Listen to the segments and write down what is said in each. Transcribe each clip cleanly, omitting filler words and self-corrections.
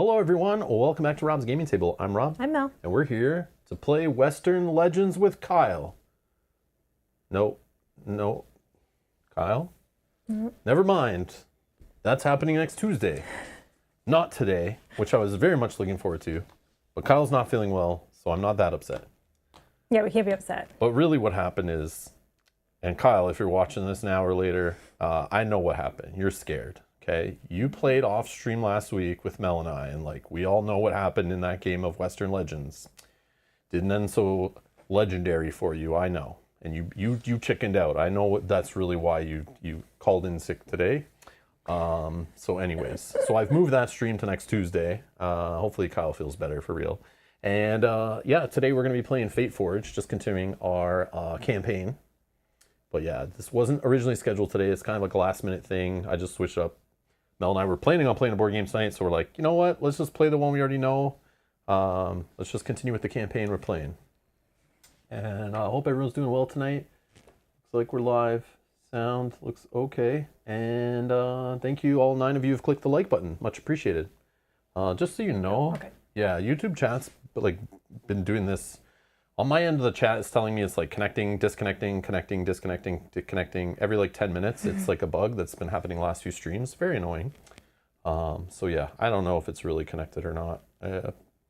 Hello everyone, welcome back to Rob's Gaming Table. I'm Rob. I'm Mel. And we're here to play Western Legends with Kyle. No. Kyle? Never mind. That's happening next Tuesday. Not today, which I was very much looking forward to. But Kyle's not feeling well, so I'm not that upset. Yeah, we can't be upset. But really what happened is, and Kyle, if you're watching this now or later, I know what happened. You're scared. Okay, you played off stream last week with Mel and I, and like we all know what happened in that game of Western Legends. Didn't end so legendary for you, I know. And you chickened out. I know that's really why you called in sick today. So anyways, so I've moved that stream to next Tuesday. Hopefully Kyle feels better for real. And yeah, today we're going to be playing Fateforge, just continuing our campaign. But yeah, this wasn't originally scheduled today. It's kind of like a last minute thing. I just switched up. Mel and I were planning on playing a board game tonight, so we're like, you know what? Let's just play the one we already know. Let's just continue with the campaign we're playing. And I hope everyone's doing well tonight. Looks like we're live. Sound looks okay. And thank you, all 9 of you have clicked the like button. Much appreciated. Just so you know, yeah, YouTube chat's been doing this. On my end of the chat, it's telling me it's like connecting, disconnecting, connecting, disconnecting, disconnecting every like 10 minutes. It's like a bug that's been happening the last few streams. Very annoying. So yeah, I don't know if it's really connected or not.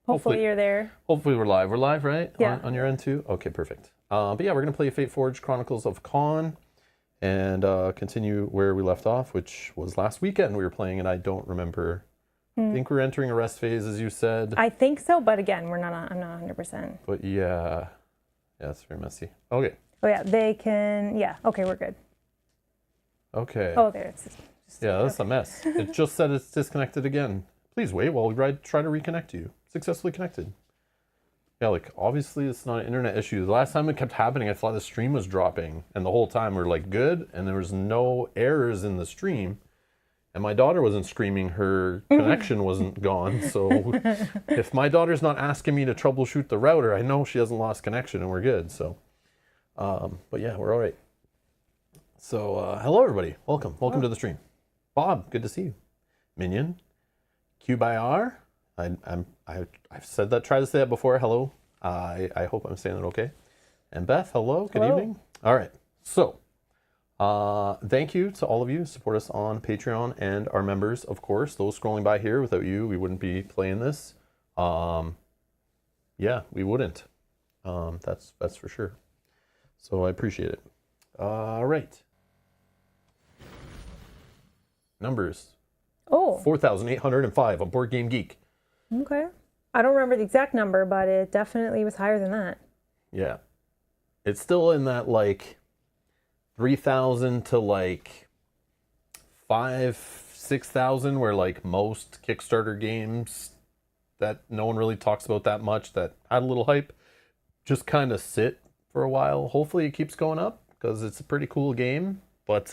Hopefully you're there. Hopefully we're live. We're live, right? Yeah. On your end too? Okay, perfect. But yeah, we're going to play Fateforge Chronicles of Kaan and continue where we left off, which was last weekend we were playing, and I don't remember. I think we're entering a rest phase, as you said. I think so, but again, I'm not 100%. But yeah, it's very messy. Okay. Oh yeah, they can, yeah, okay, we're good. Okay. Oh, there, it's just yeah, that's a mess. It just said it's disconnected again. Please wait while we try to reconnect you. Successfully connected. Yeah, like, obviously it's not an internet issue. The last time it kept happening, I thought the stream was dropping, and the whole time we're like, good, and there was no errors in the stream. And my daughter wasn't screaming, her connection wasn't gone. So if my daughter's not asking me to troubleshoot the router, I know she hasn't lost connection and we're good. So, but yeah, we're all right. So hello everybody, welcome to the stream. Bob, good to see you. Minion, Q by R. I've said that, tried to say that before. Hello. I hope I'm saying that okay. And Beth, hello, good evening. All right, so. Thank you to all of you who support us on Patreon and our members, of course. Those scrolling by here, without you, we wouldn't be playing this. Yeah, we wouldn't. That's for sure. So I appreciate it. All right. Numbers. Oh. 4,805 on Board Game Geek. Okay. I don't remember the exact number, but it definitely was higher than that. Yeah. It's still in that, like, 3,000 to like 5,000-6,000, where like most Kickstarter games that no one really talks about that much that had a little hype just kind of sit for a while. Hopefully it keeps going up because it's a pretty cool game. But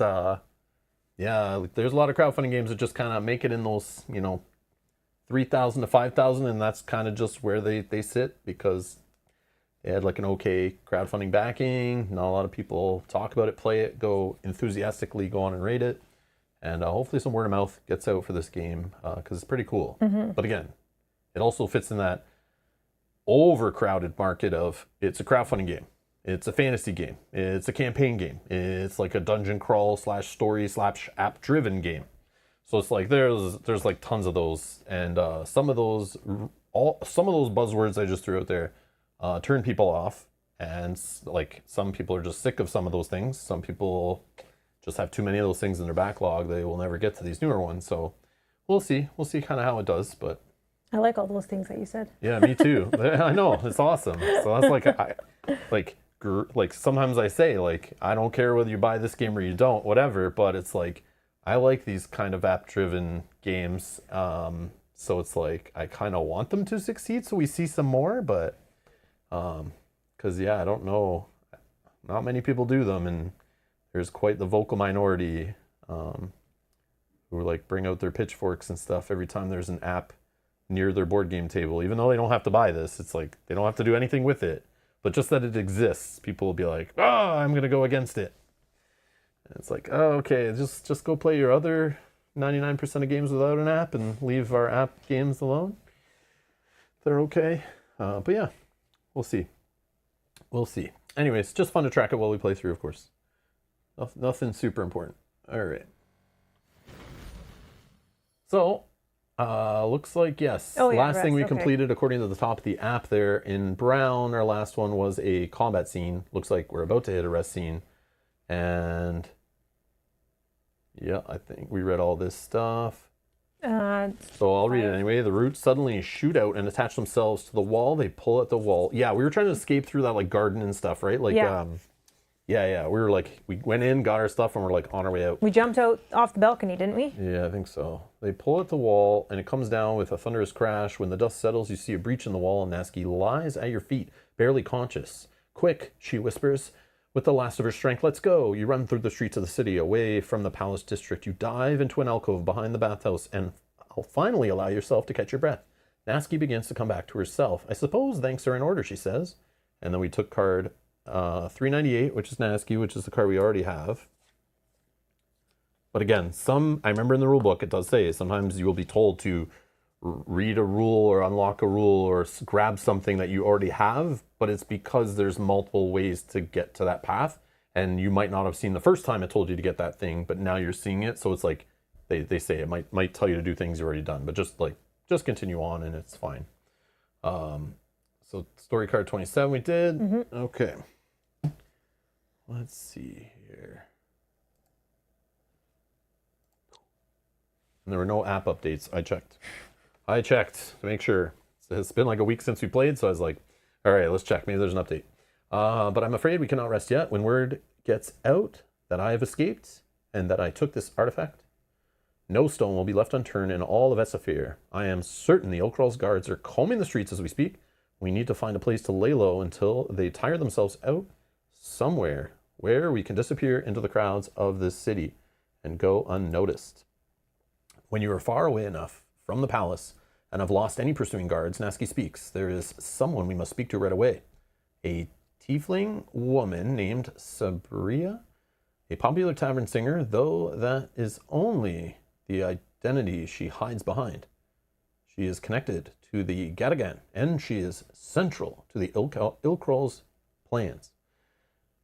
yeah, there's a lot of crowdfunding games that just kind of make it in those, 3,000 to 5,000, and that's kind of just where they sit because they had like an okay crowdfunding backing. Not a lot of people talk about it, play it, go enthusiastically go on and rate it. And hopefully some word of mouth gets out for this game because it's pretty cool. But again, it also fits in that overcrowded market of it's a crowdfunding game. It's a fantasy game. It's a campaign game. It's like a dungeon crawl / story / app driven game. So it's like there's like tons of those. And some of those buzzwords I just threw out there turn people off, and like some people are just sick of some of those things. Some people just have too many of those things in their backlog. They will never get to these newer ones. So we'll see kind of how it does. But I like all those things that you said. Yeah, me too. I know, it's awesome. So that's like sometimes I say like I don't care whether you buy this game or you don't, whatever. But it's like I like these kind of app-driven games. So it's like I kind of want them to succeed, so we see some more, but. Because yeah, I don't know, not many people do them, and there's quite the vocal minority who like bring out their pitchforks and stuff every time there's an app near their board game table. Even though they don't have to buy this, it's like they don't have to do anything with it, but just that it exists, people will be like, I'm gonna go against it. And it's like, oh, okay, just go play your other 99% of games without an app and leave our app games alone. They're okay. But yeah, we'll see. We'll see. Anyways, just fun to track it while we play through, of course. Nothing super important. All right. So, looks like, yes. Oh, yeah, last thing we rest, okay. completed, according to the top of the app there in brown, our last one was a combat scene. Looks like we're about to hit a rest scene. And yeah, I think we read all this stuff. So I'll read it anyway. The roots suddenly shoot out and attach themselves to the wall. They pull at the wall. Yeah, we were trying to escape through that like garden and stuff, right? Like, Yeah. yeah. We were like, we went in, got our stuff, and we're like on our way out. We jumped out off the balcony, didn't we? Yeah, I think so. They pull at the wall, and it comes down with a thunderous crash. When the dust settles, you see a breach in the wall, and Nasky lies at your feet, barely conscious. Quick, she whispers. With the last of her strength, let's go. You run through the streets of the city, away from the palace district. You dive into an alcove behind the bathhouse, and finally allow yourself to catch your breath. Nasky begins to come back to herself. I suppose thanks are in order, she says. And then we took card 398, which is Nasky, which is the card we already have. But again, I remember in the rule book, it does say sometimes you will be told to read a rule or unlock a rule or grab something that you already have, but it's because there's multiple ways to get to that path, and you might not have seen the first time it told you to get that thing, but now you're seeing it, so it's like they say it might tell you to do things you've already done, but just continue on and it's fine. So story card 27 we did. Mm-hmm. Okay. Let's see here. And there were no app updates. I checked to make sure. It's been like a week since we played, so I was like, all right, let's check. Maybe there's an update. But I'm afraid we cannot rest yet. When word gets out that I have escaped and that I took this artifact, no stone will be left unturned in all of Esafir. I am certain the Oakrall's guards are combing the streets as we speak. We need to find a place to lay low until they tire themselves out somewhere where we can disappear into the crowds of this city and go unnoticed. When you are far away enough from the palace and have lost any pursuing guards, Nasky speaks. There is someone we must speak to right away. A tiefling woman named Sabria, a popular tavern singer, though that is only the identity she hides behind. She is connected to the Gatagan, and she is central to the Ilkrall's plans.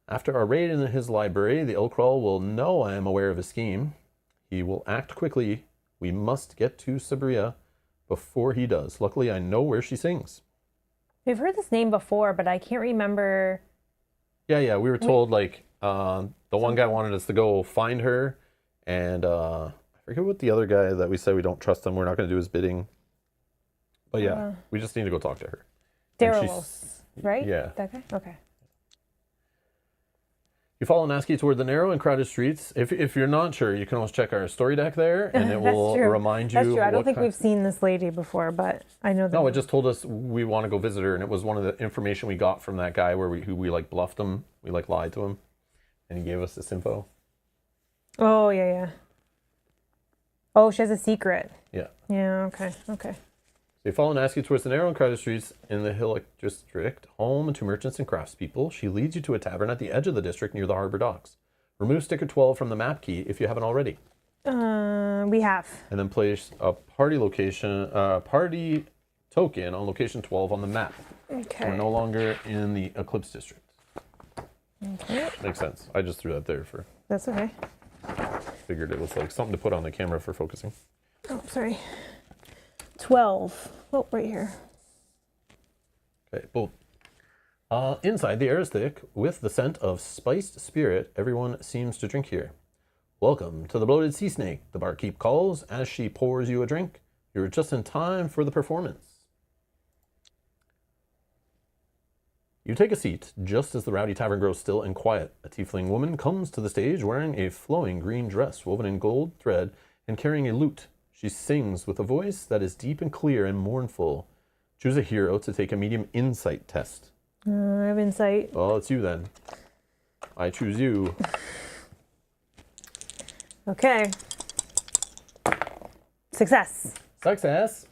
After our raid in his library, the Ilkrall will know I am aware of his scheme. He will act quickly. We must get to Sabria before he does. Luckily, I know where she sings. We've heard this name before, but I can't remember. Yeah. We were told, like, the one guy wanted us to go find her, and I forget what the other guy that we said we don't trust him, we're not going to do his bidding. But yeah, we just need to go talk to her. Daryl, right? Yeah. That guy? Okay. You follow Nasky toward the narrow and crowded streets. If you're not sure, you can always check our story deck there, and it will remind you. That's true. I don't think we've seen this lady before, but I know that. No, it just told us we want to go visit her, and it was one of the information we got from that guy who we like bluffed him. We like lied to him, and he gave us this info. Oh, yeah. Oh, she has a secret. Yeah. Yeah, okay. They follow Nasky towards the narrow and crowded streets in the Hillock district, home to merchants and craftspeople. She leads you to a tavern at the edge of the district near the harbor docks. Remove sticker 12 from the map key if you haven't already. We have. And then place a party token on location 12 on the map. Okay. We're no longer in the Eclipse district. Okay. Makes sense. I just threw that there for. That's okay. Figured it was like something to put on the camera for focusing. Oh, sorry. 12. Oh, right here. Okay, boom. Inside, the air is thick with the scent of spiced spirit. Everyone seems to drink here. Welcome to the Bloated Sea Snake, the barkeep calls as she pours you a drink. You're just in time for the performance. You take a seat just as the rowdy tavern grows still and quiet. A tiefling woman comes to the stage wearing a flowing green dress woven in gold thread and carrying a lute. She sings with a voice that is deep and clear and mournful. Choose a hero to take a medium insight test. I have insight. Well, it's you then. I choose you. Okay. Success. Success.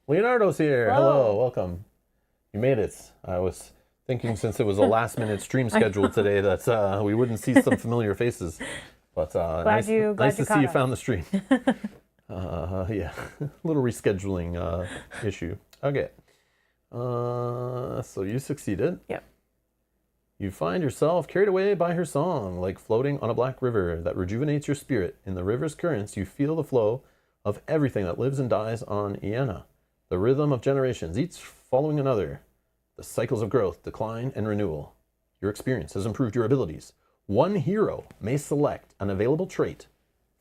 Leonardo's here. Whoa. Hello, welcome. You made it. I was thinking since it was a last minute stream schedule today that we wouldn't see some familiar faces. But Glad you nice to see caught you us. found the stream. Yeah, little rescheduling issue. Okay. So you succeeded. Yep. You find yourself carried away by her song, like floating on a black river that rejuvenates your spirit. In the river's currents, you feel the flow of everything that lives and dies on Iena. The rhythm of generations, each following another. The cycles of growth, decline, and renewal. Your experience has improved your abilities. One hero may select an available trait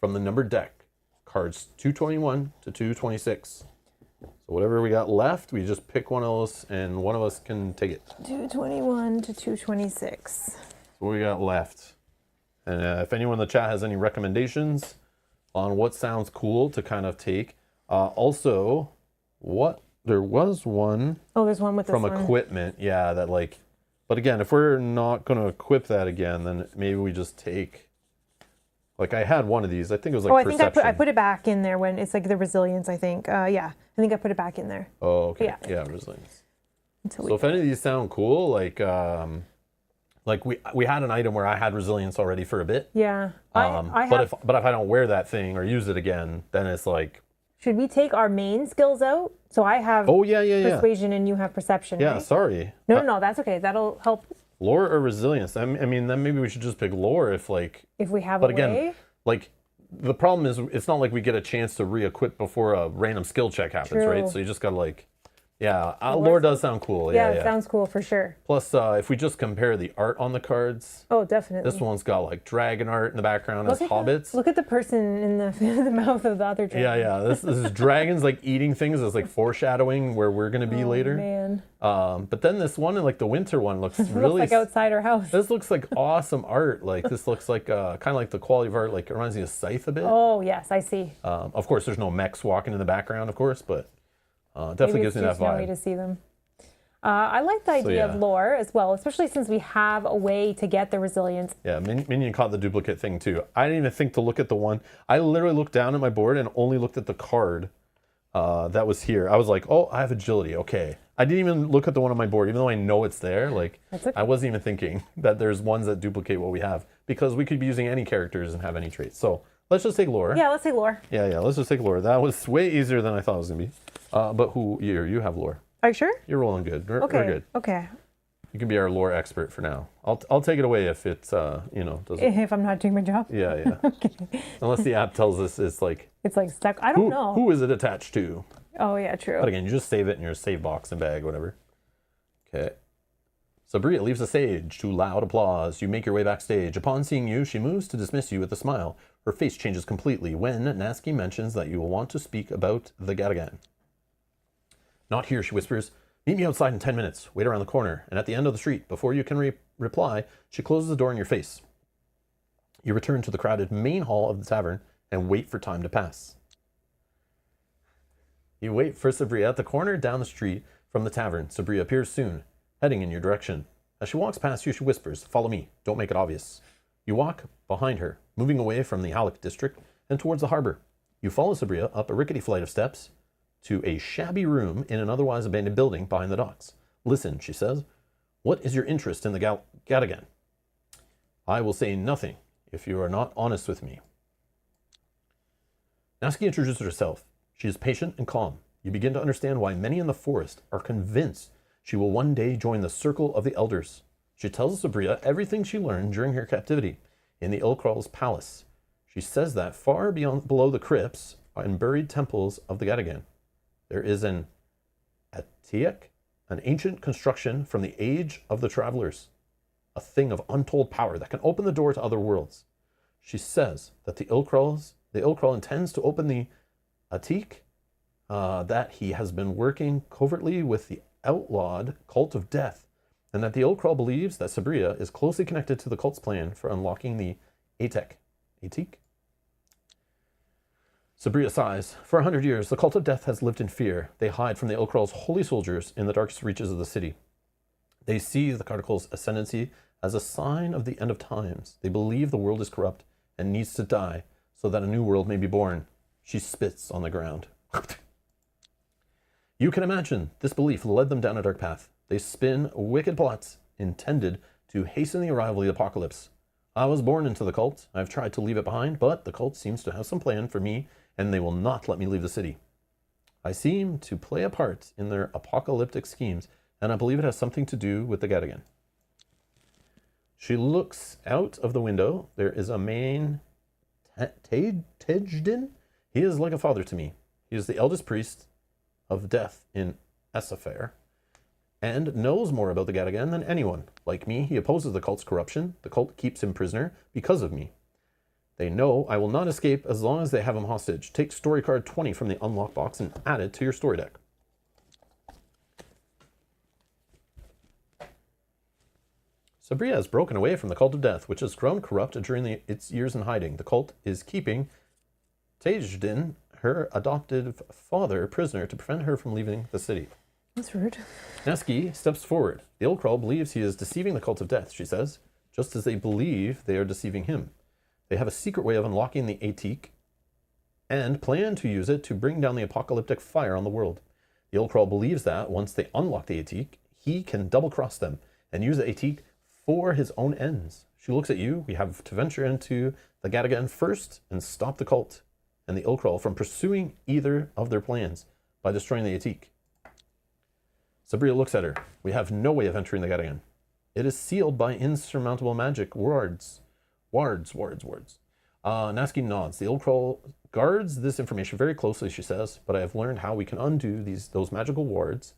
from the numbered deck, cards 221 to 226. So whatever we got left, we just pick one of those, and one of us can take it. 221 to 226. So what we got left. And if anyone in the chat has any recommendations on what sounds cool to kind of take. Also, there was one Oh, there's one with from this one. equipment, yeah, that like, but again, if we're not going to equip that again, then maybe we just take, like I had one of these, I think it was like I perception. think I put it back in there when it's like the resilience, I think. Yeah, I think I put it back in there. Oh, okay. Yeah. Resilience. Until So if any of these sound cool, like we had an item where I had resilience already for a bit. Yeah. I but have, if I don't wear that thing or use it again, then it's like, should we take our main skills out? So I have oh yeah. persuasion and you have perception, Yeah, right? sorry. No, that's okay. That'll help Lore or resilience? I mean, then maybe we should just pick lore if like. if we have But a again, way. like the problem is it's not like we get a chance to re-equip before a random skill check happens, right? True. So you just gotta like, yeah, lore does sound cool. Yeah, Yeah. it sounds cool for sure. Plus, if we just compare the art on the cards, Oh, definitely. this one's got like dragon art in the background as hobbits. Look at the person in the the mouth of the other dragon. Yeah. This is dragons like eating things as like foreshadowing where we're gonna be later. Man. But then this one, like the winter one, looks Looks really. like outside our house. This looks like awesome art. Like this looks like kind of like the quality of art. Like it reminds me of Scythe a bit. Oh, yes, I see. Of course, there's no mechs walking in the background, of course, but definitely Maybe gives it's me that too snowy vibe. to see them. I like the idea of yeah. lore as well, especially since we have a way to get the resilience. Yeah, Minion caught the duplicate thing too. I didn't even think to look at the one. I literally looked down at my board and only looked at the card that was here. I was like, oh, I have agility. Okay. I didn't even look at the one on my board, even though I know it's there. Like, That's okay. I wasn't even thinking that there's ones that duplicate what we have because we could be using any characters and have any traits. So let's just take lore. Yeah, let's say lore. Yeah. Let's just take lore. That was way easier than I thought it was gonna be. But you have lore. Are you sure? You're rolling good. We're Okay. good. Okay. You can be our lore expert for now. I'll take it away if it's doesn't. If I'm not doing my job. Yeah. Okay. Unless the app tells us it's like It's like stuck. I don't know. who is it attached to. Oh, yeah, true. But again, you just save it in your save box and bag, whatever. Okay. Sabria leaves the stage to loud applause. You make your way backstage. Upon seeing you, she moves to dismiss you with a smile. Her face changes completely when Nasky mentions that you will want to speak about the Gatagan. Not here, she whispers. Meet me outside in 10 minutes. Wait around the corner, and at the end of the street. Before you can reply, she closes the door in your face. You return to the crowded main hall of the tavern and wait for time to pass. You wait for Sabria at the corner down the street from the tavern. Sabria appears soon, heading in your direction. As she walks past you, she whispers, follow me. Don't make it obvious. You walk behind her, moving away from the Halleck district and towards the harbor. You follow Sabria up a rickety flight of steps to a shabby room in an otherwise abandoned building behind the docks. Listen, she says. What is your interest in the Gatagan? I will say nothing if you are not honest with me. Nasky introduces herself. She is patient and calm. You begin to understand why many in the forest are convinced she will one day join the circle of the elders. She tells Sabria everything she learned during her captivity in the Ilkral's palace. She says that far below the crypts and buried temples of the Gatagan, there is an Atiek, an ancient construction from the age of the travelers, a thing of untold power that can open the door to other worlds. She says that the Ilkral intends to open the Atiek, that he has been working covertly with the outlawed cult of death, and that the Ilkral believes that Sabria is closely connected to the cult's plan for unlocking the Atek. Atik? Sabria sighs. For 100 years, the cult of death has lived in fear. They hide from the Ilkral's holy soldiers in the darkest reaches of the city. They see the Chronicles' ascendancy as a sign of the end of times. They believe the world is corrupt and needs to die so that a new world may be born. She spits on the ground. You can imagine this belief led them down a dark path. They spin wicked plots intended to hasten the arrival of the apocalypse. I was born into the cult. I've tried to leave it behind, but the cult seems to have some plan for me, and they will not let me leave the city. I seem to play a part in their apocalyptic schemes, and I believe it has something to do with the Gadigan. She looks out of the window. There is a man, Tejdin. He is like a father to me. He is the eldest priest of death in Esafir, and knows more about the Gadigan than anyone. Like me, he opposes the cult's corruption. The cult keeps him prisoner because of me. They know I will not escape as long as they have him hostage. Take story card 20 from the unlock box and add it to your story deck. Sabria has broken away from the cult of death, which has grown corrupt during its years in hiding. The cult is keeping Tajdin, her adopted father, prisoner to prevent her from leaving the city. That's rude. Neski steps forward. The old Krull believes he is deceiving the cult of death, she says, just as they believe they are deceiving him. They have a secret way of unlocking the Atik and plan to use it to bring down the apocalyptic fire on the world. The old Krull believes that once they unlock the Atik, he can double-cross them and use the Atik for his own ends. She looks at you. We have to venture into the Gadigan first and stop the cult and the Ilkrul from pursuing either of their plans by destroying the Atik. Sabria looks at her. We have no way of entering the Gadigan. It is sealed by insurmountable magic wards. Naski nods. The Ilkrul guards this information very closely, she says, but I have learned how we can undo those magical wards.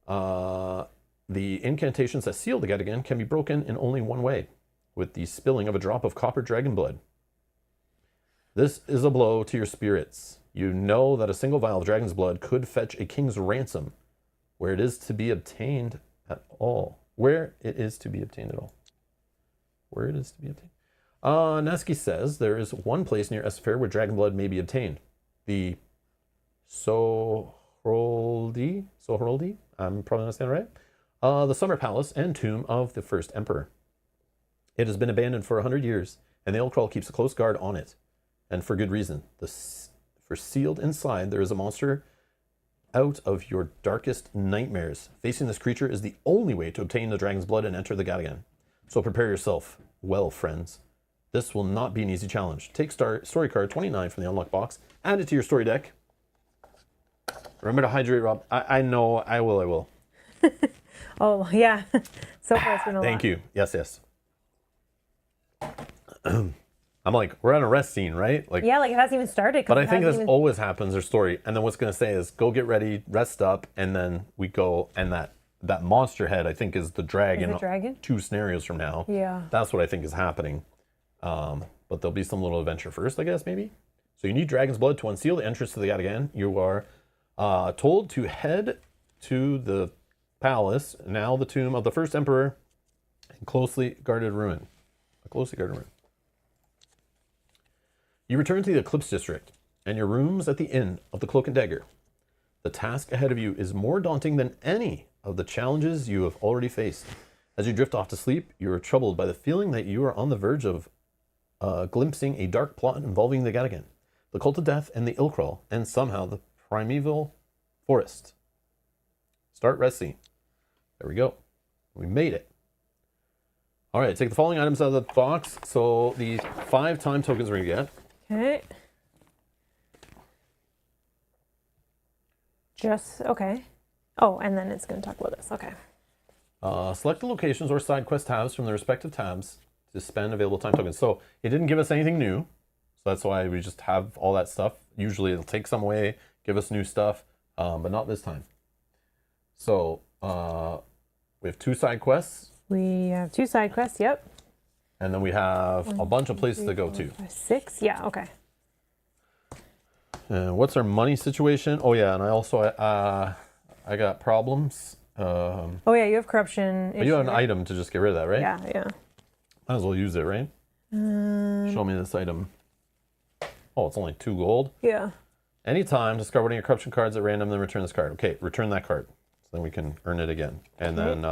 The incantations that seal the Gadigan can be broken in only one way, with the spilling of a drop of copper dragon blood. This is a blow to your spirits. You know that a single vial of dragon's blood could fetch a king's ransom, where it is to be obtained at all. Neski says there is one place near Esfair where dragon blood may be obtained. The Sohroldi, I'm probably not saying it right. The Summer Palace and Tomb of the First Emperor. It has been abandoned for 100 years, and the Ilkrul keeps a close guard on it, and for good reason. For sealed inside, there is a monster out of your darkest nightmares. Facing this creature is the only way to obtain the dragon's blood and enter the Gadigan. So prepare yourself well, friends. This will not be an easy challenge. Take story card 29 from the unlock box, add it to your story deck. Remember to hydrate, Rob. I know, I will. Oh, yeah. So far it's been a lot. Thank you. Yes. I'm like, we're on a rest scene, right? Like, yeah, like it hasn't even started. But I think this always happens, their story. And then what's going to say is, go get ready, rest up, and then we go. And that monster head, I think, is the dragon. Is the dragon? 2 scenarios from now. Yeah. That's what I think is happening. But there'll be some little adventure first, I guess, maybe. So you need dragon's blood to unseal the entrance to the Gadigan. You are told to head to the palace, now the tomb of the first emperor, and closely guarded ruin. You return to the Eclipse District and your rooms at the Inn of the Cloak and Dagger. The task ahead of you is more daunting than any of the challenges you have already faced. As you drift off to sleep, you are troubled by the feeling that you are on the verge of glimpsing a dark plot involving the Gadigan, the Cult of Death, and the Ilkrul, and somehow the Primeval Forest. Start resting. There we go. We made it. All right, take the following items out of the box. So the 5 time tokens we're going to get. Okay. Okay. Oh, and then it's going to talk about this. Okay. Select the locations or side quest tabs from the respective tabs to spend available time tokens. So it didn't give us anything new. So that's why we just have all that stuff. Usually it'll take some away, give us new stuff, but not this time. So we have 2 side quests. We have 2 side quests, yep. And then we have a bunch of places to go to. 6, yeah, okay. What's our money situation? Oh yeah, and I also I got problems. Oh yeah, you have corruption. But you have an item to just get rid of that, right? Yeah. Might as well use it, right? Show me this item. Oh, it's only 2 gold. Yeah. Anytime, discard one of your corruption cards at random, then return this card. Okay, return that card. So then we can earn it again. And then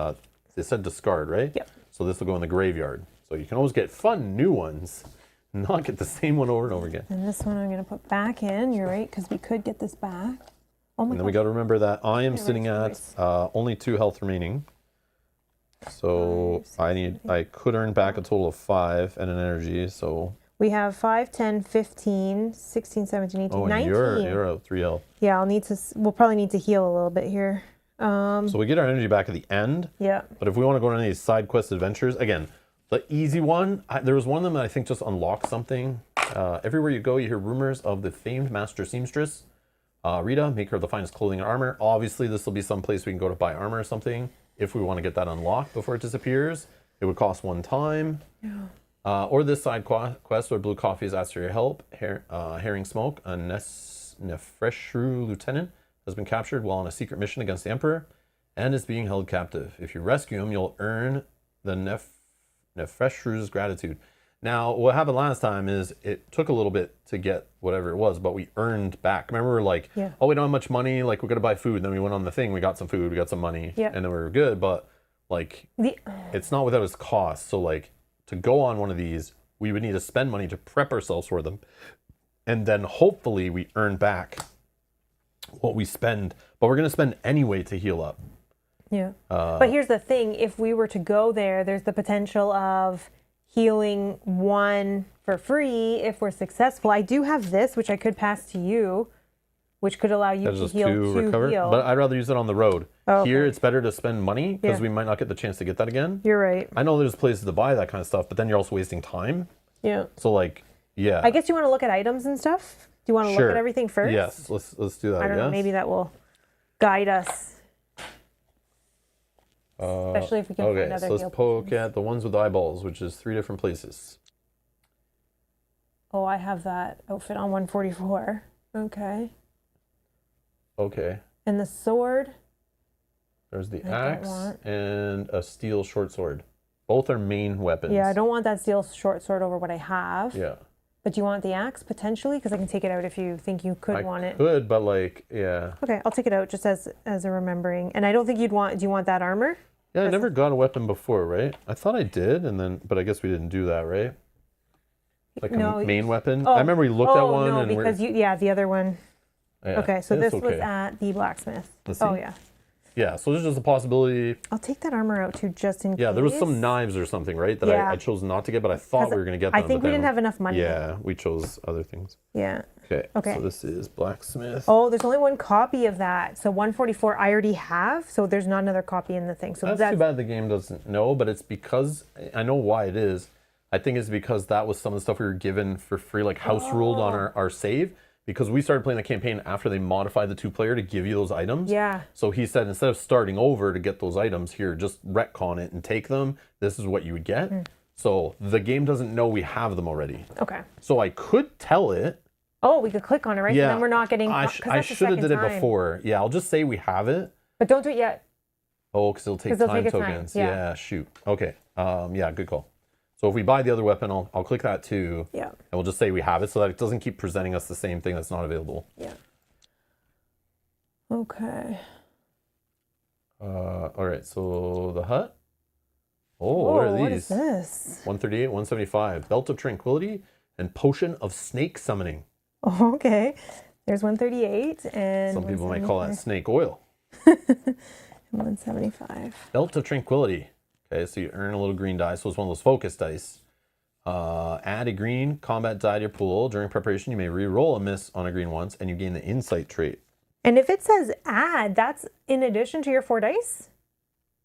they said discard, right? Yep. So this will go in the graveyard. So you can always get fun new ones, not get the same one over and over again. And this one I'm going to put back in. You're right, because we could get this back. Oh my And then we got to remember that I am sitting at only 2 health remaining. So I could earn back a total of 5 and an energy, so... We have 5, 10, 15, 16, 17, 18, 19. You're out 3 health. Yeah, we'll probably need to heal a little bit here. So we get our energy back at the end. Yeah. But if we want to go on any of these side quest adventures, again, the easy one, there was one of them that I think just unlocked something. Everywhere you go, you hear rumors of the famed master seamstress, Rita, maker of the finest clothing and armor. Obviously, this will be some place we can go to buy armor or something. If we want to get that unlocked before it disappears, it would cost 1 time. Yeah. Or this side quest where Blue Coffee is asked for your help. Herring Smoke, a Nefreshru lieutenant, has been captured while on a secret mission against the Emperor and is being held captive. If you rescue him, you'll earn the Nefreshru's gratitude. Now, what happened last time is it took a little bit to get whatever it was, but we earned back. Remember, we were like, oh, we don't have much money, like, we're going to buy food. And then we went on the thing, we got some food, we got some money, and then we were good. But, like, it's not without its cost. So, like, to go on one of these, we would need to spend money to prep ourselves for them. And then hopefully we earn back what we spend. But we're going to spend anyway to heal up. Yeah. But here's the thing. If we were to go there, there's the potential of healing 1 for free if we're successful. I do have this, which I could pass to you, which could allow you to heal 2 recover. heal. But I'd rather use it on the road. Oh, Here, it's better to spend money because we might not get the chance to get that again. You're right. I know there's places to buy that kind of stuff, but then you're also wasting time. Yeah. So, like, yeah. I guess you want to look at items and stuff? Do you want to look at everything first? Yes, let's do that. I don't know. Maybe that will guide us. Especially if we can find other so let's poke at the ones with eyeballs, which is 3 different places. Oh, I have that outfit on 144. Okay. Okay. And the sword. There's the axe and a steel short sword. Both are main weapons. Yeah, I don't want that steel short sword over what I have. Yeah. But do you want the axe potentially? Because I can take it out if you think you could want it. I could, but like, yeah. Okay, I'll take it out just as a remembering. And I don't think you'd want. Do you want that armor? Yeah, I never got a weapon before, right? I thought I did, but I guess we didn't do that, right? Like a main weapon. I remember we looked at one. No, and because the other one. Yeah, okay, so this was at the blacksmith. Oh yeah. Yeah, so there's just a possibility. I'll take that armor out too, just in case. Yeah, there was some knives or something, right? That I chose not to get, but I thought we were going to get them. I think we didn't have enough money. Yeah, we chose other things. Yeah. Okay. So this is blacksmith. Oh, there's only 1 copy of that. So 144 I already have. So there's not another copy in the thing. So that's too bad the game doesn't know, but it's because I know why it is. I think it's because that was some of the stuff we were given for free, like house ruled on our save. Because we started playing the campaign after they modified the 2-player to give you those items. Yeah. So he said, instead of starting over to get those items, here, just retcon it and take them. This is what you would get. So the game doesn't know we have them already. Okay. So I could tell it. Oh, we could click on it, right? Yeah. And then we're not getting... I should have did it before. Yeah, I'll just say we have it. But don't do it yet. Oh, because it'll take time tokens. Yeah, shoot. Okay. Yeah, good call. So if we buy the other weapon, I'll click that too. Yeah. And we'll just say we have it so that it doesn't keep presenting us the same thing that's not available. Yeah. Okay. All right, so the hut. Oh, what are these? What is this? 138, 175. Belt of Tranquility and Potion of Snake Summoning. Oh, okay. There's 138 and some people might call that snake oil. 175. Belt of Tranquility. Okay, so you earn a little green die. So it's one of those focus dice. Add a green combat die to your pool. During preparation, you may re-roll a miss on a green once, and you gain the insight trait. And if it says add, that's in addition to your 4 dice?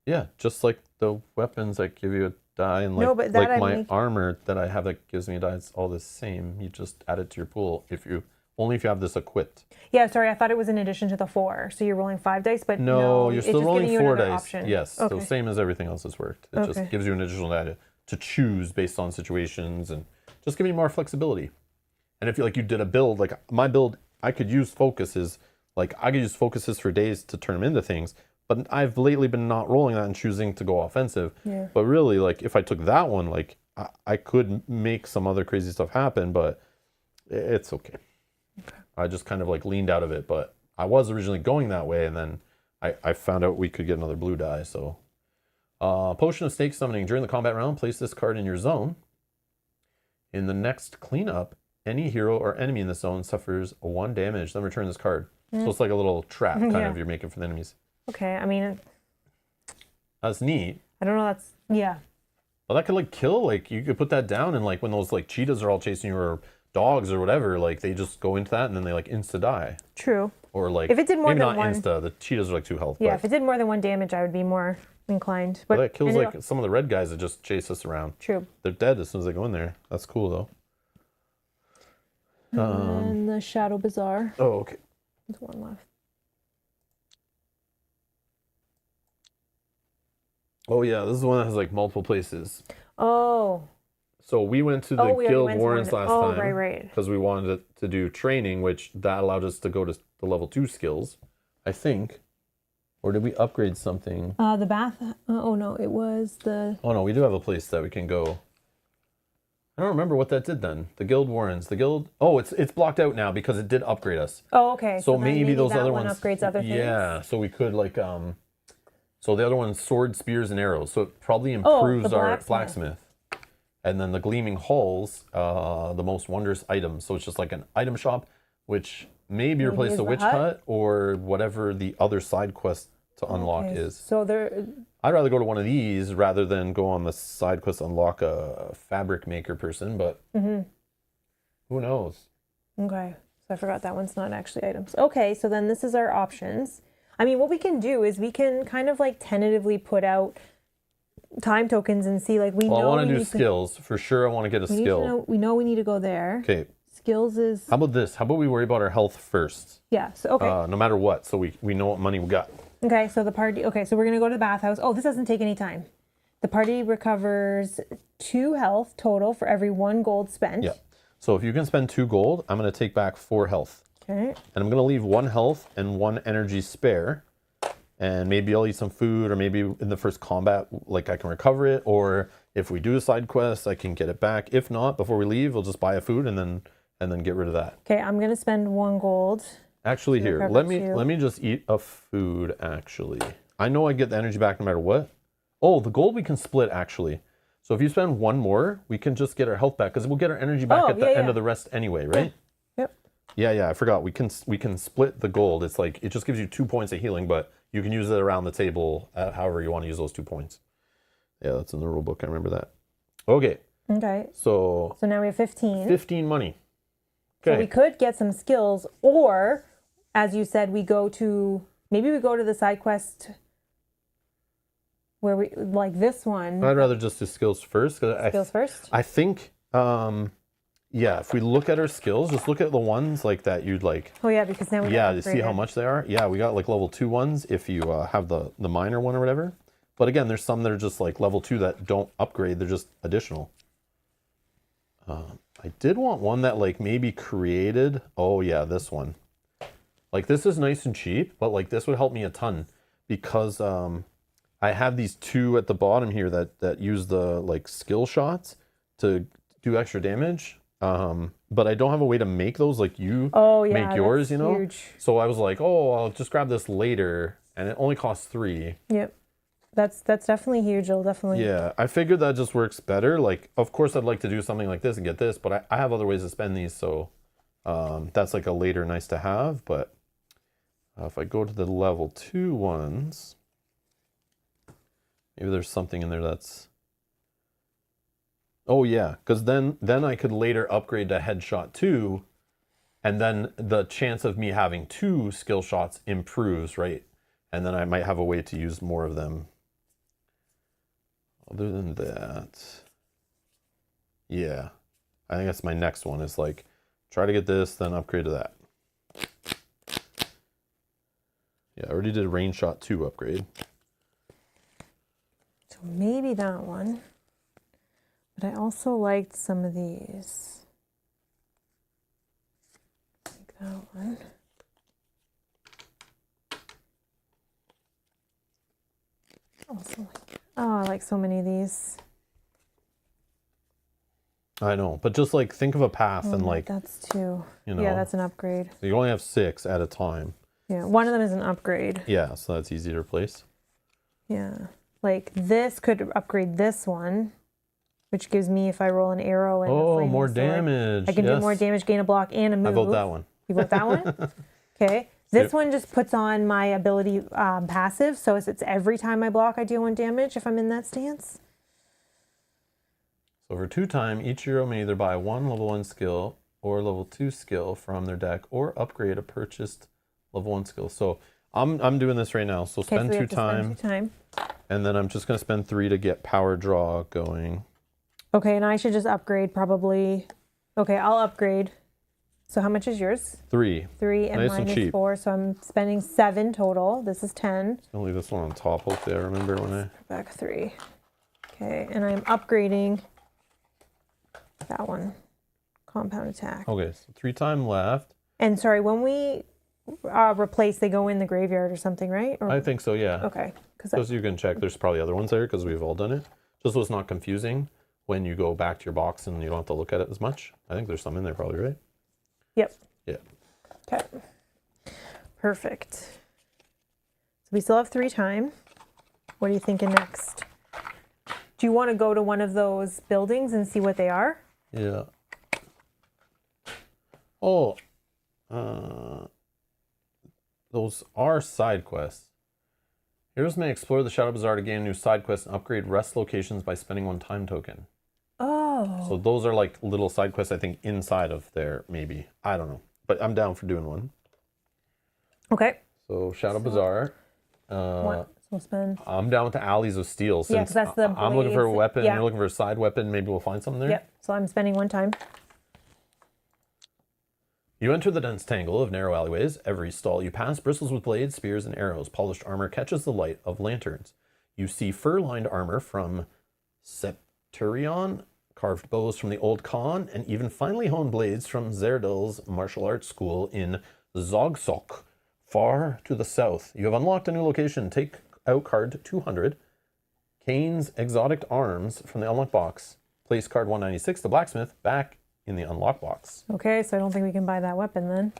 Yeah, just like the weapons that give you a die, and like, no, but that my armor that I have that gives me a die, it's all the same. You just add it to your pool only if you have this equipped. Yeah, sorry, I thought it was in addition to the 4. So you're rolling 5 dice, but no, you're still rolling 4 dice. Option. Yes, okay. So same as everything else that's worked. It just gives you an additional die to choose based on situations and just giving you more flexibility. And if you did a build, like my build, I could use focuses. Like I could use focuses for days to turn them into things. But I've lately been not rolling that and choosing to go offensive. Yeah. But really, like if I took that one, like I could make some other crazy stuff happen, but it's okay. I just kind of like leaned out of it, but I was originally going that way, and then I found out we could get another blue die. So, Potion of Snake Summoning. During the combat round, place this card in your zone. In the next cleanup, any hero or enemy in the zone suffers 1 damage. Then return this card. So it's like a little trap kind of you're making for the enemies. Okay, I mean... That's neat. I don't know. That's yeah. Well, that could like kill. Like you could put that down, and like when those like cheetahs are all chasing you or dogs or whatever, like they just go into that and then they like insta die. True. Or like if it did more maybe than not one, insta. The cheetahs are like 2 health. Yeah, but, if it did more than 1 damage, I would be more inclined. But that kills like some of the red guys that just chase us around. True. They're dead as soon as they go in there. That's cool though. And the Shadow Bazaar. Oh, okay. There's one left. Oh yeah, this is one that has like multiple places. Oh. So we went to the Guild Warrens last time. Oh, right. Because we wanted to do training, which that allowed us to go to the level 2 skills, I think. Or did we upgrade something? The bath. Oh no, it was the. Oh no, we do have a place that we can go. I don't remember what that did then. The Guild Warrens, the Guild. Oh, it's blocked out now because it did upgrade us. Oh, okay. So maybe those that other one ones upgrades other things. Yeah, so we could like So the other one's sword, spears, and arrows. So it probably improves our blacksmith. And then the gleaming hulls, the most wondrous items. So it's just like an item shop, which maybe replace the witch hut or whatever the other side quest to unlock is. So there. I'd rather go to one of these rather than go on the side quest to unlock a fabric maker person, but who knows? Okay, so I forgot that one's not actually items. Okay, so then this is our options. I mean, what we can do is we can kind of like tentatively put out time tokens and see like I want to do skills. For sure I want to get a skill. We know we need to go there. Okay. Skills is... How about this? How about we worry about our health first? Yeah, so okay. No matter what, so we know what money we got. Okay, so the party... Okay, so we're going to go to the bathhouse. Oh, this doesn't take any time. The party recovers 2 health total for every 1 gold spent. Yeah. So if you can spend 2 gold, I'm going to take back 4 health. Okay. And I'm going to leave 1 health and 1 energy spare. And maybe I'll eat some food, or maybe in the first combat, like I can recover it. Or if we do a side quest, I can get it back. If not, before we leave, we'll just buy a food and then get rid of that. Okay, I'm going to spend 1 gold. Actually, here, let me just eat a food, actually. I know I get the energy back no matter what. Oh, the gold we can split, actually. So if you spend 1 more, we can just get our health back, because we'll get our energy back at the end of the rest anyway, right? Yep. Yeah, I forgot. We can split the gold. It's like, it just gives you 2 points of healing, but you can use it around the table however you want to use those 2 points. Yeah, that's in the rule book. I remember that. Okay. Okay. So now we have 15. 15 money. Okay. So we could get some skills, or as you said, maybe we go to the side quest where we like this one. I'd rather just do skills first. Skills first? I think, yeah, if we look at our skills, just look at the ones like that you'd like. Oh yeah, because now we to see how much they are. Yeah, we got like level 2 ones if you have the minor one or whatever. But again, there's some that are just like level 2 that don't upgrade. They're just additional. I did want one that like maybe created. Oh yeah, this one. Like this is nice and cheap, but like this would help me a ton because I have these 2 at the bottom here that use the like skill shots to do extra damage. But I don't have a way to make those like you make yours, you know? Huge. So I was like, oh, I'll just grab this later, and it only costs 3. Yep. That's definitely huge. It'll definitely... Yeah, I figured that just works better. Like, of course I'd like to do something like this and get this, but I have other ways to spend these, so that's like a later nice to have. But if I go to the level 2 ones, maybe there's something in there that's... Oh yeah, because then I could later upgrade to headshot 2, and then the chance of me having 2 skill shots improves, right? And then I might have a way to use more of them. Other than that, yeah, I think that's my next one, is like try to get this, then upgrade to that. Yeah, I already did range shot 2 upgrade. So maybe that one. But I also liked some of these. Like that one. Also like, oh, I like so many of these. I know, but just like think of a path and like that's 2. You know, yeah, that's an upgrade. You only have 6 at a time. Yeah, one of them is an upgrade. Yeah, so that's easy to replace. Yeah, like this could upgrade this one, which gives me, if I roll an arrow and more damage. I can do more damage, gain a block, and a move. I vote that one. You vote that one? Okay. This one just puts on my ability passive, so it's every time I block, I deal 1 damage if I'm in that stance. So for 2 time, each hero may either buy 1 level 1 skill or level 2 skill from their deck, or upgrade a purchased level 1 skill. So I'm doing this right now. So spend 2 time, and then I'm just going to spend 3 to get power draw going. Okay, and I should just upgrade probably. Okay, I'll upgrade. So how much is yours? 3. 3, and nice mine and is cheap. 4, so I'm spending 7 total. This is 10. I'll leave this one on top. Hopefully I remember when I... Back 3. Okay, and I'm upgrading that one. Compound attack. Okay, so 3 time left. And sorry, when we replace, they go in the graveyard or something, right? Or... I think so, yeah. Okay. Because you can check. There's probably other ones there because we've all done it. Just so it's not confusing when you go back to your box and you don't have to look at it as much. I think there's some in there probably, right? Yep. Yeah. Okay. Perfect. So we still have 3 time. What are you thinking next? Do you want to go to one of those buildings and see what they are? Yeah. Oh. Those are side quests. Heroes may explore the Shadow Bazaar to gain new side quests and upgrade rest locations by spending 1 time token. Oh. So those are like little side quests, I think, inside of there, maybe. I don't know. But I'm down for doing one. Okay. So Shadow Bazaar. What? So we'll spend... I'm down with the Alleys of Steel. Since because that's the I'm looking for a blades. weapon, Yeah. you're looking for a side weapon, maybe we'll find something there. Yep. So I'm spending 1 time. You enter the dense tangle of narrow alleyways. Every stall you pass bristles with blades, spears, and arrows. Polished armor catches the light of lanterns. You see fur-lined armor from Septurion, carved bows from the old Kaan, and even finely honed blades from Zerdil's martial arts school in Zogsok, far to the south. You have unlocked a new location. Take out card 200. Kane's exotic arms from the unlock box. Place card 196, the blacksmith, back in the unlock box. Okay, so I don't think we can buy that weapon then.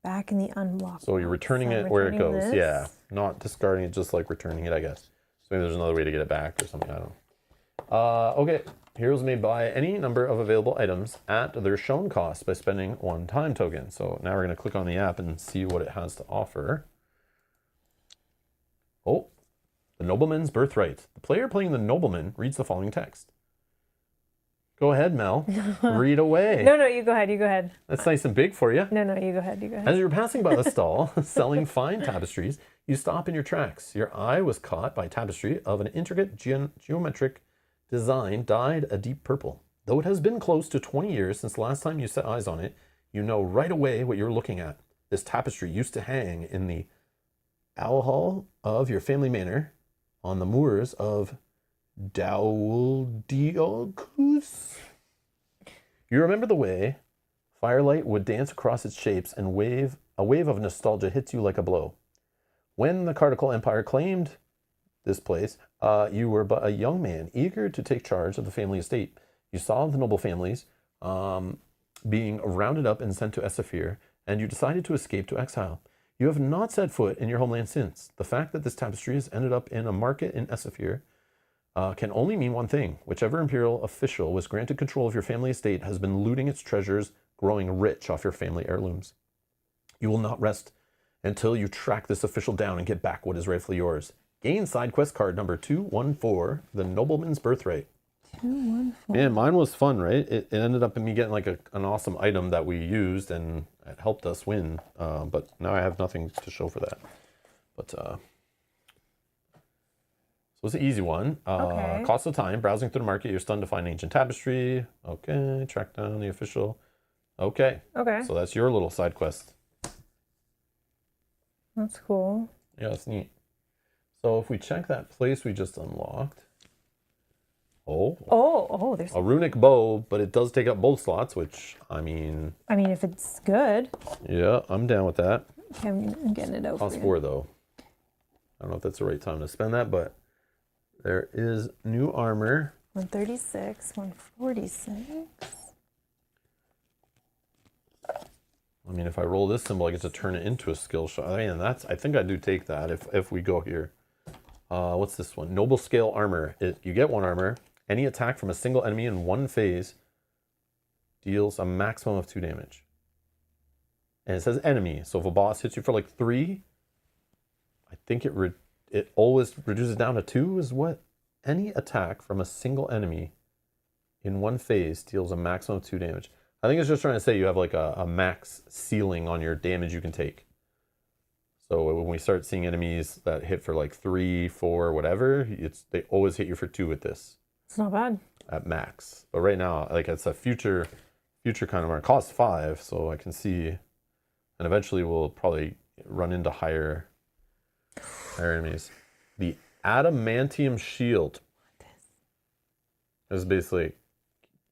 Back in the unlock. So you're returning it where it goes. Yeah, not discarding it, just like returning it, I guess. So maybe there's another way to get it back or something. I don't know. Okay, heroes may buy any number of available items at their shown cost by spending 1 time token. So now we're going to click on the app and see what it has to offer. Oh, the Nobleman's Birthright. The player playing the Nobleman reads the following text. Go ahead, Mel. Read away. No, you go ahead. You go ahead. That's nice and big for you. No, you go ahead. You go ahead. As you're passing by the stall selling fine tapestries, you stop in your tracks. Your eye was caught by tapestry of an intricate geometric design dyed a deep purple. Though it has been close to 20 years since the last time you set eyes on it, you know right away what you're looking at. This tapestry used to hang in the owl hall of your family manor on the moors of Dowldiogus. You remember the way firelight would dance across its shapes and a wave of nostalgia hits you like a blow. When the Cardical Empire claimed this place, you were but a young man eager to take charge of the family estate. You saw the noble families being rounded up and sent to Esafir, and you decided to escape to exile. You have not set foot in your homeland since. The fact that this tapestry has ended up in a market in Esafir can only mean one thing. Whichever imperial official was granted control of your family estate has been looting its treasures, growing rich off your family heirlooms. You will not rest until you track this official down and get back what is rightfully yours. Gain side quest card number 214, the Nobleman's Birthright. 214. Man, mine was fun, right? It ended up in me getting like an awesome item that we used, and it helped us win. But now I have nothing to show for that. But so it's an easy one. Okay. Cost of time. Browsing through the market, you're stunned to find ancient tapestry. Okay. Track down the official. Okay. Okay. So that's your little side quest. That's cool. Yeah, that's neat. So if we check that place we just unlocked. Oh, there's A runic bow, but it does take up both slots, which, I mean... if it's good. Yeah, I'm down with that. Okay, I'm getting it out. Cost 4, though. I don't know if that's the right time to spend that, but there is new armor. 136, 146. I mean, if I roll this symbol, I get to turn it into a skill shot. I mean, I think I do take that if we go here. What's this one? Noble Scale Armor. You get 1 armor. Any attack from a single enemy in one phase deals a maximum of 2 damage. And it says enemy. So if a boss hits you for like 3, I think it always reduces down to 2 is what? Any attack from a single enemy in one phase deals a maximum of 2 damage. I think it's just trying to say you have like a max ceiling on your damage you can take. So when we start seeing enemies that hit for like 3, 4, whatever, they always hit you for 2 with this. It's not bad. At max. But right now, like it's a future kind of mark. It costs 5, so I can see, and eventually we'll probably run into higher enemies. The adamantium shield. This is basically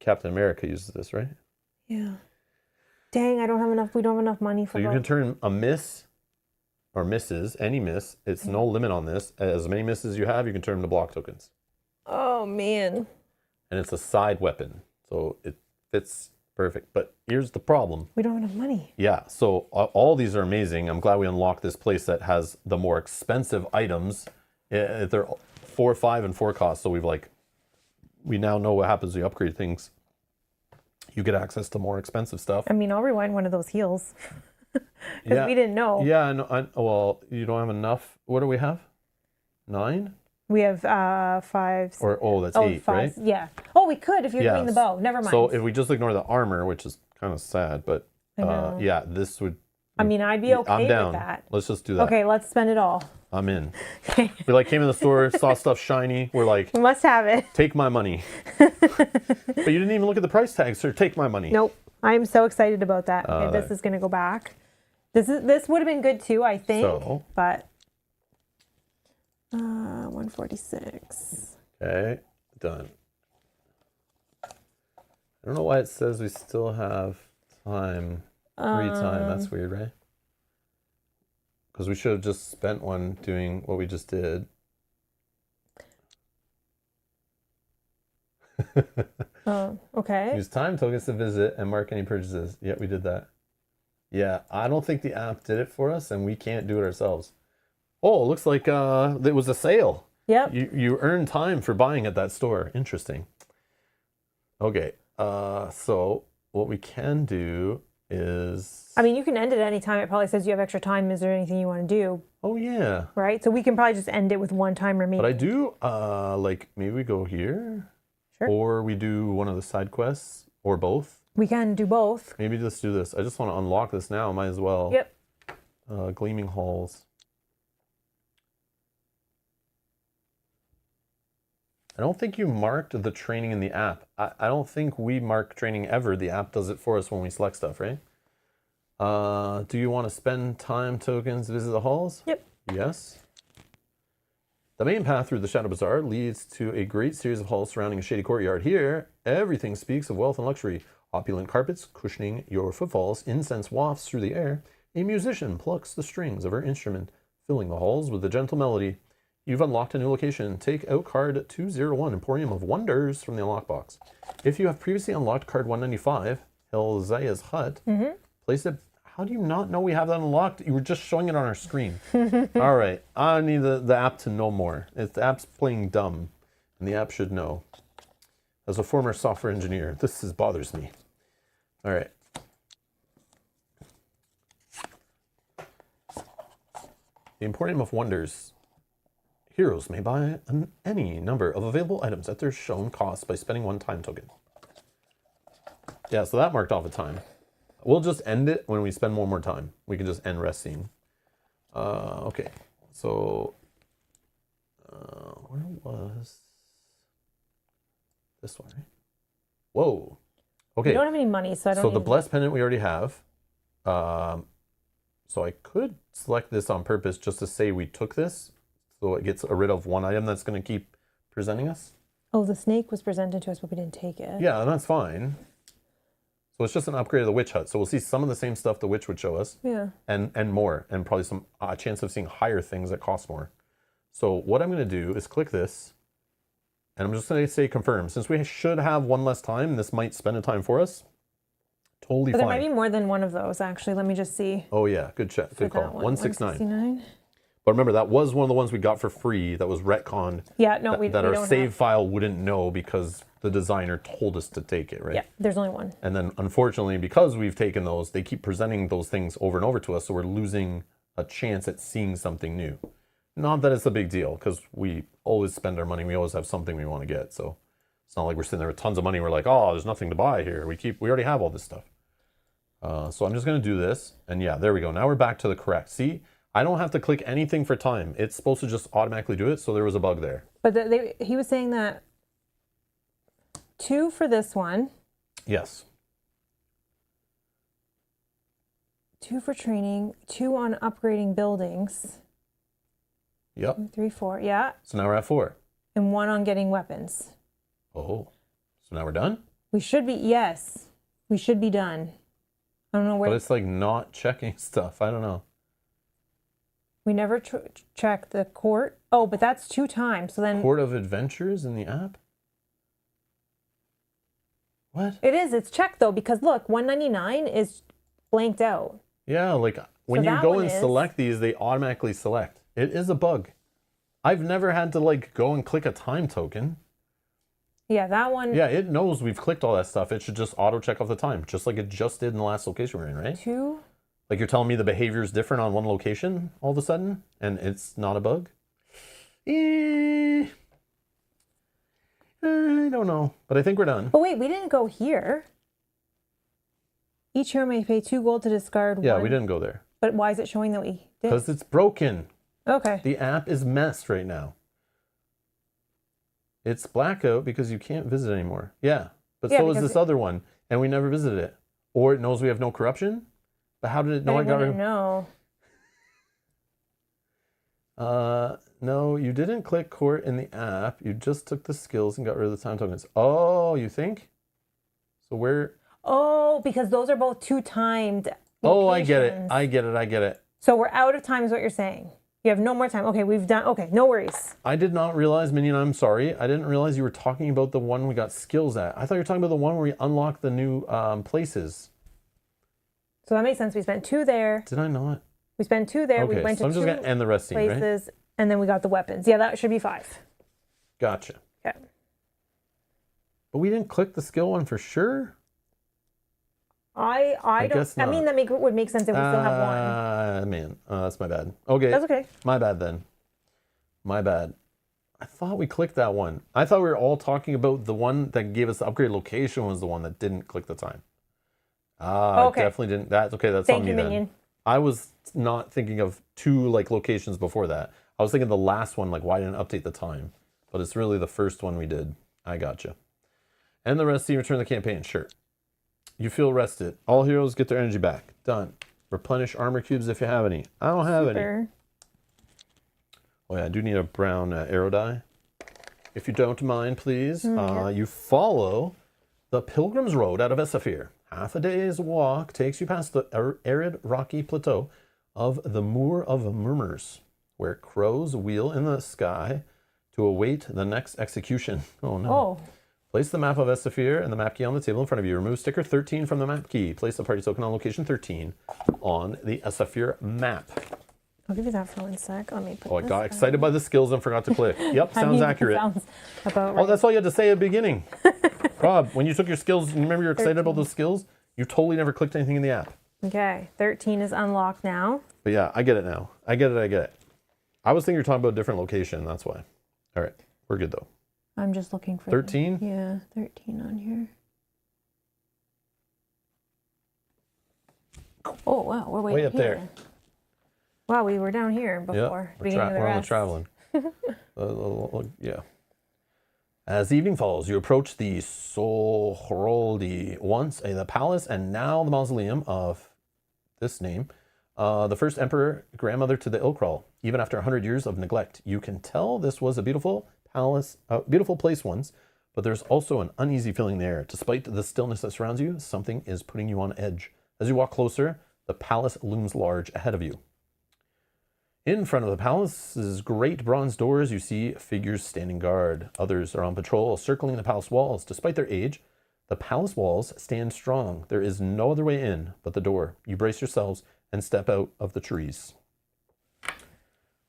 Captain America uses this, right? Yeah. Dang, I don't have enough. We don't have enough money for. So you can turn a miss or misses, any miss. It's no limit on this. As many misses you have, you can turn them to block tokens. Oh man. And it's a side weapon, so it fits perfect. But here's the problem. We don't have enough money. Yeah, so all these are amazing. I'm glad we unlocked this place that has the more expensive items. They're 4, 5, and 4 costs, so we now know what happens when you upgrade things. You get access to more expensive stuff. I mean, I'll rewind one of those heals. Because we didn't know. Yeah, well, you don't have enough. What do we have? 9? We have 5. That's 8, 5, right? Yeah. Oh, we could if you're doing the bow. Never mind. So if we just ignore the armor, which is kind of sad, but yeah, this would. I mean, I'd be okay I'm down. with that. Let's just do that. Okay, let's spend it all. I'm in. We came in the store, saw stuff shiny. We're like, we must have it. Take my money. But you didn't even look at the price tag, sir. Take my money. Nope. I'm so excited about that. Okay, this is gonna go back. This would have been good too, I think. But 146. Okay, done. I don't know why it says we still have time. Free time. That's weird, right? Because we should have just spent one doing what we just did. Oh, okay. Use time tokens to visit and mark any purchases. Yeah, we did that. Yeah, I don't think the app did it for us, and we can't do it ourselves. Oh, it looks like it was a sale. Yep. You earn time for buying at that store. Interesting. Okay, so what we can do is... I mean, you can end it any time. It probably says you have extra time. Is there anything you want to do? Oh, yeah. Right? So we can probably just end it with 1 time remaining. But I do, maybe we go here. Sure. Or we do one of the side quests, or both. We can do both. Maybe just do this. I just want to unlock this now. Might as well. Yep. Gleaming Halls. I don't think you marked the training in the app. I don't think we mark training ever. The app does it for us when we select stuff, right? Do you want to spend time tokens to visit the halls? Yep. Yes. The main path through the Shadow Bazaar leads to a great series of halls surrounding a shady courtyard. Here, everything speaks of wealth and luxury. Opulent carpets cushioning your footfalls, incense wafts through the air. A musician plucks the strings of her instrument, filling the halls with a gentle melody. You've unlocked a new location. Take out card 201, Emporium of Wonders, from the unlock box. If you have previously unlocked card 195, Helzaya's Hut, place it. How do you not know we have that unlocked? You were just showing it on our screen. All right, I need the app to know more. The app's playing dumb, and the app should know. As a former software engineer, this bothers me. All right. The Emporium of Wonders. Heroes may buy any number of available items at their shown cost by spending 1 time token. Yeah, so that marked off a time. We'll just end it when we spend 1 more time. We can just end rest scene. Okay, so where was this one? Right? Whoa. Okay. We don't have any money, so I don't. So the blessed pendant we already have. So I could select this on purpose just to say we took this, so it gets rid of 1 item that's going to keep presenting us. Oh, the snake was presented to us, but we didn't take it. Yeah, and that's fine. So it's just an upgrade of the witch hut. So we'll see some of the same stuff the witch would show us. Yeah. And more. And probably some chance of seeing higher things that cost more. So what I'm going to do is click this. And I'm just going to say confirm. Since we should have 1 less time, this might spend a time for us. Totally but fine. There might be more than one of those, actually. Let me just see. Oh, yeah. Good check. Good call. 169. But remember, that was one of the ones we got for free that was retconned. Yeah, no, that our save file wouldn't know because the designer told us to take it, right? Yeah, there's only one. And then, unfortunately, because we've taken those, they keep presenting those things over and over to us, so we're losing a chance at seeing something new. Not that it's a big deal, because we always spend our money. We always have something we want to get, so it's not like we're sitting there with tons of money. We're like, oh, there's nothing to buy here. We already have all this stuff. So I'm just going to do this, and yeah, there we go. Now we're back to the correct. See? I don't have to click anything for time. It's supposed to just automatically do it, so there was a bug there. But he was saying that 2 for this one. Yes. 2 for training, 2 on upgrading buildings. Yep. 2, 3, 4, yeah. So now we're at 4. And 1 on getting weapons. Oh, so now we're done? We should be, yes. We should be done. I don't know where. But it's like not checking stuff. I don't know. We never check the court. Oh, but that's 2 times. So then Court of Adventures in the app? What? it is. It's checked though because look, 199 is blanked out. Yeah, like when you go and select these, they automatically select. It is a bug. I've never had to like go and click a time token. Yeah, that one. Yeah, it knows we've clicked all that stuff. It should just auto check off the time, just like it just did in the last location we're in, right? 2. Like you're telling me the behavior is different on one location all of a sudden, and it's not a bug? I don't know, but I think we're done. But wait, we didn't go here. Each hero may pay 2 gold to discard 1. Yeah, we didn't go there. But why is it showing that we did? Because it's broken. Okay. The app is messed right now. It's blackout because you can't visit anymore. Yeah, but so is this other one, and we never visited it. Or it knows we have no corruption? But how did it know I got rid of... No. No, you didn't click court in the app. You just took the skills and got rid of the time tokens. Oh, you think? So where... Oh, because those are both 2 timed locations. Oh, I get it. I get it. So we're out of time is what you're saying. You have no more time. Okay, we've done... Okay, no worries. I did not realize, Minion, I'm sorry. I didn't realize you were talking about the one we got skills at. I thought you were talking about the one where we unlocked the new places. So that makes sense. We spent 2 there. Did I not? We spent 2 there. Okay, We went so to I'm just going to end the rest scene, places, right? and then we got the weapons. Yeah, that should be 5. Gotcha. Okay. But we didn't click the skill one for sure? I don't... guess not. I mean, that would make sense if we still have 1. Man, that's my bad. Okay. That's okay. My bad then. My bad. I thought we clicked that one. I thought we were all talking about the one that gave us the upgrade location was the one that didn't click the time. Okay. I definitely didn't. That's okay. That's on me then. Minion. I was not thinking of 2 like locations before that. I was thinking the last one, like why didn't it update the time? But it's really the first one we did. I gotcha. And the rest team return the campaign. Sure. You feel rested. All heroes get their energy back. Done. Replenish armor cubes if you have any. I don't have any. Oh yeah, I do need a brown arrow die. If you don't mind, please. You follow the Pilgrim's Road out of Esafir. Half a day's walk takes you past the arid rocky plateau of the Moor of Murmurs, where crows wheel in the sky to await the next execution. Oh no. Oh. Place the map of Esafir and the map key on the table in front of you. Remove sticker 13 from the map key. Place the party token on location 13 on the Esafir map. I'll give you that for 1 sec. Let me put I got excited by the skills and forgot to click. Yep, sounds accurate. Sounds about right. Oh, that's all you had to say at the beginning. Rob, when you took your skills, remember you were excited about those skills? You totally never clicked anything in the app. Okay, 13 is unlocked now. But yeah, I get it now. I get it. I was thinking you were talking about a different location. That's why. All right, we're good though. I'm just looking for 13? Yeah, 13 on here. Oh, wow, we're way up here. there. Wow, we were down here before. Yeah, we're on the traveling. Yeah. As evening falls, you approach the Sohroldi, once the palace and now the mausoleum of this name, the first emperor, grandmother to the Ilkral. Even after 100 years of neglect, you can tell this was a beautiful palace, beautiful place once, but there's also an uneasy feeling there. Despite the stillness that surrounds you, something is putting you on edge. As you walk closer, the palace looms large ahead of you. In front of the palace's great bronze doors, you see figures standing guard. Others are on patrol, circling the palace walls. Despite their age, the palace walls stand strong. There is no other way in but the door. You brace yourselves and step out of the trees.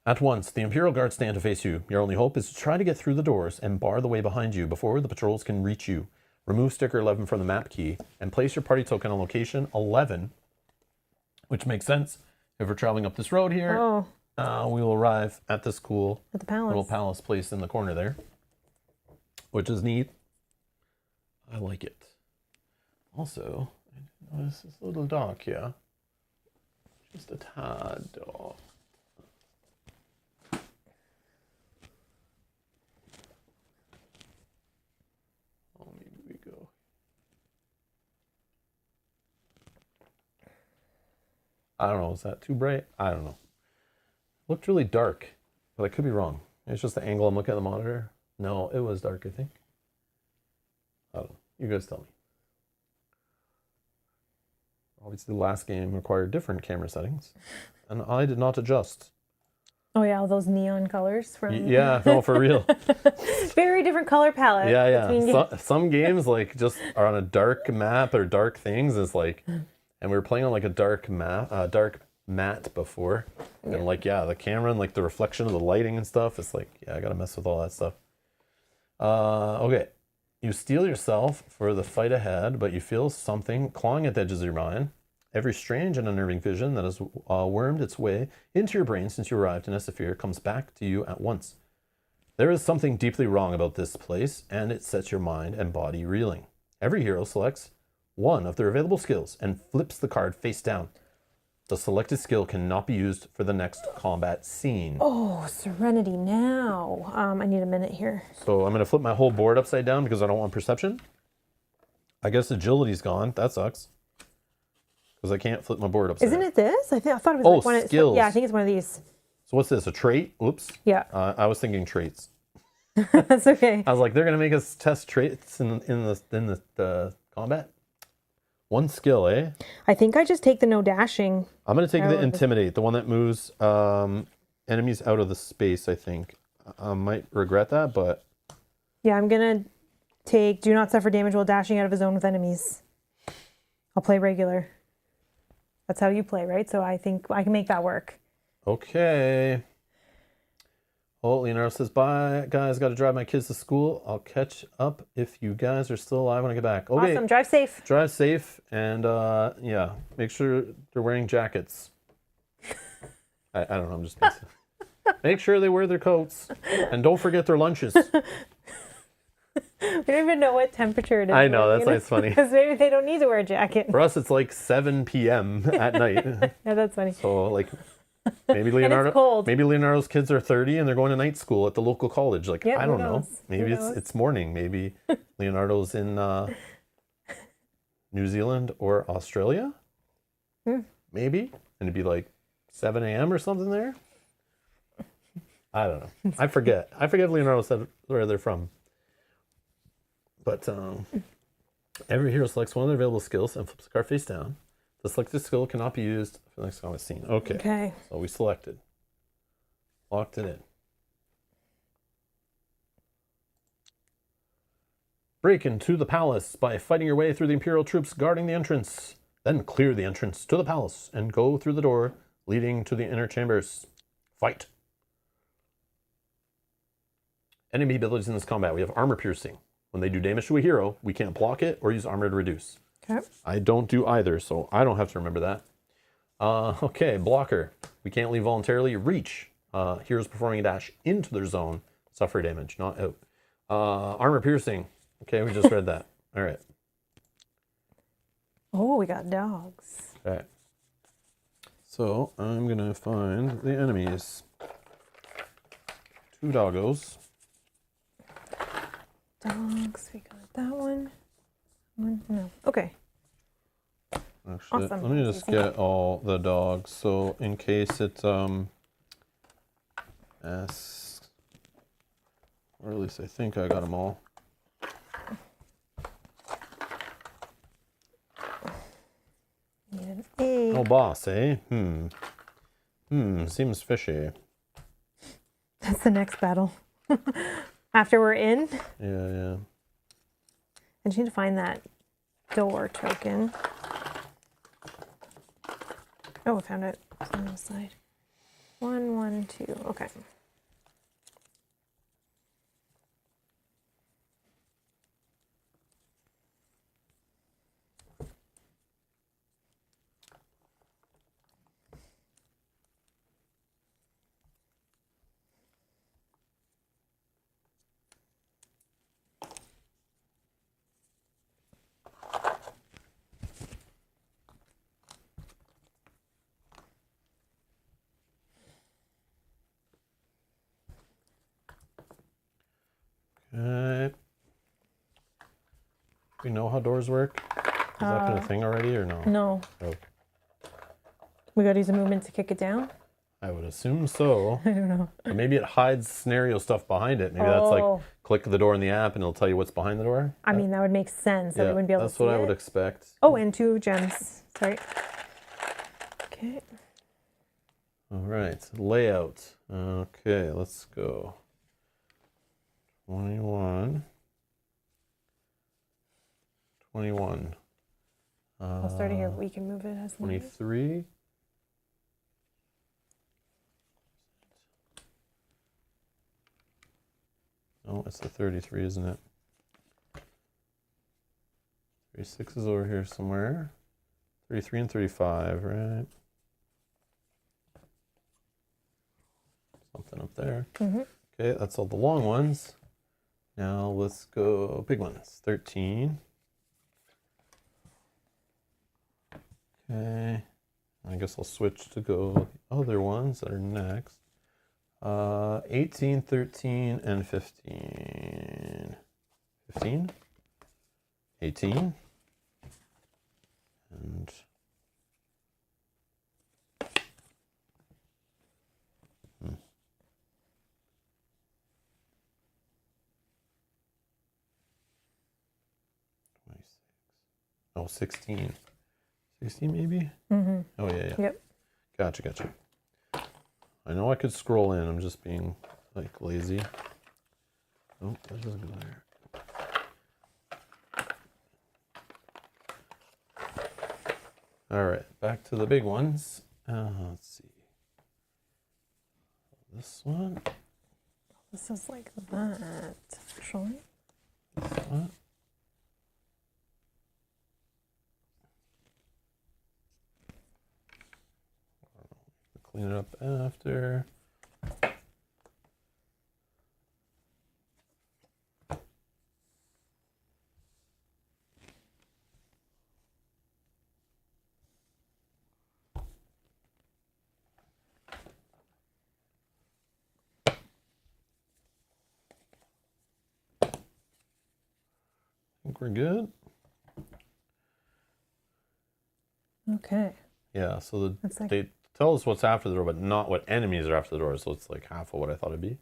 At once, the Imperial Guards stand to face you. Your only hope is to try to get through the doors and bar the way behind you before the patrols can reach you. Remove sticker 11 from the map key and place your party token on location 11, which makes sense. If we're traveling up this road here, we will arrive at this cool At the palace. little palace place in the corner there, which is neat. I like it. Also, I didn't notice this little dock here. Just a tad off. Oh, maybe we go. I don't know. Is that too bright? I don't know. Looked really dark, but I could be wrong. It's just the angle I'm looking at the monitor. No, it was dark, I think. I don't know. You guys tell me. Obviously, the last game required different camera settings, and I did not adjust. Oh yeah, all those neon colors from. Yeah, no, for real. Very different color palette. Yeah. Some games like just are on a dark map or dark things. It's like, and we were playing on like a dark matte before, and like the camera and like the reflection of the lighting and stuff. It's like I gotta mess with all that stuff. Okay. You steel yourself for the fight ahead, but you feel something clawing at the edges of your mind. Every strange and unnerving vision that has wormed its way into your brain since you arrived in Esafir comes back to you at once. There is something deeply wrong about this place, and it sets your mind and body reeling. Every hero selects one of their available skills and flips the card face down. The selected skill cannot be used for the next combat scene. Oh, Serenity now. I need a minute here. So I'm going to flip my whole board upside down because I don't want perception. I guess agility's gone. That sucks. Because I can't flip my board upside down. Isn't it this? I thought it was like one of skills. Yeah, I think it's one of these. So what's this? A trait? Oops. Yeah. I was thinking traits. That's okay. I was like, they're going to make us test traits in the combat? One skill, eh? I think I just take the no dashing. I'm going to take the intimidate, the one that moves enemies out of the space, I think. I might regret that, but... Yeah, I'm going to take do not suffer damage while dashing out of a zone with enemies. I'll play regular. That's how you play, right? So I think I can make that work. Okay. Oh, Leonardo says, bye, guys. Got to drive my kids to school. I'll catch up if you guys are still alive when I get back. Okay. Awesome. Drive safe. Drive safe. And, make sure they're wearing jackets. I don't know. I'm just messing. Make sure they wear their coats. And don't forget their lunches. We don't even know what temperature it is. I know. That's why it's funny. Because maybe they don't need to wear a jacket. For us, it's like 7 p.m. at night. Yeah, that's funny. So, like... Maybe Leonardo. It's cold. Maybe Leonardo's kids are 30 and they're going to night school at the local college. Like yeah, I don't know. Knows? Maybe it's morning. Maybe Leonardo's in New Zealand or Australia. Maybe, and it'd be like 7 a.m. or something there. I don't know. I forget. I forget if Leonardo said where they're from. But every hero selects one of their available skills and flips the card face down. The selected skill cannot be used for the next combat scene. Okay. So we selected. Locked it in. Break into the palace by fighting your way through the Imperial troops guarding the entrance. Then clear the entrance to the palace and go through the door leading to the inner chambers. Fight. Enemy abilities in this combat. We have armor piercing. When they do damage to a hero, we can't block it or use armor to reduce. Okay. I don't do either, so I don't have to remember that. Okay, blocker. We can't leave voluntarily. Reach. Heroes performing a dash into their zone suffer damage, not out. Armor piercing. Okay, we just read that. All right. Oh, we got dogs. Okay. So I'm going to find the enemies. 2 doggos. Dogs, we got that one. No. Okay. Actually, Awesome. let me just get all the dogs. So in case it asks, or at least I think I got them all. Need an A. No boss, eh? Seems fishy. That's the next battle. After we're in. Yeah. I just need to find that door token. Oh, I found it. It's on the side. 1, 1, 2. Okay. Okay. We know how doors work? Has that been a thing already or no? No. Oh, We got to use a movement to kick it down? I would assume so. I don't know. Or maybe it hides scenario stuff behind it. Maybe that's like Oh. click the door in the app and it'll tell you what's behind the door. I mean, that would make sense that we Yeah, wouldn't be able to that's see what I would it. expect. Oh, and 2 gems. Sorry. Okay. All right, layout. Okay, let's go. 21. 21. I'll start it here. We can move it as needed. 23. Oh, it's the 33, isn't it? 36 is over here somewhere. 33 and 35, right? Something up there. Mm-hmm. Okay, that's all the long ones. Now let's go big ones. 13. Okay. I guess I'll switch to go the other ones that are next. 18, 13, and 15. 15? 18. And hmm. Oh, 16. 16 maybe? Mm-hmm. Oh, yeah. Yep. Gotcha. I know I could scroll in. I'm just being, like, lazy. Oh, that doesn't go there. All right, back to the big ones. Let's see. This one. This is like that, actually. This one. Clean it up after. I think we're good. Okay. Yeah, so That's they tell us what's after the door, but not what enemies are after the door. So it's like half of what I thought it'd be.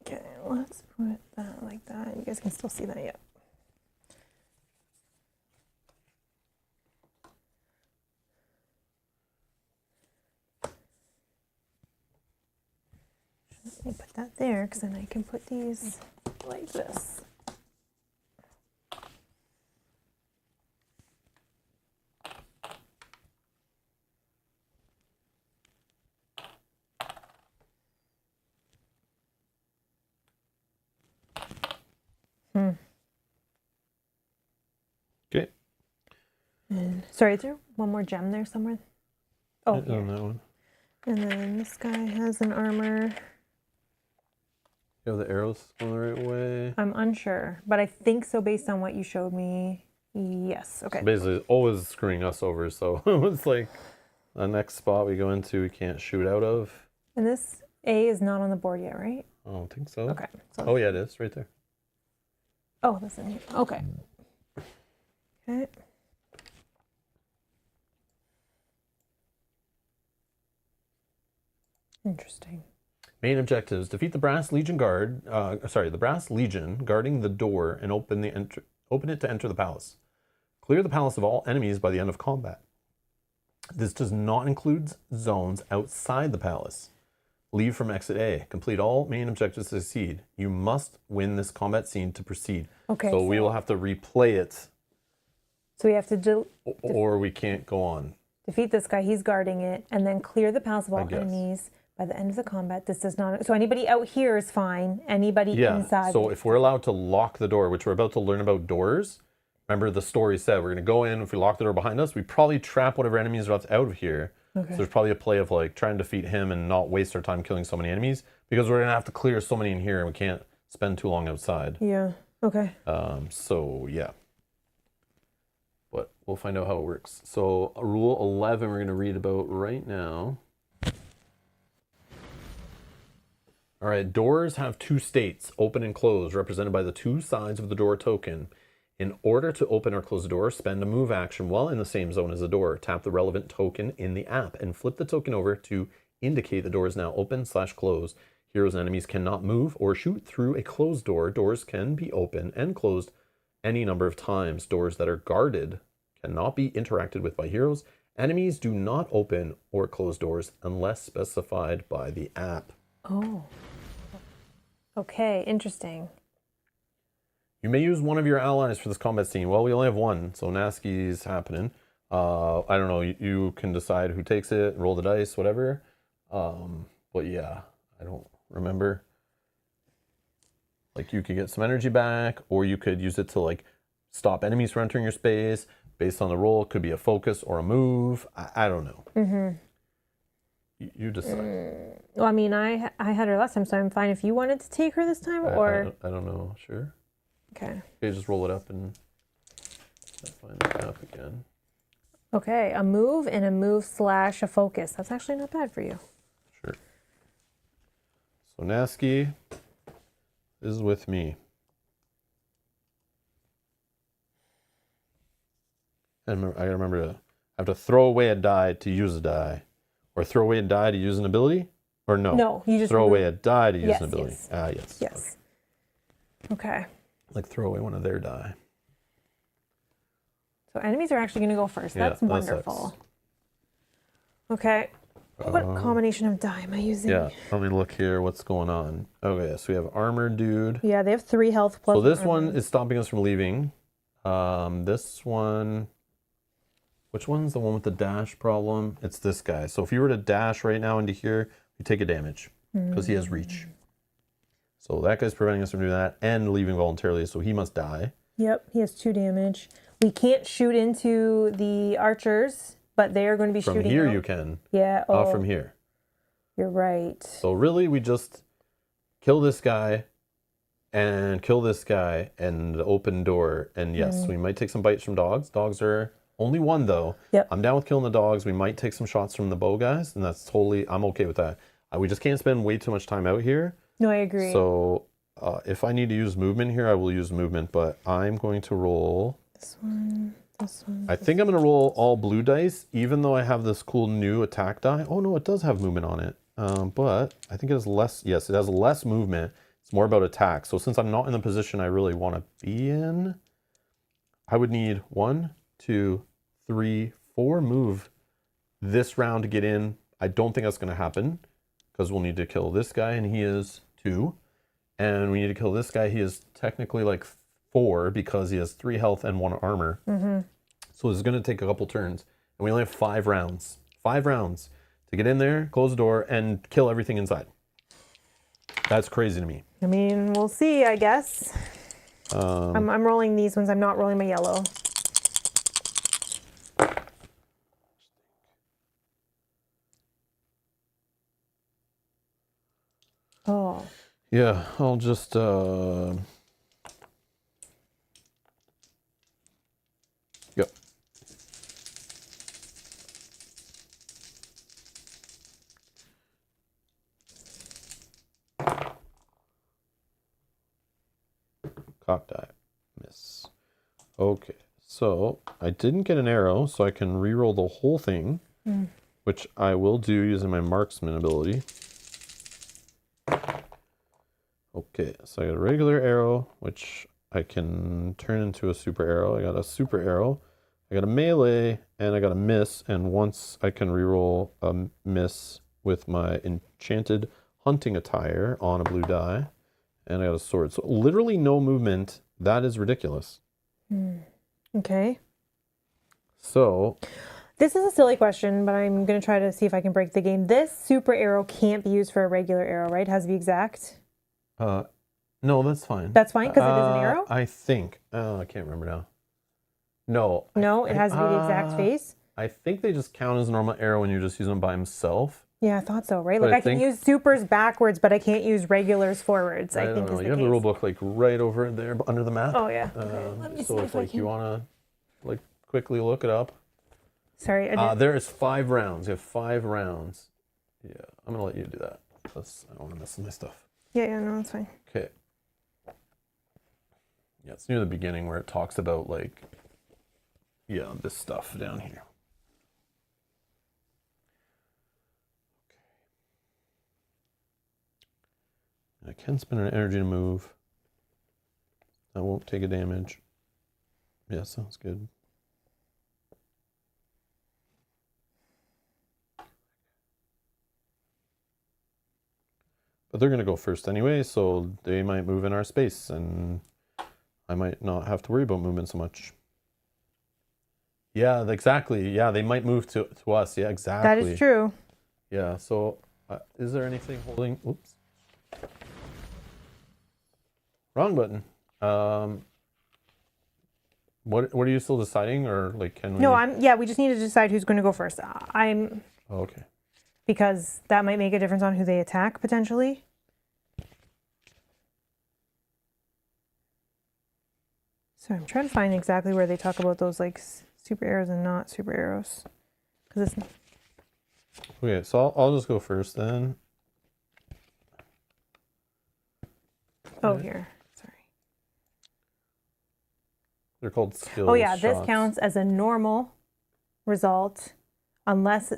Okay, let's put that like that. You guys can still see that yet. Let me put that there because then I can put these like this. Okay. And sorry, is there one more gem there somewhere? Oh, On here. that one. And then this guy has an armor. You have the arrows going the right way. I'm unsure, but I think so based on what you showed me. Yes. Okay. So basically, it's always screwing us over. So it's like the next spot we go into, we can't shoot out of. And this A is not on the board yet, right? I don't think so. Okay. So Oh, yeah, it is right there. oh, that's in here. Okay. Okay. Interesting. Main objectives: defeat the Brass Legion the Brass Legion guarding the door and open it to enter the palace. Clear the palace of all enemies by the end of combat. This does not include zones outside the palace. Leave from exit A. Complete all main objectives to succeed. You must win this combat scene to proceed. Okay. So we will have to replay it, So we have to or we can't go on. defeat this guy, he's guarding it, and then clear the paths of all guess. enemies by the end of the combat. This does not. So anybody out here is fine. Anybody inside. So if we're allowed to lock the door, which we're about to learn about doors, remember the story said we're going to go in. If we lock the door behind us, we probably trap whatever enemies are out of here. Okay. So there's probably a play of like trying to defeat him and not waste our time killing so many enemies because we're going to have to clear so many in here and we can't spend too long outside. Yeah. Okay. So yeah. But we'll find out how it works. So rule 11 we're going to read about right now. All right, doors have two states, open and closed, represented by the two sides of the door token. In order to open or close the door, spend a move action while in the same zone as the door. Tap the relevant token in the app and flip the token over to indicate the door is now open/closed. Heroes and enemies cannot move or shoot through a closed door. Doors can be open and closed any number of times. Doors that are guarded cannot be interacted with by heroes. Enemies do not open or close doors unless specified by the app. Oh. Okay, interesting. You may use one of your allies for this combat scene. Well, we only have one, so Nasky's happening. I don't know. You can decide who takes it, roll the dice, whatever. But yeah, I don't remember. Like you could get some energy back, or you could use it to like stop enemies from entering your space. Based on the roll, it could be a focus or a move. I don't know. Mm-hmm. You decide. Well, I mean, I had her last time, so I'm fine if you wanted to take her this time, or... I don't know. Sure. Okay. Okay, just roll it up and find the app again. Okay, a move and a move/a focus. That's actually not bad for you. Sure. So Nasky is with me. And I gotta remember to have to throw away a die to use a die. Or throw away a die to use an ability? Or no? No, you just throw away a die to use yes, an ability. Yes. Yes. Yes. Okay. Like throw away one of their die. So enemies are actually going to go first. Yeah, That's wonderful. Okay. What combination of die am I using? Yeah, let me look here. What's going on? Okay, so we have armored dude. Yeah, they have 3 health plus. So this one is stopping us from leaving. This one... Which one's the one with the dash problem? It's this guy. So if you were to dash right now into here, you take a damage because he has reach. So that guy's preventing us from doing that and leaving voluntarily, so he must die. Yep, he has 2 damage. We can't shoot into the archers, but they are going to be shooting From here out. you can. Yeah. Not from here. You're right. So really we just kill this guy and kill this guy and the open door. And yes, we might take some bites from dogs. Dogs are... Only one though. Yep. I'm down with killing the dogs. We might take some shots from the bow guys, and that's totally, I'm okay with that. We just can't spend way too much time out here. No, I agree. So if I need to use movement here, I will use movement, but I'm going to roll. This one. I think I'm going to roll all blue dice, even though I have this cool new attack die. Oh no, it does have movement on it. But I think it has less, yes, it has less movement. It's more about attack. So since I'm not in the position I really want to be in, I would need 1, 2, 3, 4 move this round to get in. I don't think that's going to happen because we'll need to kill this guy and he is 2. And we need to kill this guy. He is technically like 4 because he has 3 health and 1 armor. So it's going to take a couple turns. And we only have 5 rounds. 5 rounds to get in there, close the door, and kill everything inside. That's crazy to me. I mean, we'll see, I guess. I'm rolling these ones. I'm not rolling my yellow. Oh. Yeah, I'll just Yep. Cock die. Miss. Okay, so I didn't get an arrow, so I can re-roll the whole thing, which I will do using my marksman ability. Okay, so I got a regular arrow, which I can turn into a super arrow. I got a super arrow. I got a melee, and I got a miss. And once I can reroll a miss with my enchanted hunting attire on a blue die. And I got a sword. So literally no movement. That is ridiculous. Okay. So... This is a silly question, but I'm going to try to see if I can break the game. This super arrow can't be used for a regular arrow, right? It has to be exact. No, that's fine. That's fine because it is an arrow? I think. I can't remember now. No. No, it has to be the exact face? I think they just count as a normal arrow when you're just using them by himself. Yeah, I thought so, right? But Like I can use supers backwards, but I can't use regulars forwards. I think don't know. is You have the the case. rule book like right over there under the map. Oh yeah. Okay. Let me see So if if I like can. you want to like quickly look it up. Sorry. There is 5 rounds. You have 5 rounds. Yeah, I'm gonna let you do that. Plus, I don't want to mess with my stuff. Yeah, no, that's fine. Okay. Yeah, it's near the beginning where it talks about like, yeah, this stuff down here. I can spend an energy to move. I won't take a damage. Yeah, sounds good. But they're going to go first anyway, so they might move in our space, and I might not have to worry about movement so much. Yeah, exactly. Yeah, they might move to us. Yeah, exactly. That is true. Yeah, so is there anything holding... Oops. Wrong button. What are you still deciding, or like can we? No, we just need to decide who's going to go first. Oh, okay. Because that might make a difference on who they attack potentially. So I'm trying to find exactly where they talk about those like super arrows and not super arrows. Because it's Okay, so I'll just go first then. oh here. They're called skills. Oh yeah, shots. this counts as a normal result unless A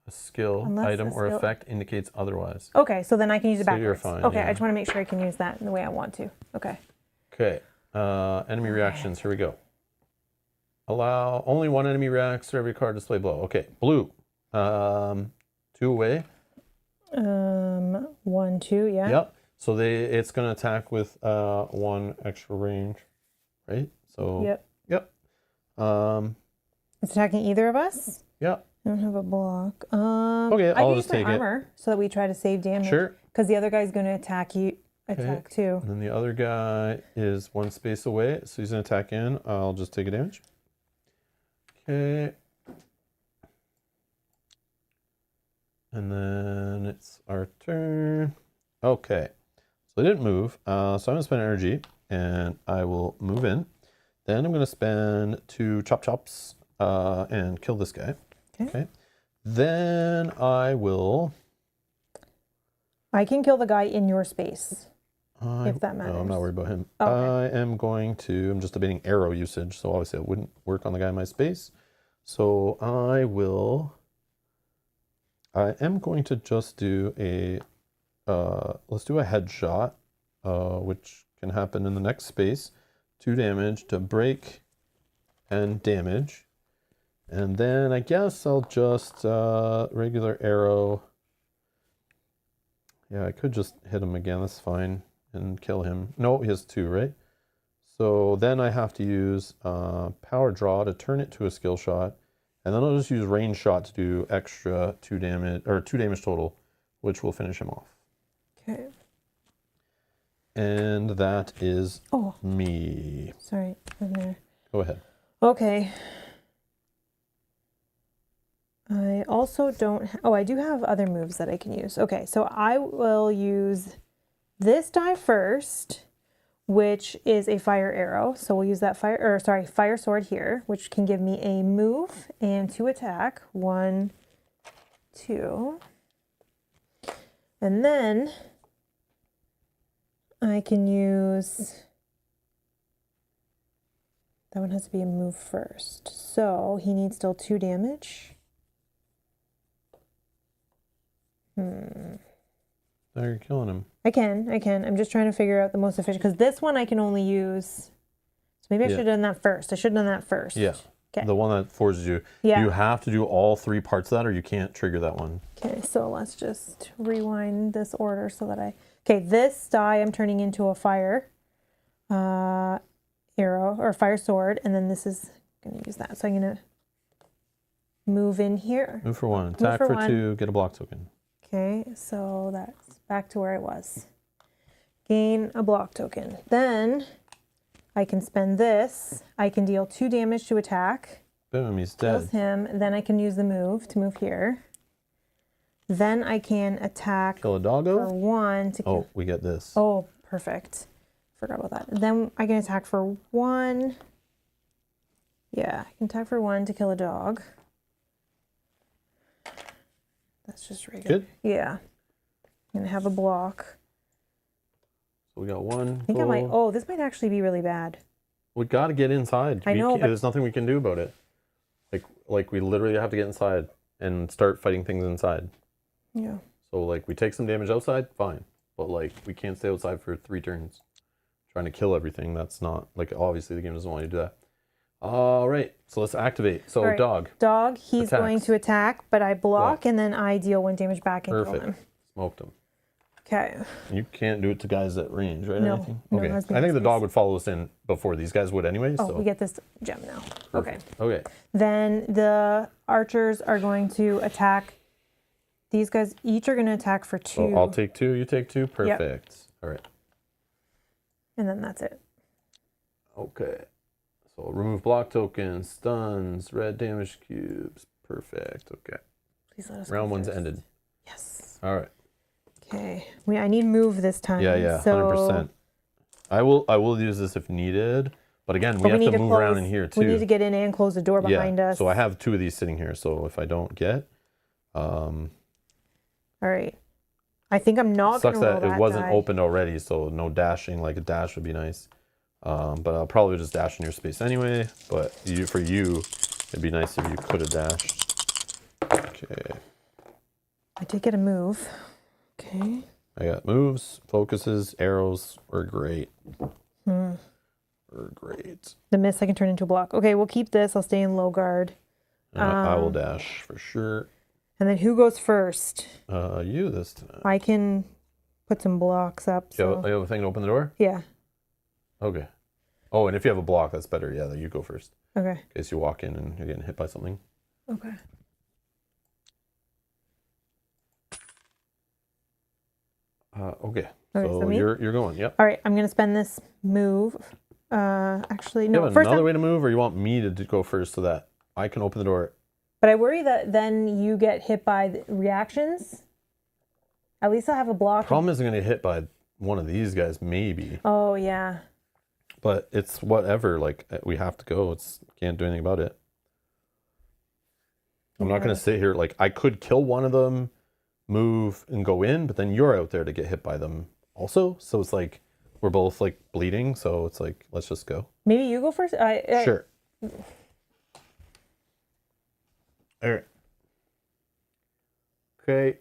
skill, item, or effect indicates otherwise. Okay, so then I can use it So backwards. you're fine. Okay, yeah. I just want to make sure I can use that in the way I want to. Okay. Okay. Enemy reactions. Here we go. Allow only 1 enemy reacts to every card display below. Okay, blue. 2 away. 1, 2, yeah. Yep. So it's going to attack with 1 extra range. Right? So Yep. It's attacking either of us? Yep. I don't have a block. Okay, I'll just take armor so that we try to save damage. Sure. Because the other guy's going to attack too. And then the other guy is 1 space away, so he's going to attack in. I'll just take a damage. Okay. And then it's our turn. Okay. So they didn't move. So I'm going to spend energy. And I will move in. Then I'm going to spend 2 chop chops and kill this guy. Okay. Then I will... I can kill the guy in your space, if that matters. No, I'm not worried about him. Okay. I'm just debating arrow usage, so obviously it wouldn't work on the guy in my space. So I am going to just do let's do a headshot, which can happen in the next space. 2 damage to break and damage. And then I guess I'll just regular arrow. Yeah, I could just hit him again, that's fine, and kill him. No, he has 2, right? So then I have to use power draw to turn it to a skill shot. And then I'll just use range shot to do extra 2 damage, or 2 damage total, which will finish him off. Okay. And that is me. Sorry, in there. Go ahead. Okay. I also don't... I do have other moves that I can use. Okay, so I will use this die first, which is a fire arrow. So we'll use that fire sword here, which can give me a move and 2 attack. 1, 2. And then I can use... That one has to be a move first. So he needs still 2 damage. Now you're killing him. I can. I'm just trying to figure out the most efficient, because this one I can only use. So maybe I should have done that first. I should have done that first. Yeah. Okay. The one that forces you. Yeah. You have to do all 3 parts of that, or you can't trigger that one. Okay, so let's just rewind this order so that Okay, this die I'm turning into a fire arrow or fire sword, and then this is going to use that. So I'm going to move in here. Move for 1. Attack for 2. Get a block token. Okay, so that's back to where I was. Gain a block token. Then I can spend this. I can deal 2 damage to attack. Boom, he's Kills dead. him. Then I can use the move to move here. Then I can attack Kill a doggo? for 1 to kill. Oh, we get this. Oh, perfect. Forgot about that. Then I can attack for 1. Yeah, I can attack for 1 to kill a dog. That's just regular. Good? Yeah. I'm gonna have a block. So we got 1. I think I might. Oh, this might actually be really bad. We got to get inside. I know, but there's nothing we can do about it. Like we literally have to get inside and start fighting things inside. Yeah. So like we take some damage outside, fine. But like we can't stay outside for 3 turns. Trying to kill everything, that's not like obviously the game doesn't want you to do that. All right, so let's activate. So right. dog. Dog, he's Attacks. going to attack, but I block and then I deal 1 damage back and kill Perfect. him. Smoked him. Okay. You can't do it to guys at range, right? No. Or anything? No, Okay. it has to be I think the space. dog would follow us in before these guys would anyway. Oh, so we get this gem now. Okay. perfect. Okay. Then the archers are going to attack. These guys each are going to attack for 2. So I'll take 2. You take 2. Perfect. All right. And then that's it. Okay. So remove block tokens, stuns, red damage cubes. Perfect. Okay. Please let us Round go 1's first. ended. Yes. All right. Okay. I need move this time. Yeah, so 100%. I will use this if needed, but again, we but have need to move around close- in here too. We need to get in and close the door behind us. So I have 2 of these sitting here. So if I don't get, All right. I think I'm not going sucks to roll that that it wasn't die. opened already. So no dashing. Like a dash would be nice. But I'll probably just dash in your space anyway. But for you, it'd be nice if you could have dashed. Okay. I did get a move. Okay. I got moves, focuses, arrows. We're great. We're great. The miss I can turn into a block. Okay, we'll keep this. I'll stay in low guard. I will dash for sure. And then who goes first? You this time. I can put some blocks up. You So. have a thing to open the door? Yeah. Okay. Oh, and if you have a block, that's better. Yeah, then you go first. Okay. In case you walk in and you're getting hit by something. Okay. Okay. Okay, So so me? you're going. Yep. All right. I'm going to spend this move. Actually, You no. have First, another way to move, or you want me to go first so that I can open the door? but I worry that then you get hit by the reactions. At least I have a block. Problem isn't going to get hit by one of these guys, maybe. Oh, yeah. But it's whatever. Like we have to go. Can't do anything about it. I'm not going to sit here. Like I could kill one of them, move and go in, but then you're out there to get hit by them also. So it's like we're both like bleeding. So it's like let's just go. Maybe you go first. Sure. All right. Okay.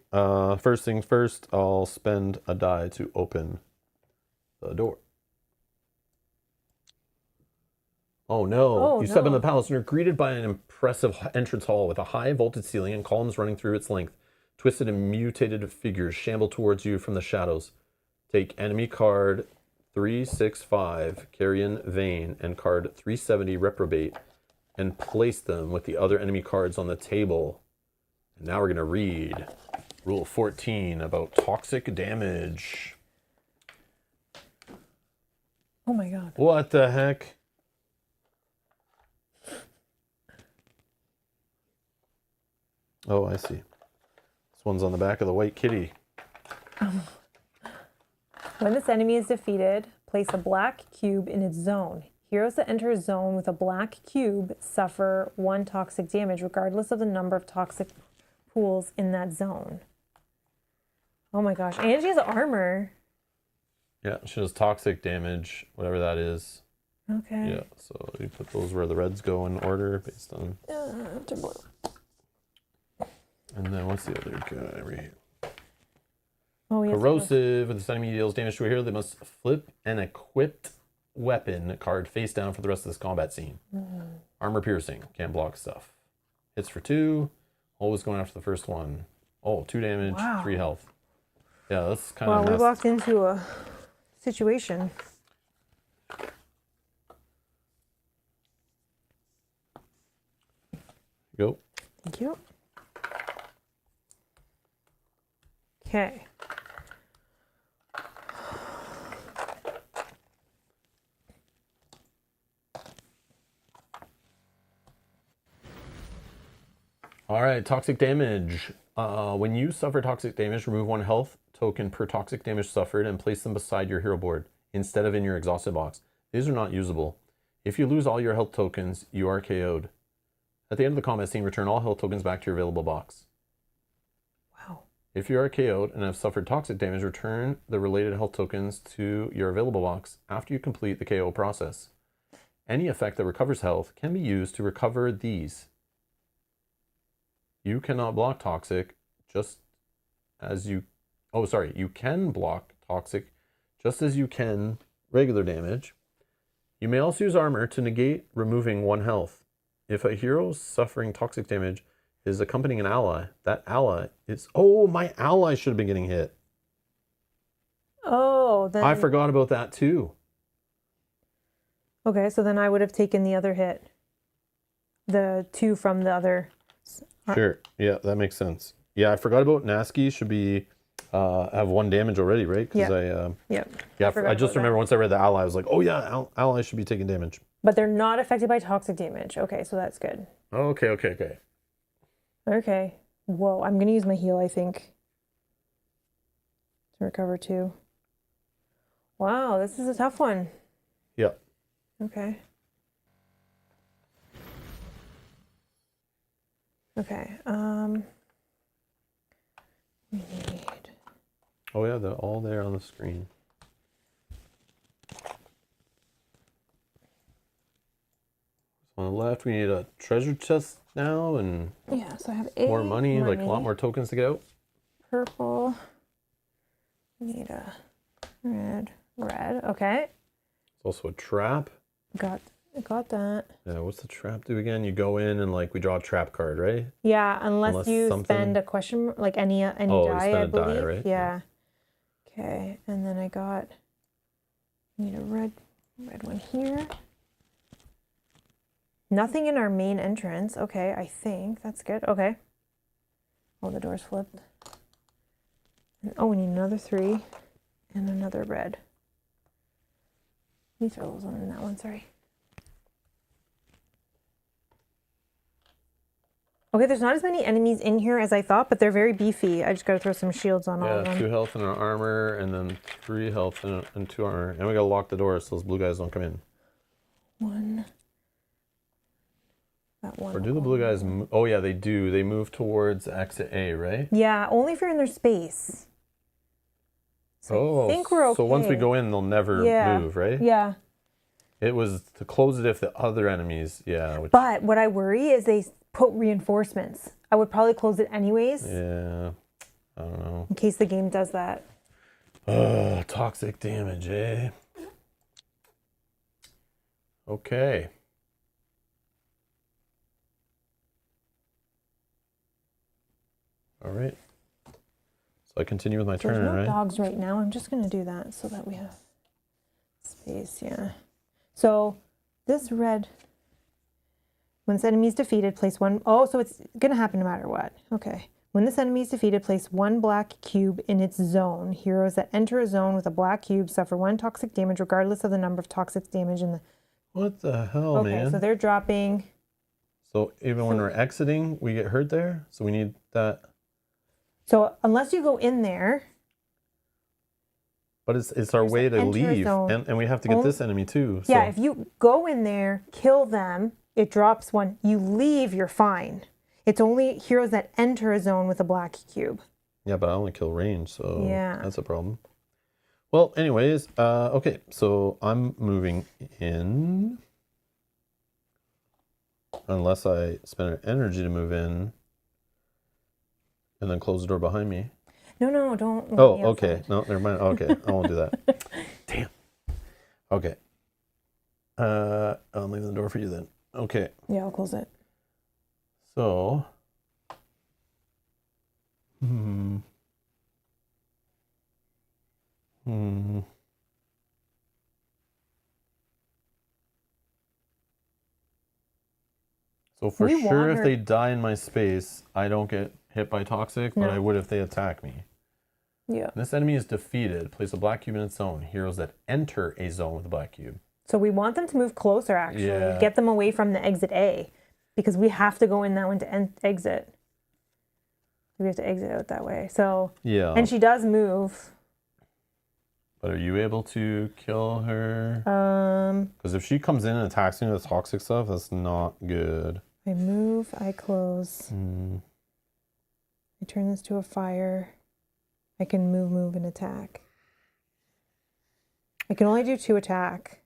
First things first. I'll spend a die to open the door. Oh no! Oh, You step into no. the palace and you're greeted by an impressive entrance hall with a high vaulted ceiling and columns running through its length. Twisted and mutated figures shamble towards you from the shadows. Take enemy card 365, Carrion Vein, and card 370, Reprobate, and place them with the other enemy cards on the table. And now we're going to read Rule 14 about toxic damage. Oh my God. What the heck? Oh, I see. This one's on the back of the white kitty. When this enemy is defeated, place a black cube in its zone. Heroes that enter a zone with a black cube suffer 1 toxic damage, regardless of the number of toxic pools in that zone. Oh my gosh. And she has armor. Yeah, she does toxic damage, whatever that is. Okay. Yeah, so you put those where the reds go in order based on. To blue. And then what's the other guy right here? Oh, yes. Corrosive. If this enemy deals damage to a hero, they must flip an equipped weapon card face down for the rest of this combat scene. Armor piercing. Can't block stuff. Hits for 2. Always going after the first one. Oh, 2 damage, Wow. 3 health. Yeah, that's kind Well, of we messed. walked into a situation. Go. Thank you. Okay. All right, toxic damage. When you suffer toxic damage, remove 1 health token per toxic damage suffered and place them beside your hero board instead of in your exhausted box. These are not usable. If you lose all your health tokens, you are KO'd. At the end of the combat scene, return all health tokens back to your available box. Wow. If you are KO'd and have suffered toxic damage, return the related health tokens to your available box after you complete the KO process. Any effect that recovers health can be used to recover these. You cannot block toxic just as you... Oh, sorry. You can block toxic just as you can regular damage. You may also use armor to negate removing 1 health. If a hero suffering toxic damage is accompanying an ally, that ally is... Oh, my ally should have been getting hit. Oh, then... I forgot about that too. Okay, so then I would have taken the other hit. The 2 from the other... Sure. Yeah, that makes sense. Yeah, I forgot about Nasky should be have 1 damage already, right? Because Yep. Yeah, I just remember once I read the ally, I was like, oh yeah, ally should be taking damage. But they're not affected by toxic damage. Okay, so that's good. Okay. Okay. Whoa, I'm going to use my heal, I think. To recover 2. Wow, this is a tough one. Yep. Okay. Okay. We need... Oh yeah, they're all there on the screen. On the left, we need a treasure chest now and Yeah, so I have more money, like a lot more tokens to get out. Purple. Need a red. Okay. There's also a trap. Got that. Yeah, what's the trap do again? You go in and like we draw a trap card, right? Yeah, unless you something... spend a question, like any die, I believe. Die, right? Yeah. Okay, and then I need a red one here. Nothing in our main entrance. Okay, I think that's good. Okay. Oh, the door's flipped. And, oh, we need another 3 and another red. Let me throw those on in that one, sorry. Okay, there's not as many enemies in here as I thought, but they're very beefy. I just got to throw some shields on all of them. Yeah, 2 health and an armor, and then 3 health and 2 armor. And we got to lock the door so those blue guys don't come in. 1. That one. Or do the blue guys... Oh, yeah, they do. They move towards exit A, right? Yeah, only if you're in their space. So I think we're okay. So once we go in, they'll never move, right? Yeah. It was to close it if the other enemies... Yeah. But what I worry is they put reinforcements. I would probably close it anyways. Yeah. I don't know. In case the game does that. Toxic damage, eh? Okay. All right. So I continue with my turn, There's no right? dogs right now. I'm just going to do that so that we have space, yeah. So this red, when this enemy is defeated, place 1... Oh, so it's going to happen no matter what. Okay. When this enemy is defeated, place 1 black cube in its zone. Heroes that enter a zone with a black cube suffer 1 toxic damage regardless of the number of toxic damage in the... What the hell, man? Okay, so they're dropping... So even when we're exiting, we get hurt there? So we need that... So unless you go in there... But it's our way to leave, and we have to get this enemy too. So. Yeah, if you go in there, kill them, it drops 1. You leave, you're fine. It's only heroes that enter a zone with a black cube. Yeah, but I only kill range, so yeah, that's a problem. Well, anyways, okay, so I'm moving in. Unless I spend energy to move in. And then close the door behind me. No, don't. Oh, okay. No, never mind. Okay, I won't do that. Damn. Okay. I'm leaving the door for you then. Okay. Yeah, I'll close it. So. So for We sure, want if her- they die in my space, I don't get hit by toxic, but No. I would if they attack me. Yeah. This enemy is defeated. Place a black cube in its zone. Heroes that enter a zone with a black cube. So we want them to move closer, actually. Yeah. Get them away from the exit A. Because we have to go in that one to exit. We have to exit out that way. So, Yeah. and she does move. But are you able to kill her? Um, Because if she comes in and attacks me with toxic stuff, that's not good. I move, I close. Mm. I turn this to a fire. I can move, and attack. I can only do 2 attack.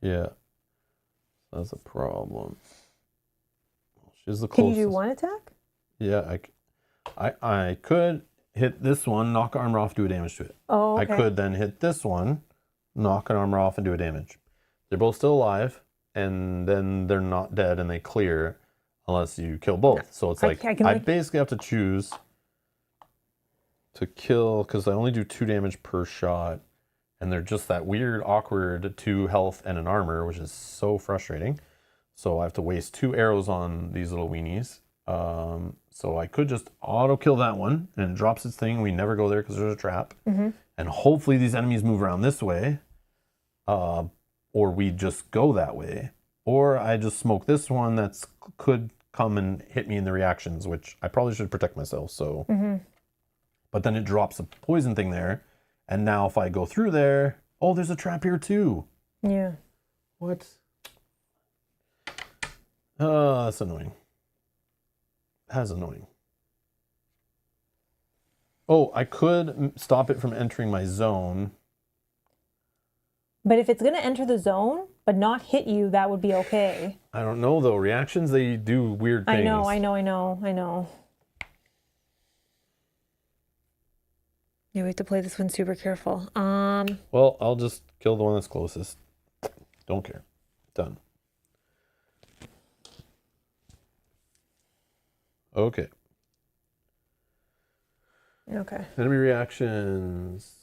Yeah. That's a problem. She's the Can closest. you do 1 attack? Yeah, I could hit this one, knock armor off, do a damage to it. Oh, okay. I could then hit this one, knock an armor off, and do a damage. They're both still alive, and then they're not dead, and they clear unless you kill both. So it's like I basically have to choose to kill, because I only do 2 damage per shot, and they're just that weird, awkward 2 health and an armor, which is so frustrating. So I have to waste 2 arrows on these little weenies. So I could just auto kill that one, and it drops its thing. We never go there because there's a trap. Mm-hmm. And hopefully these enemies move around this way, or we just go that way, or I just smoke this one that's could come and hit me in the reactions, which I probably should protect myself. So, but then it drops a poison thing there, and now if I go through there, oh, there's a trap here too. Yeah. What? Oh, that's annoying. That's annoying. Oh, I could stop it from entering my zone. But if it's going to enter the zone, but not hit you, that would be okay. I don't know though. Reactions, they do weird things. I know. Yeah, we have to play this one super careful. Well, I'll just kill the one that's closest. Don't care. Done. Okay. Okay. Enemy reactions.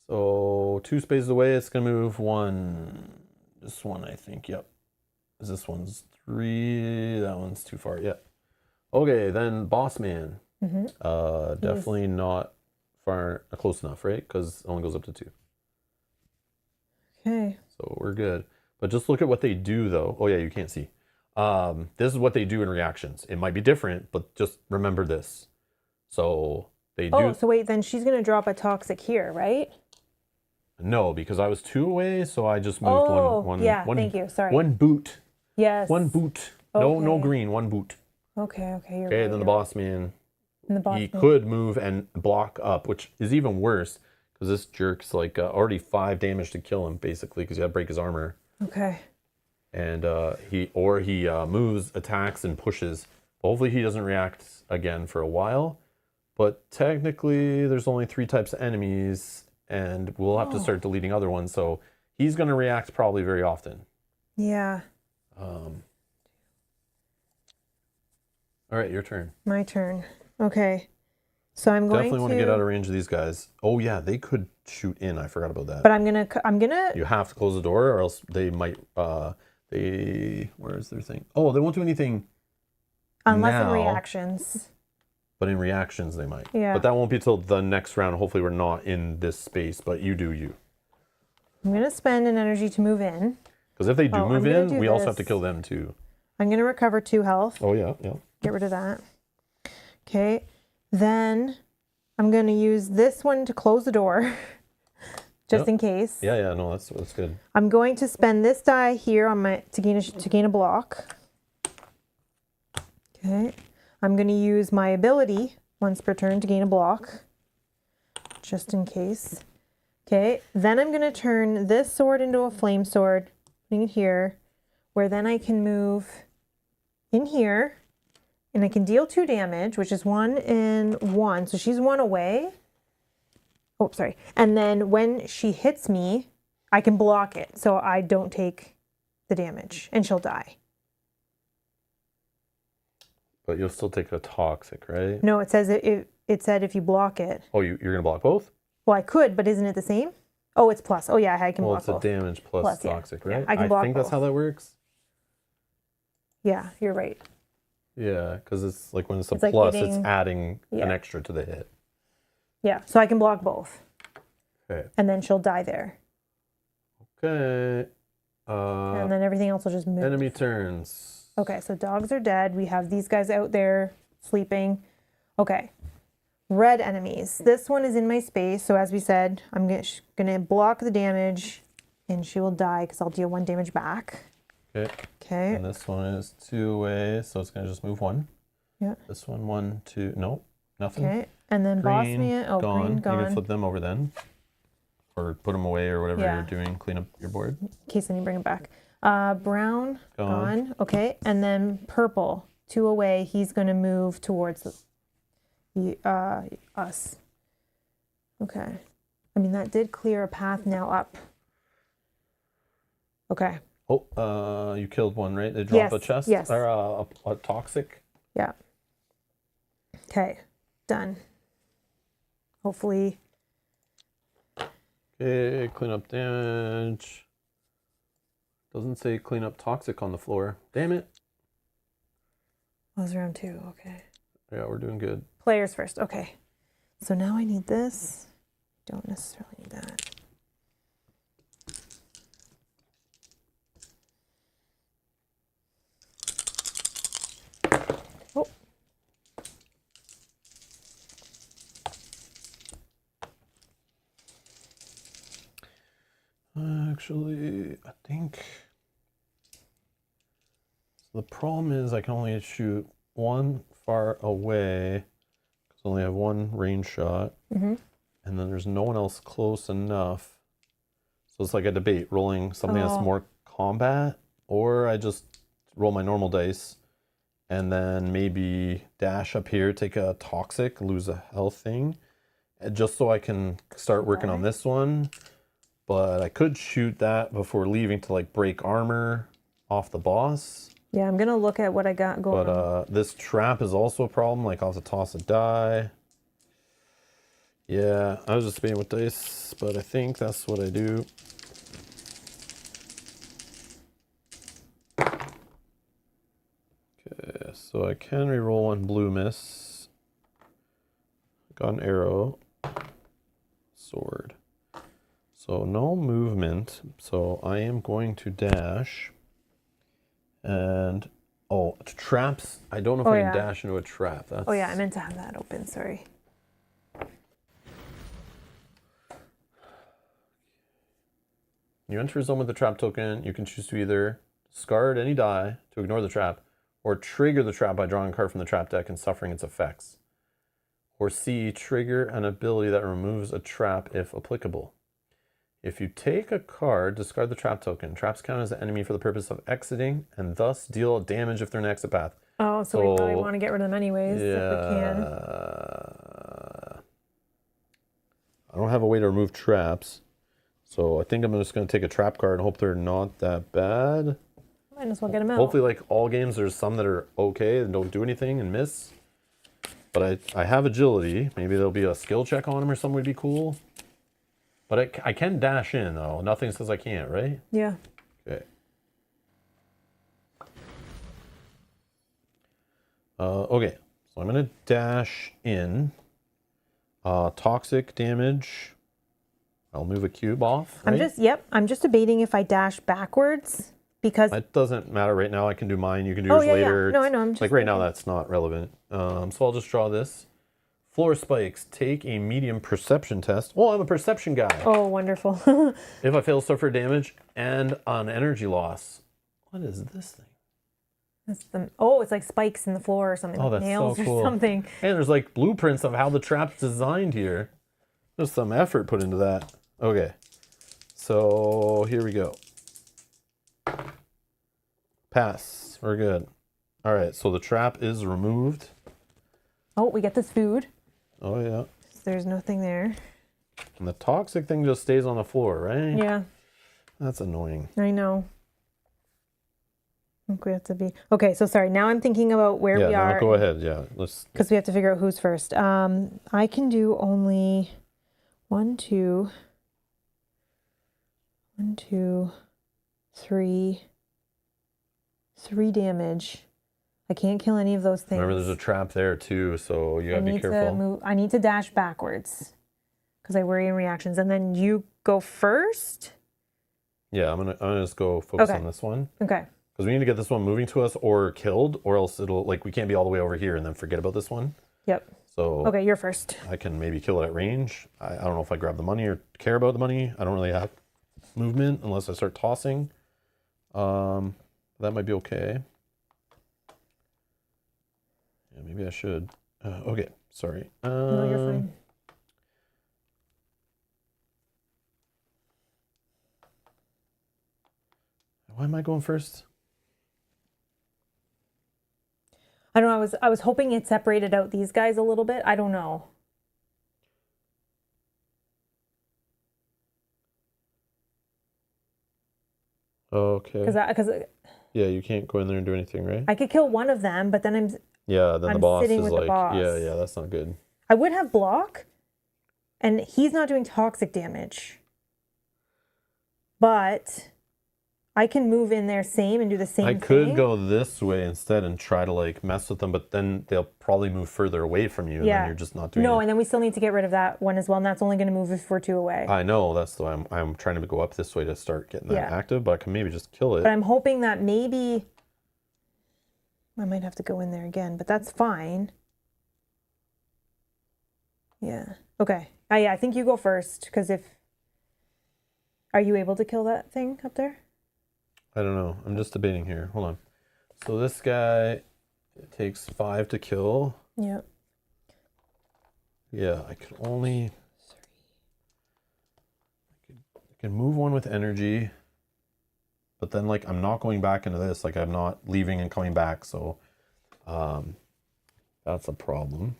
So 2 spaces away, it's gonna move 1. This one, I think. Yep. This one's 3. That one's too far. Yep. Okay, then boss man. Definitely not far close enough, right? Because it only goes up to 2. Okay. So we're good. But just look at what they do, though. Oh yeah, you can't see. This is what they do in reactions. It might be different, but just remember this. So they do. Oh, so wait, then she's gonna drop a toxic here, right? No, because I was 2 away, so I just moved one. Yeah, thank you. Sorry. 1 boot. Yes. 1 boot. No Okay. green. 1 boot. Okay. You're Okay, right, then the boss man. He man. could move and block up, which is even worse because this jerk's like already 5 damage to kill him, basically, because you got to break his armor. Okay. And he moves, attacks, and pushes. Hopefully he doesn't react again for a while. But technically, there's only 3 types of enemies, and we'll have to start deleting other ones. So he's going to react probably very often. Yeah. All right, your turn. My turn. Okay. So I'm going Definitely want to get out of range of these guys. Oh yeah, they could shoot in. I forgot about that. But I'm gonna. You have to close the door, or else they might. Where's their thing? Oh, they won't do anything. Unless now, in reactions. But in reactions, they might. Yeah. But that won't be till the next round. Hopefully, we're not in this space. But you do you. I'm gonna spend an energy to move in. Because if they do move in, we also have to this. kill them too. I'm gonna recover 2 health. Oh yeah. Get rid of that. Okay. Then I'm going to use this one to close the door, just in case. Yeah. No, that's good. I'm going to spend this die here on my to gain a block. Okay. I'm going to use my ability once per turn to gain a block, just in case. Okay. Then I'm going to turn this sword into a flame sword, putting it here, where then I can move in here. And I can deal 2 damage, which is 1 and 1. So she's 1 away. Oh, sorry. And then when she hits me, I can block it so I don't take the damage and she'll die. But you'll still take a toxic, right? No, it says it said if you block it. Oh, you're going to block both? Well, I could, but isn't it the same? Oh, it's plus. Oh, yeah, I can Well, block it's a both. damage plus yeah. toxic, Yeah, right? I can block think that's both. how that works. Yeah, you're right. Yeah, because it's like when it's a It's like plus, hitting- it's adding an Yeah. extra to the hit. Yeah, so I can block both. Okay. And then she'll die there. Okay. And then everything else will just move. Enemy turns. Okay, so dogs are dead. We have these guys out there sleeping. Okay. Red enemies. This one is in my space. So as we said, I'm gonna block the damage and she will die because I'll deal 1 damage back. Okay. Okay. And this one is 2 away, so it's gonna just move 1. Yeah. This one, 1, 2. Nope, nothing. Okay. And then boss Green, man. Oh, gone. green You gone. can flip them over then, or put them away, or whatever Yeah. you're doing. Clean up your board. In case I need to bring it back. Brown Gone. gone. Okay. And then purple 2 away. He's gonna move towards us. Okay. I mean that did clear a path now up. Okay. Oh, you killed one, right? They drop a Yes, chest yes. or a toxic. Yeah. Okay. Done. Hopefully. Okay, clean up damage. Doesn't say clean up toxic on the floor. Damn it. Was round 2. Okay. Yeah, we're doing good. Players first. Okay. So now I need this. Don't necessarily need that. Oh. Actually, I think the problem is I can only shoot 1 far away because I only have 1 range shot, and then there's no one else close enough. So it's like a debate: rolling something that's more combat, or I just roll my normal dice, and then maybe dash up here, take a toxic, lose a health thing, just so I can start working on this one. But I could shoot that before leaving to like break armor off the boss. Yeah, I'm gonna look at what I got going. But this trap is also a problem. Like I'll have to toss a die. Yeah, I was just debating with dice, but I think that's what I do. Okay, so I can reroll 1 blue miss. Got an arrow. Sword. So no movement. So I am going to dash. And traps. I don't know if I can dash into a trap. That's... Oh yeah, I meant to have that open. Sorry. You enter a zone with a trap token. You can choose to either discard any die to ignore the trap, or trigger the trap by drawing a card from the trap deck and suffering its effects. Or C, trigger an ability that removes a trap if applicable. If you take a card, discard the trap token. Traps count as an enemy for the purpose of exiting, and thus deal damage if they're in an exit path. Oh, so we probably want to get rid of them anyways if we can. I don't have a way to remove traps, so I think I'm just going to take a trap card and hope they're not that bad. Might as well get them out. Hopefully, like all games, there's some that are okay and don't do anything and miss. But I have agility. Maybe there'll be a skill check on them or something would be cool. But I can dash in, though. Nothing says I can't, right? Yeah. Okay. Okay, so I'm going to dash in. Toxic damage. I'll move a cube off, right? I'm just debating if I dash backwards because... It doesn't matter right now. I can do mine. You can do yours later. Yeah. No, I know. I'm just like right now, that's not relevant. So I'll just draw this. Floor spikes. Take a medium perception test. Oh, I'm a perception guy. Oh, wonderful. If I fail, suffer damage and an energy loss. What is this thing? It's like spikes in the floor or something. Oh, like that's nails so cool. or something. And there's like blueprints of how the trap's designed here. There's some effort put into that. Okay. So here we go. Pass. We're good. All right. So the trap is removed. Oh, we get this food. Oh, yeah. So there's nothing there. And the toxic thing just stays on the floor, right? Yeah. That's annoying. I know. I think we have to be... Okay, so sorry. Now I'm thinking about where we are. Yeah, go ahead. Yeah, let's... Because we have to figure out who's first. I can do only 1, 2, 1, 2, 3. 3 damage. I can't kill any of those things. Remember, there's a trap there too, so you gotta be careful. I need to dash backwards because I worry in reactions. And then you go first. Yeah, I'm gonna just go focus on this one. Okay. Because we need to get this one moving to us or killed, or else it'll, like, we can't be all the way over here and then forget about this one. Yep. So okay, you're first. I can maybe kill it at range. I don't know if I grab the money or care about the money. I don't really have movement unless I start tossing. That might be okay. Yeah, maybe I should. Okay, sorry. No, you're fine. Why am I going first? I don't know. I was hoping it separated out these guys a little bit. I don't know. Okay. Because yeah, you can't go in there and do anything, right? I could kill one of them, but then I'm the boss sitting is with like, the boss. yeah, that's not good. I would have block, and he's not doing toxic damage, but I can move in there same and do the same thing. I could go this way instead and try to like mess with them, but then they'll probably move further away from you, and then you're just not doing No, and then we still need to get rid of that one as well, and that's only going to move if we're 2 away. I know, that's the way I'm trying to go up this way to start getting that active, but I can maybe just kill it. But I'm hoping that maybe I might have to go in there again, but that's fine. Yeah. Okay. I think you go first, because are you able to kill that thing up there? I don't know. I'm just debating here. Hold on. So this guy, it takes 5 to kill. Yeah. Yeah, I can move one with energy, but then like I'm not going back into this. Like I'm not leaving and coming back. So that's a problem.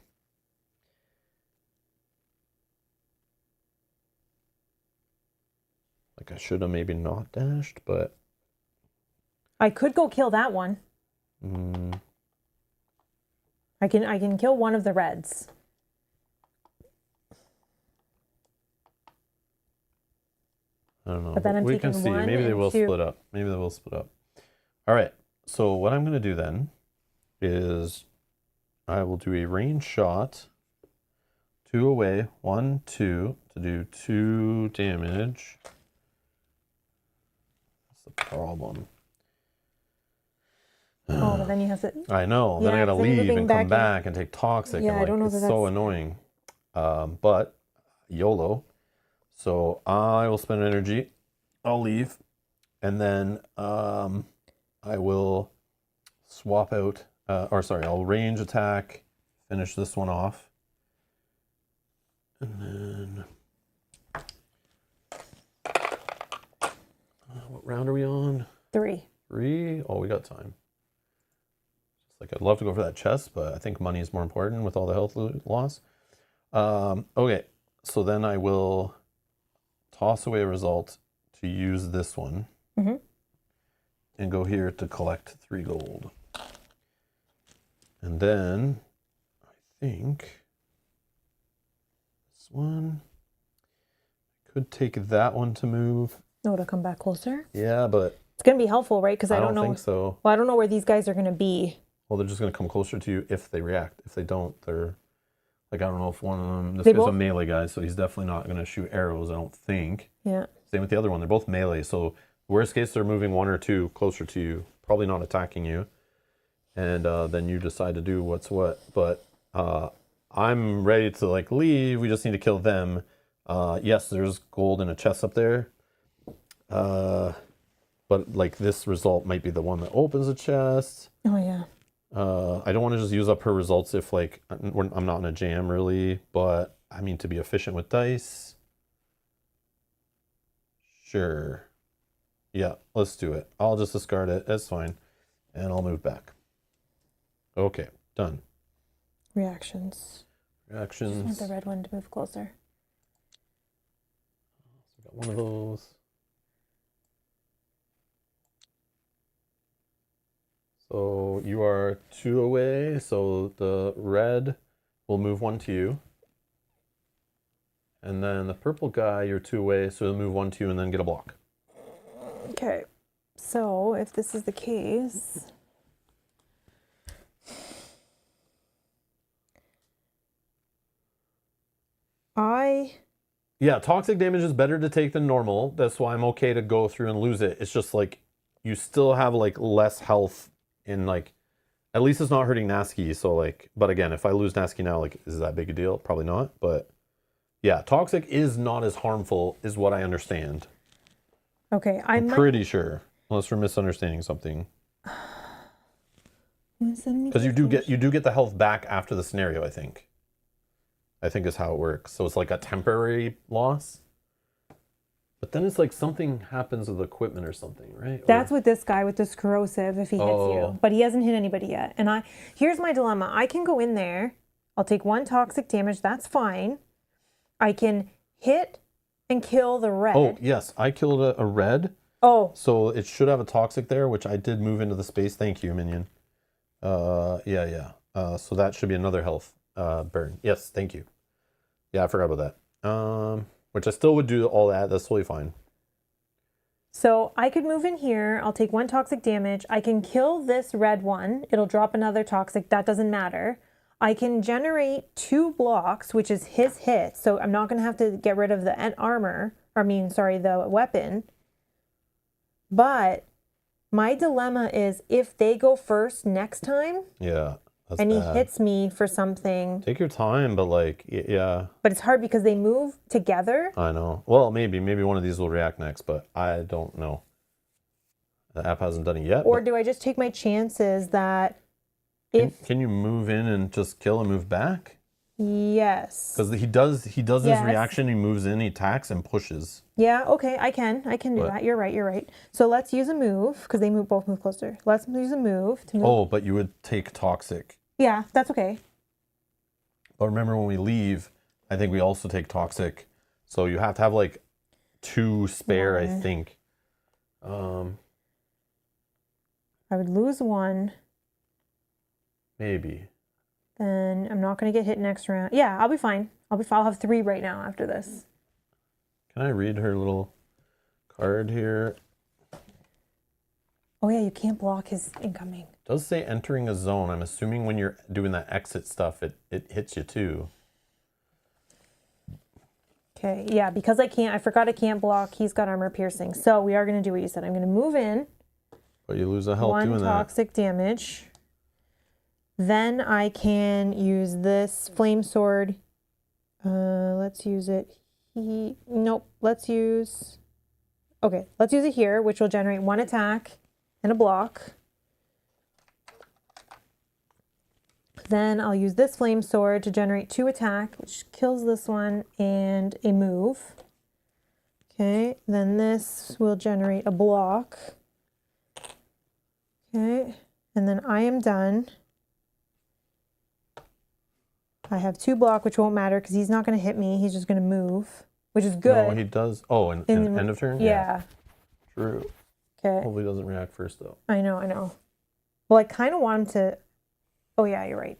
Like I should have maybe not dashed, but I could go kill that one. I can kill one of the reds. I don't know. But then I'm we taking can see. one Maybe they and will 2. split up. Maybe they will split up. All right. So what I'm going to do then is I will do a range shot. 2 away. 1, 2 to do 2 damage. That's the problem. Oh, but then you have to. I know. Then I got to leave and come back and take toxic. Yeah, and I don't know it's that so that's... annoying. But YOLO. So I will spend energy. I'll leave. And then I will swap out. I'll range attack. Finish this one off. And then... what round are we on? 3. 3? Oh, we got time. Like I'd love to go for that chest, but I think money is more important with all the health loss. Okay, so then I will toss away a result to use this one and go here to collect 3 gold. And then I think this one, I could take that one to move. No, to come back closer? Yeah, but it's going to be helpful, right? Because I don't know. think so. Well, I don't know where these guys are going to be. Well, they're just going to come closer to you if they react. If they don't, they're... Like, I don't know if one of them... This guy's a melee guy, so he's definitely not going to shoot arrows, I don't think. Yeah. Same with the other one. They're both melee, so worst case, they're moving 1 or 2 closer to you. Probably not attacking you. And then you decide to do what's what. But I'm ready to, like, leave. We just need to kill them. Yes, there's gold in a chest up there. But, like, this result might be the one that opens a chest. Oh, yeah. I don't want to just use up her results if, like, I'm not in a jam, really. But, I mean, to be efficient with dice. Sure. Yeah, let's do it. I'll just discard it. That's fine. And I'll move back. Okay, done. Reactions. Reactions. Just want the red one to move closer. So got one of those. So you are 2 away, so the red will move 1 to you. And then the purple guy, you're 2 away, so he'll move 1 to you and then get a block. Okay, so if this is the case, Yeah, toxic damage is better to take than normal. That's why I'm okay to go through and lose it. It's just like you still have like less health in like at least it's not hurting Nasky. So like, but again, if I lose Nasky now, like, is that big a deal? Probably not. But yeah, toxic is not as harmful, is what I understand. okay, I'm pretty sure, unless we're misunderstanding something. Because you do get the health back after the scenario, I think. I think is how it works. So it's like a temporary loss. But then it's like something happens with equipment or something, right? That's with this guy with this corrosive if he hits you. But he hasn't hit anybody yet. And here's my dilemma. I can go in there. I'll take 1 toxic damage. That's fine. I can hit and kill the red. Oh, yes. I killed a red. Oh. So it should have a toxic there, which I did move into the space. Thank you, minion. Yeah. So that should be another health burn. Yes, thank you. Yeah, I forgot about that. Which I still would do all that. That's totally fine. So I could move in here. I'll take 1 toxic damage. I can kill this red one. It'll drop another toxic. That doesn't matter. I can generate 2 blocks, which is his hit. So I'm not going to have to get rid of the armor. The weapon. But my dilemma is if they go first next time. Yeah. And he hits me for something. Take your time, but like, yeah. But it's hard because they move together. I know. Well, maybe one of these will react next, but I don't know. The app hasn't done it yet. Or do I just take my chances that Can you move in and just kill and move back? Yes. Because he does his reaction, he moves in, he attacks and pushes. Yeah, okay, I can do that. You're right. So let's use a move, because they both move closer. Let's use a move to move. Oh, but you would take toxic. Yeah, that's okay. But remember when we leave, I think we also take toxic. So you have to have like 2 spare, I think. I would lose 1. Maybe. Then I'm not going to get hit next round. Yeah, I'll be fine. I'll have 3 right now after this. Can I read her little card here? Oh yeah, you can't block his incoming. It does say entering a zone. I'm assuming when you're doing that exit stuff, it hits you too. Okay, yeah, because I forgot I can't block. He's got armor piercing. So we are going to do what you said. I'm going to move in. But you lose a health doing that. 1 toxic damage. Then I can use this flame sword. Let's use it. Let's use it here, which will generate 1 attack and a block. Then I'll use this flame sword to generate 2 attack, which kills this one, and a move. Okay, then this will generate a block. Okay, and then I am done. I have 2 block, which won't matter because he's not going to hit me. He's just going to move, which is good. No, he does. Oh, in end of turn? Yeah. True. Okay. Hopefully doesn't react first, though. I know. Well, I kind of want him to... Oh, yeah, you're right.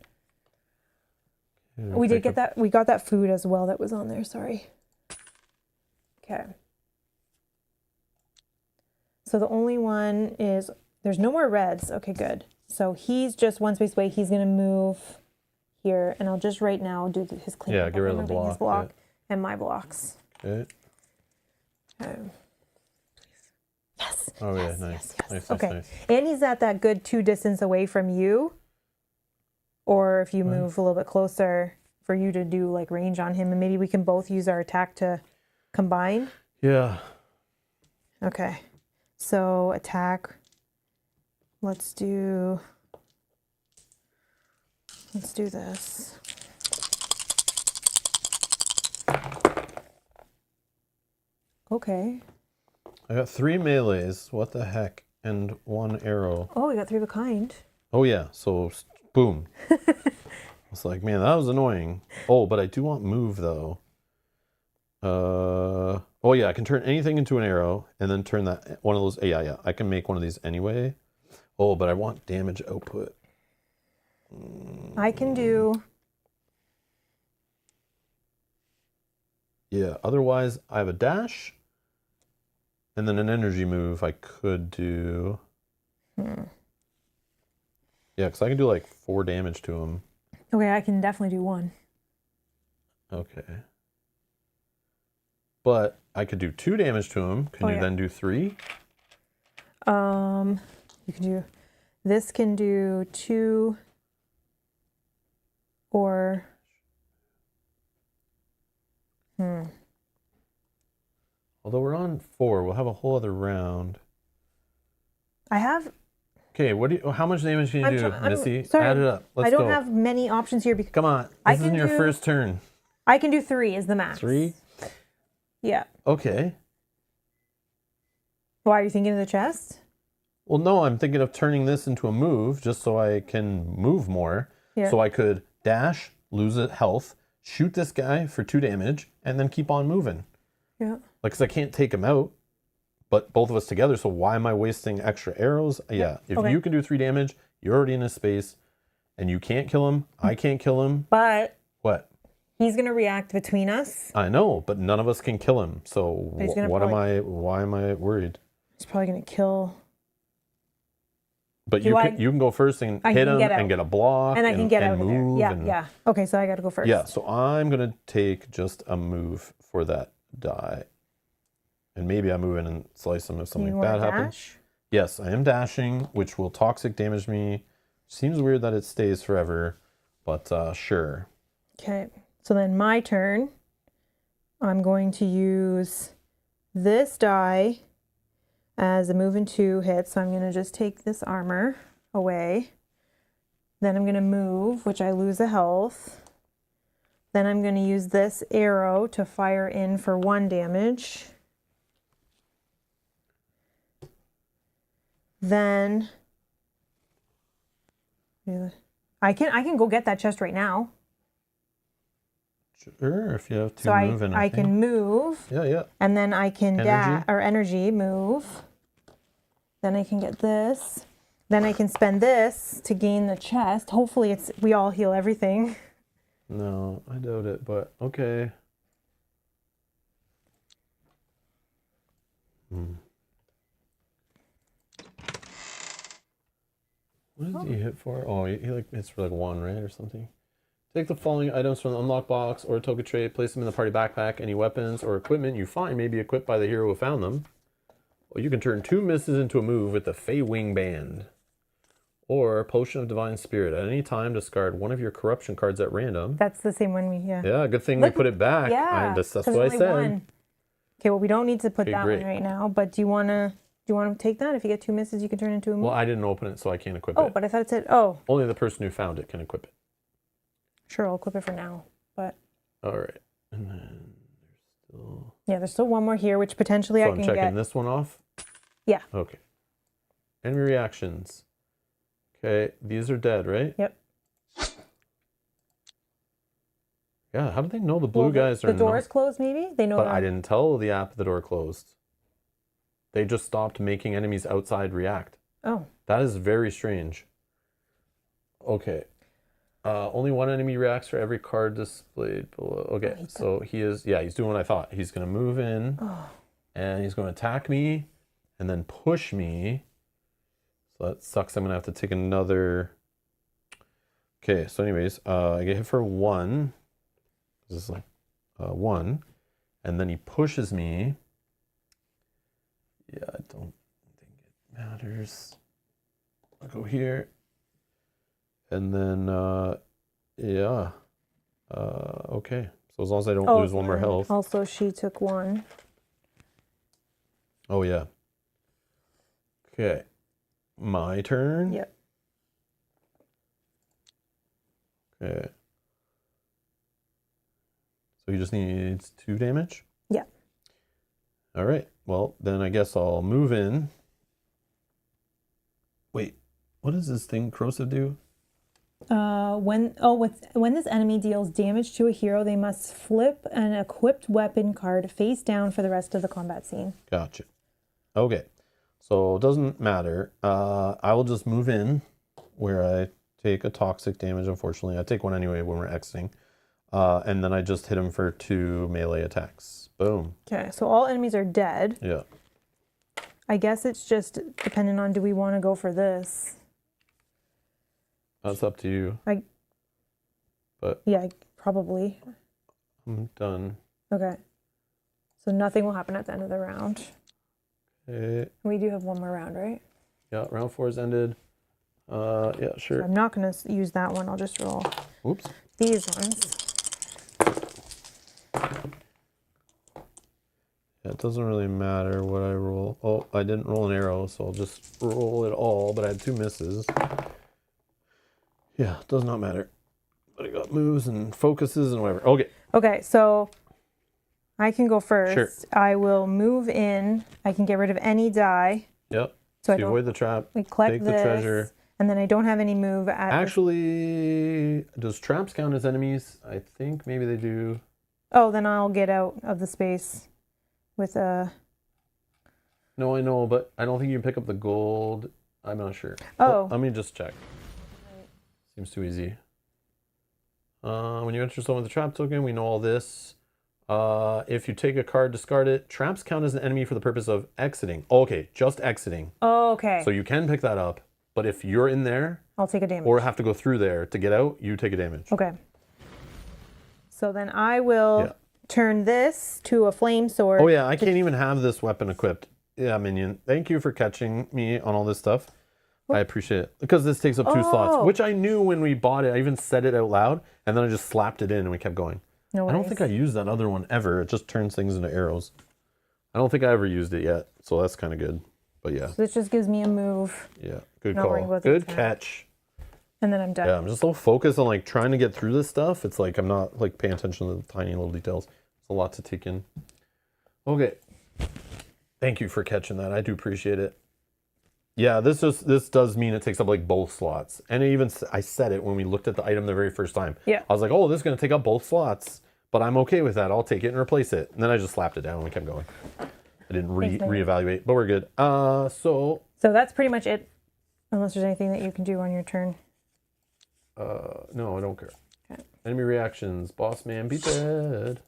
We did get that. We got that food as well that was on there. Sorry. Okay. So the only one is... There's no more reds. Okay, good. So he's just 1 space away. He's going to move... here, and I'll just right now do his clean. Yeah, get rid of the block. His block and my blocks. Okay. Yes. Oh yes, yeah, nice. Yes. Nice, okay. Nice. And he's at that good 2 distance away from you. Or if you move a little bit closer for you to do like range on him, and maybe we can both use our attack to combine. Yeah. Okay. So attack. Let's do this. Okay. I got 3 melees. What the heck? And 1 arrow. Oh, we got 3 of a kind. Oh yeah. So boom. It's like, man, that was annoying. Oh, but I do want move though. Oh yeah, I can turn anything into an arrow and then turn that one of those. Yeah. I can make one of these anyway. Oh, but I want damage output. I can do. Yeah, otherwise I have a dash. And then an energy move I could do. Yeah, because I can do like 4 damage to him. Okay, I can definitely do 1. Okay. But I could do 2 damage to him. Can you then do 3? You can do, this can do 2 or, Although we're on 4, we'll have a whole other round. I have. Okay, how much damage can you do, Missy? Sorry, add it up. Let's I don't go. have many options here because Come on. This isn't your first turn. I can do 3 is the max. 3? Yeah. Okay. Why are you thinking of the chest? Well, no, I'm thinking of turning this into a move just so I can move more. Yeah. So I could dash, lose a health, shoot this guy for 2 damage, and then keep on moving. Yeah. Like, 'cause I can't take him out, but both of us together, so why am I wasting extra arrows? Yeah, if you can do 3 damage, you're already in his space, and you can't kill him, I can't kill him. But... What? He's going to react between us. I know, but none of us can kill him, so why am I worried? He's probably going to kill... But you can go first and hit him and get a block. And I can get out of move there. Yeah. Okay, so I got to go first. Yeah, so I'm going to take just a move for that die. And maybe I move in and slice him if something bad happens. Yes, I am dashing, which will toxic damage me. Seems weird that it stays forever, but sure. Okay, so then my turn. I'm going to use this die as a move and 2 hit. So I'm going to just take this armor away. Then I'm going to move, which I lose a health. Then I'm going to use this arrow to fire in for 1 damage. Then I can go get that chest right now. Sure, if you have to move in. I can move. Yeah. And then I can energy move. Then I can get this. Then I can spend this to gain the chest. Hopefully we all heal everything. No, I doubt it, but okay. What did he hit for? Oh, he hits for like 1, right, or something. Take the following items from the unlock box or token tray, place them in the party backpack. Any weapons or equipment you find may be equipped by the hero who found them. Well, you can turn 2 misses into a move with the Fey Wing Band. Or Potion of Divine Spirit. At any time, discard 1 of your corruption cards at random. That's the same one Yeah, good thing we put it back. Yeah. That's what I said. 1. Okay, well, we don't need to put that one right now, but do you want to take that? If you get 2 misses, you can turn it into a move? Well, I didn't open it, so I can't equip it. Oh, but I thought it said, oh. Only the person who found it can equip it. Sure, I'll equip it for now, but... All right. And then there's still... Yeah, there's still 1 more here, which potentially I can get... So I'm checking this one off? Yeah. Okay. Enemy reactions. Okay, these are dead, right? Yep. Yeah, how do they know the blue guys are... The door's closed, maybe? They know But I didn't tell the app the door closed. They just stopped making enemies outside react. Oh. That is very strange. Okay. Only 1 enemy reacts for every card displayed below. Okay, so he's doing what I thought. He's going to move in, and he's going to attack me, and then push me. So that sucks. I'm going to have to take another... Okay, so anyways, I get hit for 1. This is like 1. And then he pushes me. Yeah, I don't think it matters. I'll go here. And then, okay. So as long as I don't lose 1 more health. Also, she took 1. Oh, yeah. Okay. My turn? Yep. Okay. So he just needs 2 damage? Yeah. All right. Well, then I guess I'll move in. Wait. What does this thing corrosive do? When this enemy deals damage to a hero, they must flip an equipped weapon card face down for the rest of the combat scene. Gotcha. Okay. So it doesn't matter. I will just move in where I take a toxic damage, unfortunately. I take 1 anyway when we're exiting. And then I just hit him for 2 melee attacks. Boom. Okay, so all enemies are dead. Yeah. I guess it's just depending on, do we want to go for this? That's up to you. But Yeah, probably. I'm done. Okay. So nothing will happen at the end of the round. Okay. We do have one more round, right? Yeah, round 4 is ended. Yeah, sure. So I'm not going to use that one. I'll just roll Oops. these ones. Yeah, it doesn't really matter what I roll. Oh, I didn't roll an arrow, so I'll just roll it all, but I had 2 misses. Yeah, it does not matter. But I got moves and focuses and whatever. Okay. Okay, so I can go first. Sure. I will move in. I can get rid of any die. Yep. So I you don't avoid the trap. We collect take this, the treasure. and then I don't have any move at. Actually, does traps count as enemies? I think maybe they do. Oh, then I'll get out of the space with a. No, I know, but I don't think you can pick up the gold. I'm not sure. Oh. Let me just check. Seems too easy. When you enter someone with a trap token, we know all this. If you take a card, discard it. Traps count as an enemy for the purpose of exiting. Okay, just exiting. Oh, okay. So you can pick that up, but if you're in there, I'll take a damage. or have to go through there to get out, you take a damage. Okay. So then I will turn this to a flame sword. Oh yeah, I can't even have this weapon equipped. Yeah, minion. Thank you for catching me on all this stuff. I appreciate it. Because this takes up 2 slots, which I knew when we bought it. I even said it out loud, and then I just slapped it in and we kept going. No worries. I don't think I used that other one ever. It just turns things into arrows. I don't think I ever used it yet, so that's kind of good. But yeah. So this just gives me a move. Yeah, good Not worrying call. about the Good attack. catch. And then I'm done. Yeah, I'm just so focused on like trying to get through this stuff. It's like I'm not like paying attention to the tiny little details. It's a lot to take in. Okay. Thank you for catching that. I do appreciate it. Yeah, this does mean it takes up like both slots. And I said it when we looked at the item the very first time. Yeah. I was like, oh, this is going to take up both slots, but I'm okay with that. I'll take it and replace it. And then I just slapped it down and we kept going. I didn't reevaluate, but we're good. So that's pretty much it. Unless there's anything that you can do on your turn. no, I don't care. Okay. Enemy reactions. Boss man be dead.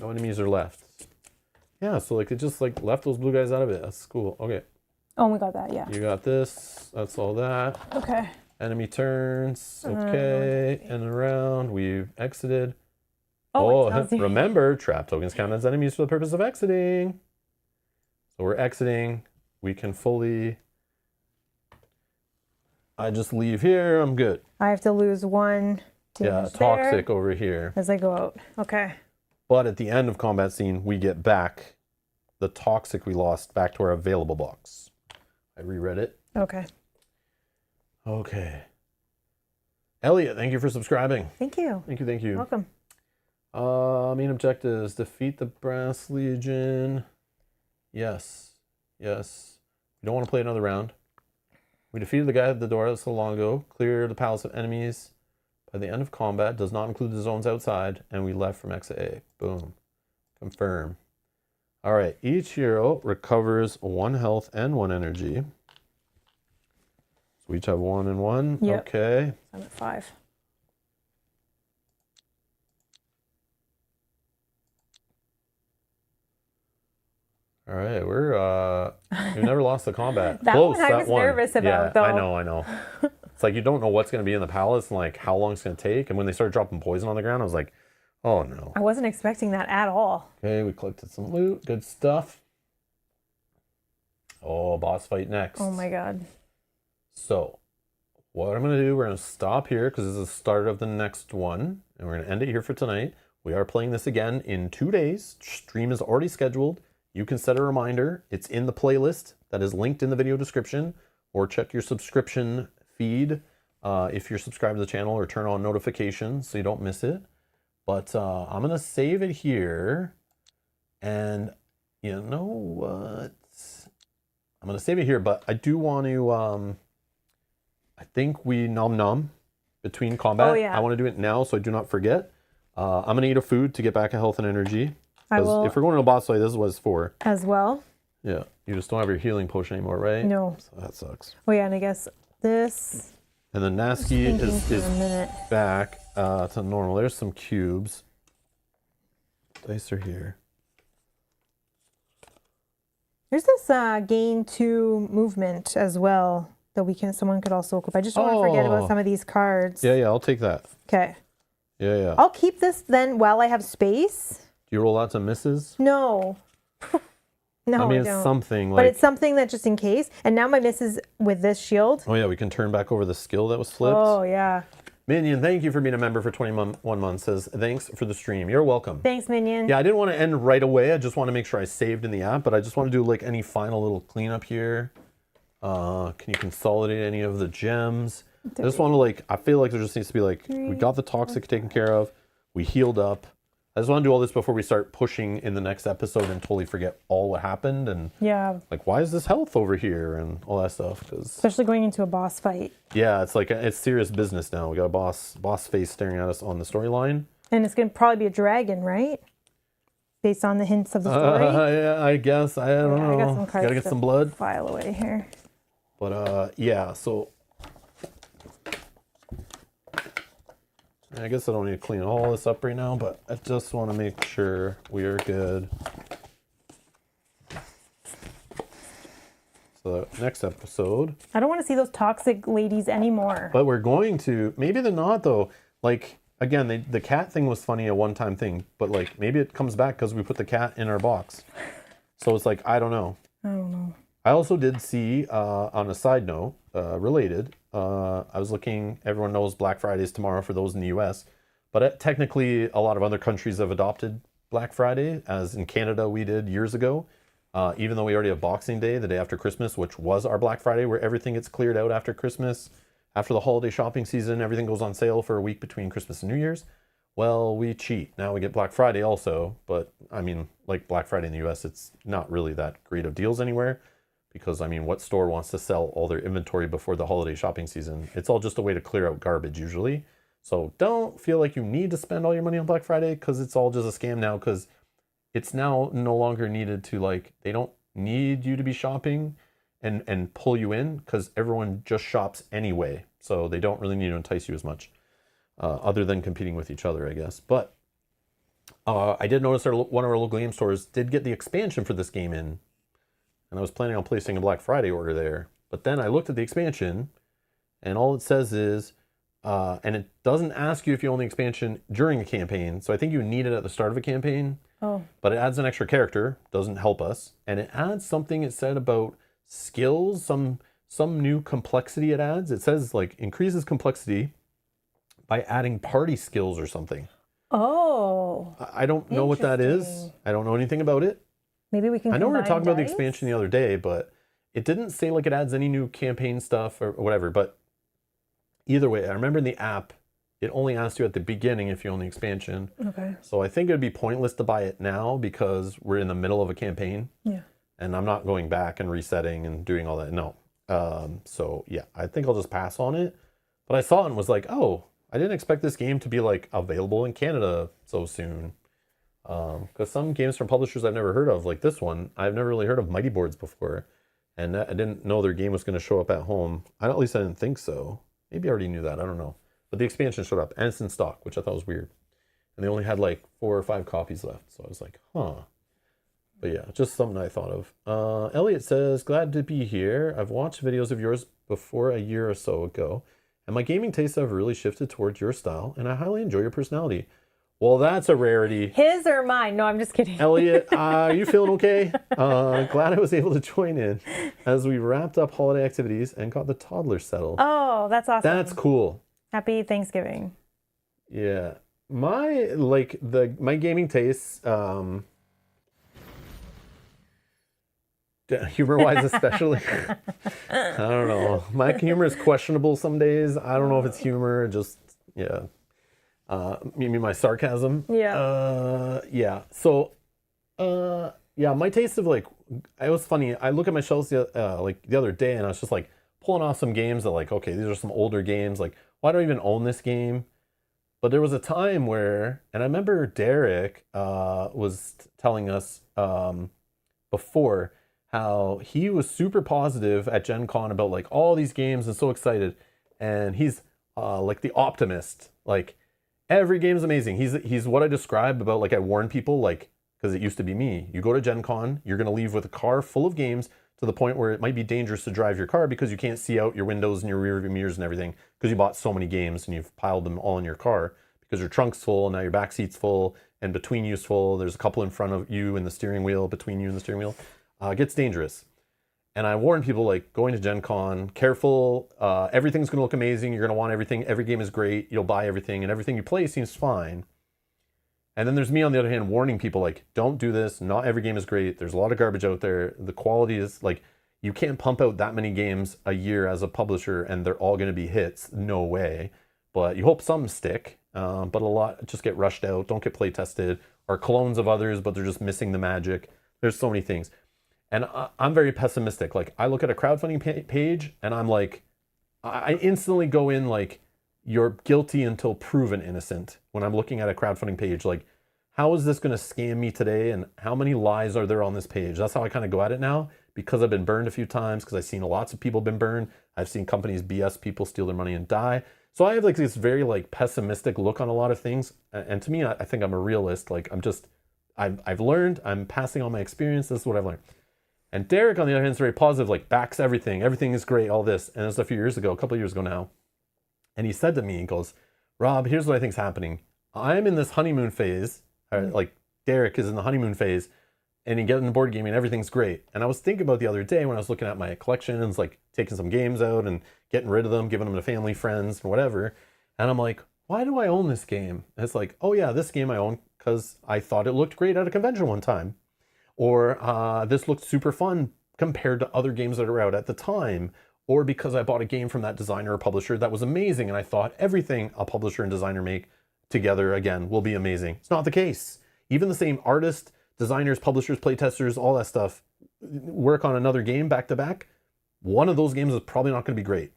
No enemies are left. Yeah, so like it just like left those blue guys out of it. That's cool. Okay. Oh, we got that, yeah. You got this. That's all that. Okay. Enemy turns. Okay. And around. We've exited. Oh, remember, trap tokens count as enemies for the purpose of exiting. So we're exiting. We can fully... I just leave here. I'm good. I have to lose 1 damage toxic over here. as I go out. Okay. But at the end of combat scene, we get back the toxic we lost back to our available box. I reread it. Okay. Okay. Elliot, thank you for subscribing. Thank you. Thank you, thank you. Welcome. Main objectives, defeat the Brass Legion. Yes. Yes. You don't want to play another round. We defeated the guy at the door so long ago. Clear the palace of enemies by the end of combat. Does not include the zones outside. And we left from exit A. Boom. Confirm. All right. Each hero recovers 1 health and 1 energy. So we each have 1 and 1. Yep. Okay. I'm at 5. All right, we've never lost the combat. That Close, one I was nervous about, though. I know. It's like you don't know what's going to be in the palace and like how long it's going to take. And when they started dropping poison on the ground, I was like, oh no. I wasn't expecting that at all. Okay, we collected some loot. Good stuff. Oh, boss fight next. Oh my god. So, what I'm going to do, we're going to stop here because this is the start of the next one. And we're going to end it here for tonight. We are playing this again in 2 days. Stream is already scheduled. You can set a reminder. It's in the playlist that is linked in the video description, or check your subscription feed if you're subscribed to the channel, or turn on notifications so you don't miss it. But I'm going to save it here. And you know what? I'm going to save it here, but I do want to, I think we nom between combat. Oh, yeah. I want to do it now so I do not forget. I'm going to eat a food to get back a health and energy. Because if we're going to a boss fight, this is what it's for. As well? Yeah. You just don't have your healing potion anymore, right? No. So that sucks. Oh yeah, and I guess this... And then Nasky is back to normal. There's some cubes. Dice are here. There's this gain 2 movement as well that someone could also equip. I just don't want to forget about some of these cards. Yeah, I'll take that. Okay. Yeah. I'll keep this then while I have space. Do you roll lots of misses? No. No, I mean, don't. it's something like... But it's something that just in case. And now my misses with this shield. Oh, yeah, we can turn back over the skill that was flipped. Oh, yeah. Minion, thank you for being a member for 21 months. Says, thanks for the stream. You're welcome. Thanks, Minion. Yeah, I didn't want to end right away. I just want to make sure I saved in the app, but I just want to do like any final little cleanup here. Can you consolidate any of the gems? I just want to like, I feel like there just needs to be like, we got the toxic taken care of. We healed up. I just want to do all this before we start pushing in the next episode and totally forget all what happened. And like, why is this health over here and all that stuff? Cause, especially going into a boss fight. Yeah, it's like, it's serious business now. We got a boss face staring at us on the storyline. And it's going to probably be a dragon, right? Based on the hints of the story. Yeah, I guess. I don't know. I got some cards. Gotta get some blood. File away here. But yeah, so I guess I don't need to clean all this up right now, but I just want to make sure we are good. So next episode. I don't want to see those toxic ladies anymore. But we're going to, maybe they're not though. Like, again, the cat thing was funny, a one-time thing, but like maybe it comes back because we put the cat in our box. So it's like, I don't know. I also did see, on a side note, related, I was looking, everyone knows Black Friday is tomorrow for those in the US, but technically a lot of other countries have adopted Black Friday, as in Canada we did years ago, even though we already have Boxing Day, the day after Christmas, which was our Black Friday, where everything gets cleared out after Christmas. After the holiday shopping season, everything goes on sale for a week between Christmas and New Year's. Well, we cheat. Now we get Black Friday also, but I mean, like Black Friday in the US, it's not really that great of deals anywhere. Because, I mean, what store wants to sell all their inventory before the holiday shopping season? It's all just a way to clear out garbage, usually. So don't feel like you need to spend all your money on Black Friday, because it's all just a scam now, because it's now no longer needed to, like, they don't need you to be shopping and pull you in, because everyone just shops anyway. So they don't really need to entice you as much, other than competing with each other, I guess. But I did notice one of our local game stores did get the expansion for this game in. And I was planning on placing a Black Friday order there. But then I looked at the expansion, and all it says is, and it doesn't ask you if you own the expansion during a campaign. So I think you need it at the start of a campaign. Oh. But it adds an extra character, doesn't help us. And it adds something it said about skills, some new complexity it adds. It says, like, increases complexity by adding party skills or something. Oh. I don't know what that is. I don't know anything about it. Maybe we can. I know we were talking about the expansion the other day, but it didn't say like it adds any new campaign stuff or whatever. But either way, I remember in the app, it only asked you at the beginning if you own the expansion. Okay. So I think it'd be pointless to buy it now because we're in the middle of a campaign. Yeah. And I'm not going back and resetting and doing all that. No. So yeah, I think I'll just pass on it. But I saw it and was like, oh, I didn't expect this game to be like available in Canada so soon. Because some games from publishers I've never heard of, like this one, I've never really heard of Mighty Boards before, and I didn't know their game was going to show up at home. At least I didn't think so. Maybe I already knew that. I don't know. But the expansion showed up, and it's in stock, which I thought was weird. And they only had like 4 or 5 copies left, so I was like, huh. But yeah, just something I thought of. Elliot says, glad to be here. I've watched videos of yours before a year or so ago, and my gaming tastes have really shifted towards your style, and I highly enjoy your personality. Well, that's a rarity. His or mine? No, I'm just kidding. Elliot, are you feeling okay? Glad I was able to join in as we wrapped up holiday activities and got the toddler settled. Oh, that's awesome. That's cool. Happy Thanksgiving. Yeah. My gaming tastes, humor-wise especially, I don't know. My humor is questionable some days. I don't know if it's humor, just, yeah. You mean my sarcasm? Yeah. Yeah. So, yeah, my taste of like, it was funny. I look at my shelves the other day, and I was just like pulling off some games that like, okay, these are some older games. Like, why do I even own this game? But there was a time where, and I remember Derek was telling us before how he was super positive at Gen Con about like all these games and so excited, and he's like the optimist, like. Every game is amazing. He's what I described about, like, I warn people, like, because it used to be me. You go to Gen Con, you're going to leave with a car full of games to the point where it might be dangerous to drive your car because you can't see out your windows and your rear view mirrors and everything because you bought so many games and you've piled them all in your car because your trunk's full, now your back seat's full, and between you's full. There's a couple in front of you and the steering wheel, between you and the steering wheel. It gets dangerous. And I warn people, like, going to Gen Con, careful, everything's going to look amazing. You're going to want everything. Every game is great. You'll buy everything, and everything you play seems fine. And then there's me, on the other hand, warning people, like, don't do this. Not every game is great. There's a lot of garbage out there. The quality is, like, you can't pump out that many games a year as a publisher, and they're all going to be hits. No way. But you hope some stick. But a lot just get rushed out, don't get play tested, are clones of others, but they're just missing the magic. There's so many things. And I'm very pessimistic. Like, I look at a crowdfunding page and I'm like, I instantly go in like, you're guilty until proven innocent when I'm looking at a crowdfunding page. Like, how is this going to scam me today? And how many lies are there on this page? That's how I kind of go at it now, because I've been burned a few times, because I've seen lots of people been burned. I've seen companies BS people, steal their money and die. So I have like this very like pessimistic look on a lot of things. And to me, I think I'm a realist. Like, I've learned, I'm passing on my experience. This is what I've learned. And Derek, on the other hand, is very positive, like backs everything. Everything is great, all this. And it was a couple of years ago now. And he said to me, he goes, Rob, here's what I think's happening. I'm in this honeymoon phase, like Derek is in the honeymoon phase, and you get into board gaming and everything's great. And I was thinking about the other day when I was looking at my collections, like taking some games out and getting rid of them, giving them to family, friends, and whatever. And I'm like, why do I own this game? And it's like, oh yeah, this game I own because I thought it looked great at a convention one time. Or this looked super fun compared to other games that are out at the time. Or because I bought a game from that designer or publisher that was amazing, and I thought everything a publisher and designer make together, again, will be amazing. It's not the case. Even the same artist, designers, publishers, playtesters, all that stuff, work on another game back to back. One of those games is probably not going to be great.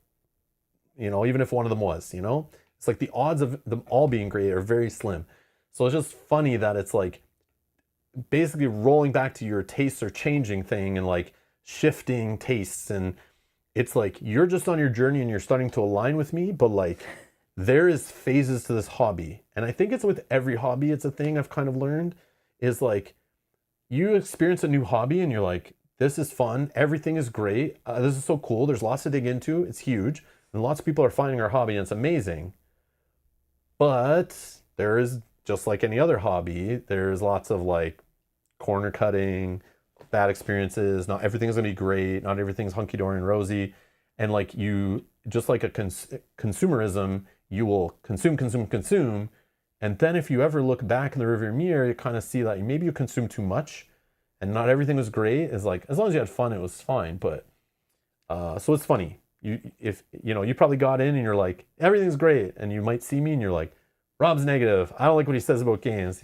You know, even if one of them was, you know? It's like the odds of them all being great are very slim. So it's just funny that it's like, basically rolling back to your tastes are changing thing and like shifting tastes, and it's like you're just on your journey and you're starting to align with me, but like there is phases to this hobby. And I think it's with every hobby, it's a thing I've kind of learned is like you experience a new hobby and you're like, this is fun, everything is great, this is so cool, there's lots to dig into, it's huge, and lots of people are finding our hobby and it's amazing. But there is, just like any other hobby, there's lots of like corner cutting, bad experiences. Not everything's going to be great. Not everything's hunky-dory and rosy. And like you, just like a consumerism, you will consume. And then if you ever look back in the rearview mirror, you kind of see that maybe you consumed too much and not everything was great. It's like, as long as you had fun, it was fine. But so it's funny. You probably got in and you're like, everything's great. And you might see me and you're like, Rob's negative. I don't like what he says about games.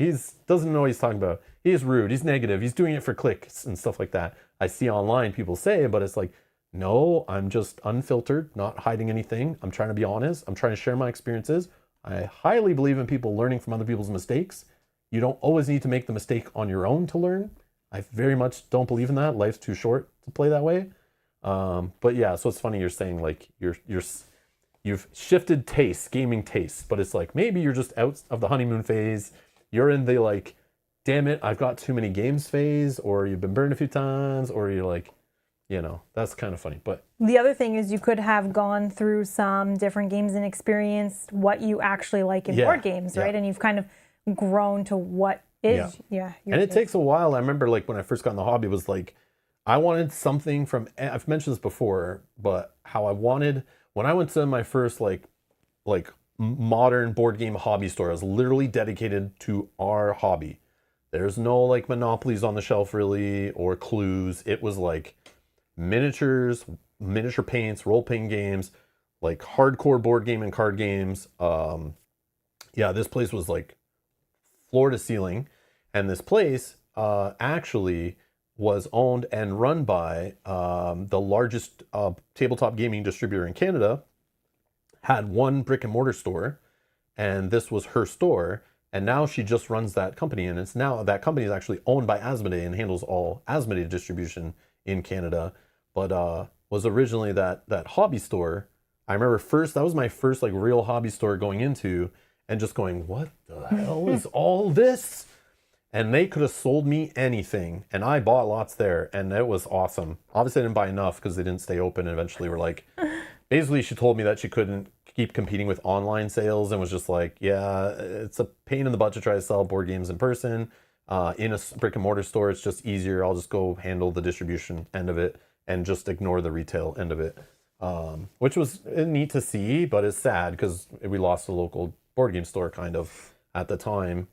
Doesn't know what he's talking about. He's rude. He's negative. He's doing it for clicks and stuff like that. I see online people say, but it's like, no, I'm just unfiltered, not hiding anything. I'm trying to be honest. I'm trying to share my experiences. I highly believe in people learning from other people's mistakes. You don't always need to make the mistake on your own to learn. I very much don't believe in that. Life's too short to play that way. But yeah, so it's funny you're saying like you've shifted tastes, gaming tastes, but it's like maybe you're just out of the honeymoon phase. You're in the like, damn it, I've got too many games phase, or you've been burned a few times, or you're like, that's kind of funny. But the other thing is you could have gone through some different games and experienced what you actually like in board games, right? And you've kind of grown to what is, and it takes a while. I remember like when I first got in the hobby, it was like, I wanted something from, I've mentioned this before, but how I wanted, when I went to my first like modern board game hobby store, I was literally dedicated to our hobby. There's no like monopolies on the shelf really, or clues. It was like miniatures, miniature paints, role-playing games, like hardcore board game and card games. This place was like floor to ceiling. And this place actually was owned and run by the largest tabletop gaming distributor in Canada, had one brick and mortar store, and this was her store. And now she just runs that company, and it's now that company is actually owned by Asmodee and handles all Asmodee distribution in Canada. But was originally that hobby store. I remember that was my first like real hobby store going into, and just going, what the hell is all this? And they could have sold me anything. And I bought lots there. And it was awesome. Obviously, I didn't buy enough because they didn't stay open. And eventually, we're like, basically, she told me that she couldn't keep competing with online sales and was just like, yeah, it's a pain in the butt to try to sell board games in person. In a brick and mortar store, it's just easier. I'll just go handle the distribution end of it and just ignore the retail end of it. Which was neat to see, but it's sad because we lost a local board game store kind of at the time.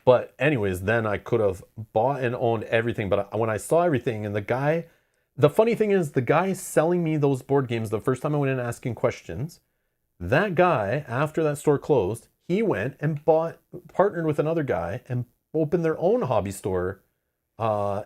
But anyways, then I could have bought and owned everything. But when I saw everything and the funny thing is the guy selling me those board games, the first time I went in asking questions, that guy, after that store closed, he went and partnered with another guy and opened their own hobby store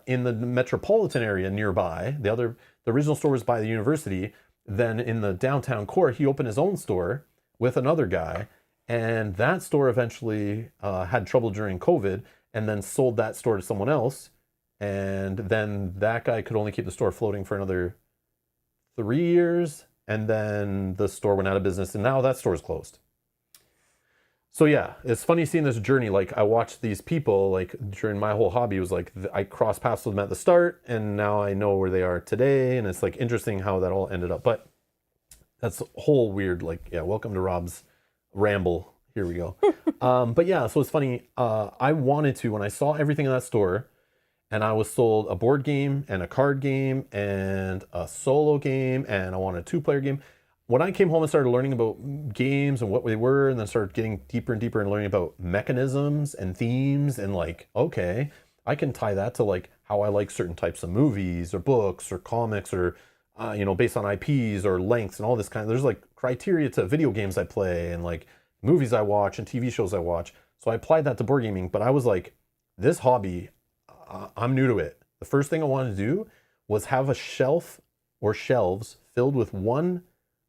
in the metropolitan area nearby. The original store was by the university. Then in the downtown core, he opened his own store with another guy. And that store eventually had trouble during COVID and then sold that store to someone else. And then that guy could only keep the store floating for another 3 years. And then the store went out of business and now that store is closed. So yeah, it's funny seeing this journey. Like I watched these people like during my whole hobby was like I crossed paths with them at the start and now I know where they are today. And it's like interesting how that all ended up. But that's a whole weird, like, yeah, welcome to Rob's ramble. Here we go. But yeah, so it's funny. I wanted to, when I saw everything in that store and I was sold a board game and a card game and a solo game and I wanted a 2-player game. When I came home and started learning about games and what they were, and then started getting deeper and deeper and learning about mechanisms and themes and like, okay, I can tie that to like how I like certain types of movies or books or comics or, based on IPs or lengths and all this there's like criteria to video games I play and like movies I watch and TV shows I watch. So I applied that to board gaming, but I was like, this hobby, I'm new to it. The first thing I wanted to do was have a shelf or shelves filled with one